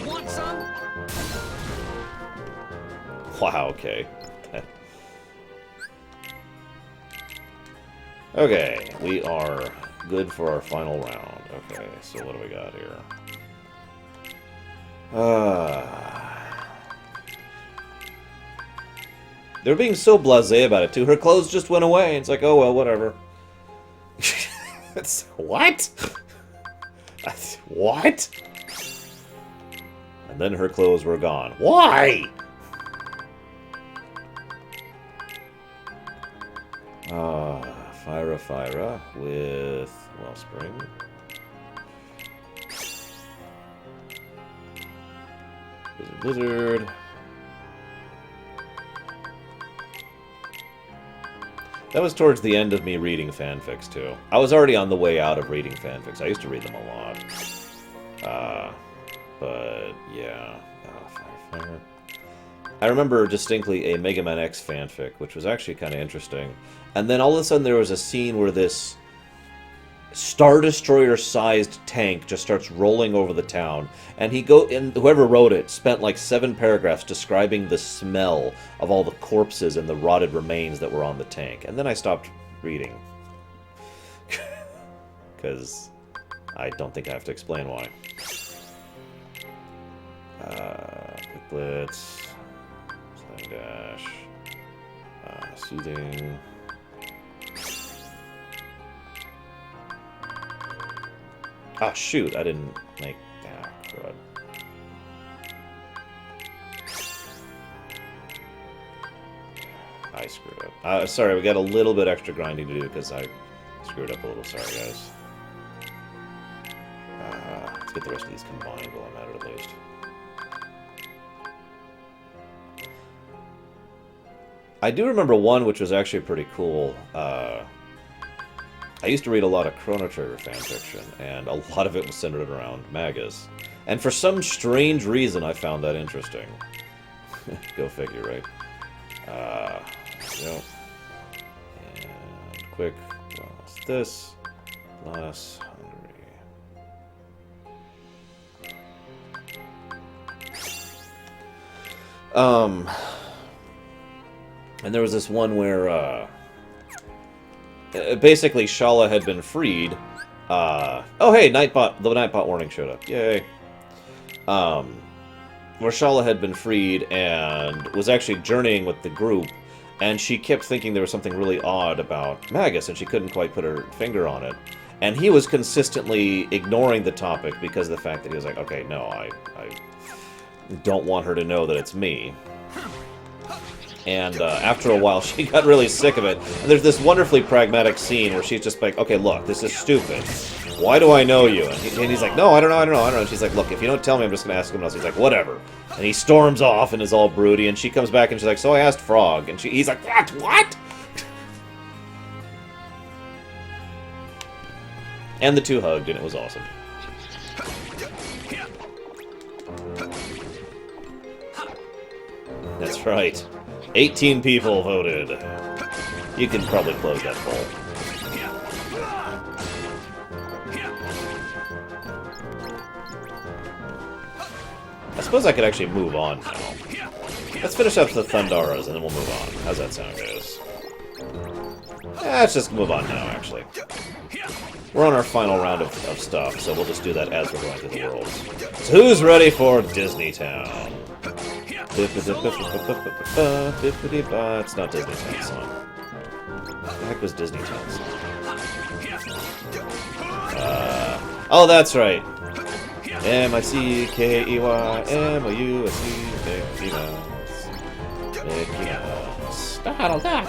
Want some? Wow, okay. Okay, we are good for our final round. Okay, so what do we got here? They're being so blasé about it, too. Her clothes just went away. It's like, oh, well, whatever. It's, what? What? And then her clothes were gone. Why? Fyra with Wellspring. Blizzard. That was towards the end of me reading fanfics, too. I was already on the way out of reading fanfics. I used to read them a lot. But, yeah. Fire. I remember distinctly a Mega Man X fanfic, which was actually kind of interesting. And then all of a sudden there was a scene where this Star Destroyer-sized tank just starts rolling over the town, and whoever wrote it spent like 7 paragraphs describing the smell of all the corpses and the rotted remains that were on the tank. And then I stopped reading. Because I don't think I have to explain why. Quick Blitz, Sliding Dash, Soothing. Ah, shoot, I didn't make... Ah, crud. I screwed up. Sorry, we got a little bit extra grinding to do because I screwed up a little. Sorry, guys. Let's get the rest of these combined while I'm at it, at least. I do remember one which was actually pretty cool. I used to read a lot of Chrono Trigger fanfiction, and a lot of it was centered around Magus. And for some strange reason, I found that interesting. Go figure, right? Yep. And quick, lost this. Less hungry. And there was this one where, basically, Shala had been freed. Oh, hey, the Nightbot warning showed up. Yay. Where Shala had been freed and was actually journeying with the group, and she kept thinking there was something really odd about Magus, and she couldn't quite put her finger on it. And he was consistently ignoring the topic because of the fact that he was like, okay, no, I don't want her to know that it's me. And after a while, she got really sick of it. And there's this wonderfully pragmatic scene where she's just like, okay, look, this is stupid. Why do I know you? And he's like, no, I don't know. And she's like, look, if you don't tell me, I'm just going to ask someone else. He's like, whatever. And he storms off and is all broody. And she comes back and she's like, so I asked Frog. And he's like, what? And the two hugged, and it was awesome. That's right. 18 people voted. You can probably close that poll. I suppose I could actually move on now. Let's finish up the Thundaras and then we'll move on. How's that sound, guys? Let's just move on now, actually. We're on our final round of stuff, so we'll just do that as we're going through the worlds. who's ready for Disney Town? It's not Disney Town song. What the heck was Disney Town song? Oh, that's right. MICKEYMOUSE. Mickey Mouse. Donald Duck.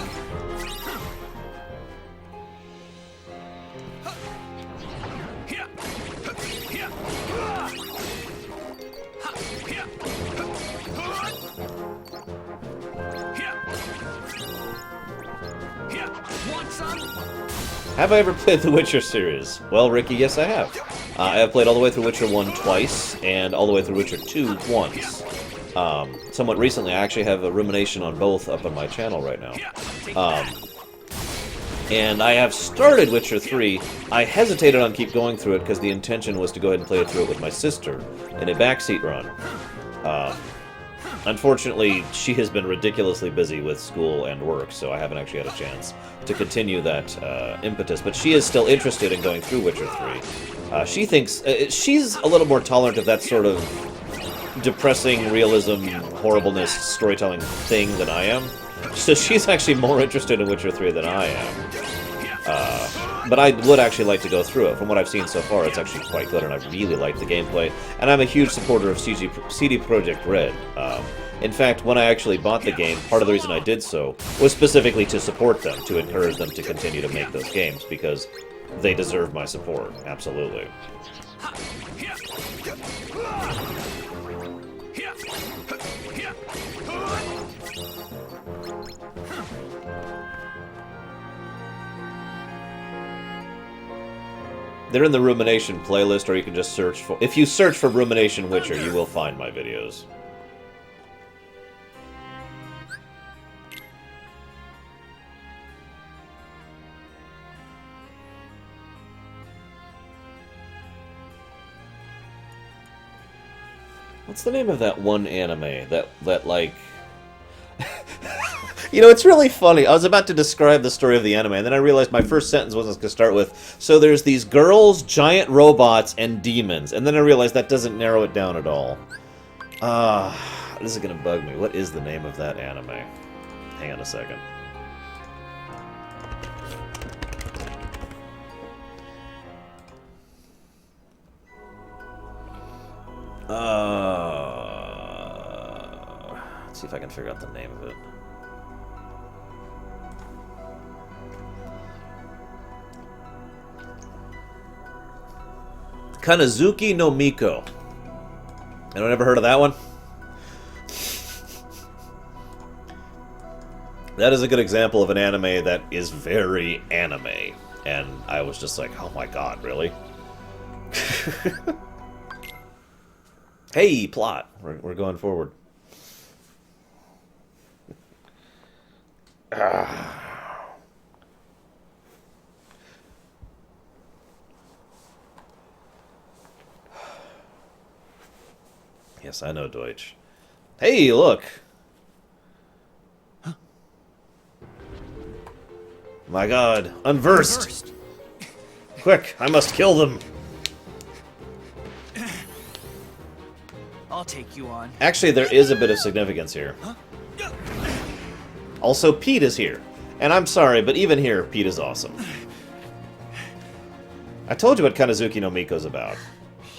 Have I ever played the Witcher series? Well, Ricky, yes I have. I have played all the way through Witcher 1 twice, and all the way through Witcher 2 once. Somewhat recently, I actually have a rumination on both up on my channel right now. And I have started Witcher 3. I hesitated on keep going through it because the intention was to go ahead and play it through it with my sister in a backseat run. Unfortunately, she has been ridiculously busy with school and work, so I haven't actually had a chance to continue that impetus. But she is still interested in going through Witcher 3. She thinks... she's a little more tolerant of that sort of depressing realism, horribleness, storytelling thing than I am. So she's actually more interested in Witcher 3 than I am. But I would actually like to go through it. From what I've seen so far, it's actually quite good, and I really like the gameplay. And I'm a huge supporter of CD Projekt Red. In fact, when I actually bought the game, part of the reason I did so was specifically to support them, to encourage them to continue to make those games, because they deserve my support, absolutely. They're in the Rumination playlist, or you can just search for... If you search for Rumination Witcher, you will find my videos. What's the name of that one anime that like... You know, it's really funny. I was about to describe the story of the anime, and then I realized my first sentence was going to start with, so there's these girls, giant robots, and demons. And then I realized that doesn't narrow it down at all. This is going to bug me. What is the name of that anime? Hang on a second. Let's see if I can figure out the name of it. Kanazuki no Miko. Anyone ever heard of that one? That is a good example of an anime that is very anime. And I was just like, oh my god, really? Hey, plot. We're going forward. Yes, I know Deutsch. Hey, look! Huh? My god, unversed! Quick, I must kill them! I'll take you on. Actually, there is a bit of significance here. Also, Pete is here. And I'm sorry, but even here, Pete is awesome. I told you what Kanazuki no Miko's about.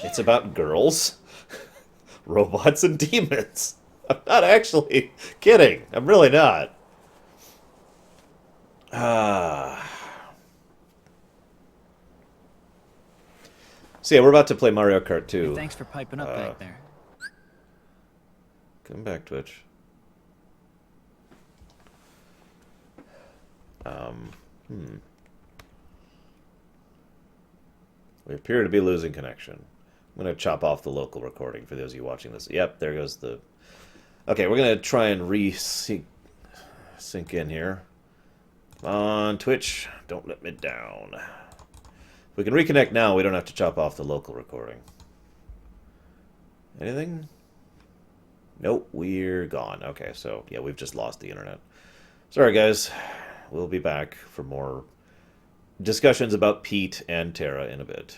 It's about girls, robots, and demons. I'm not actually kidding. I'm really not. So yeah, we're about to play Mario Kart 2. Hey, thanks for piping up back there. Come back, Twitch. We appear to be losing connection. I'm going to chop off the local recording for those of you watching this. Yep, there goes the... Okay, we're going to try and sync in here. Come on, Twitch. Don't let me down. If we can reconnect now, we don't have to chop off the local recording. Anything? Nope, we're gone. Okay, so, yeah, we've just lost the internet. Sorry, guys. We'll be back for more discussions about Pete and Terra in a bit.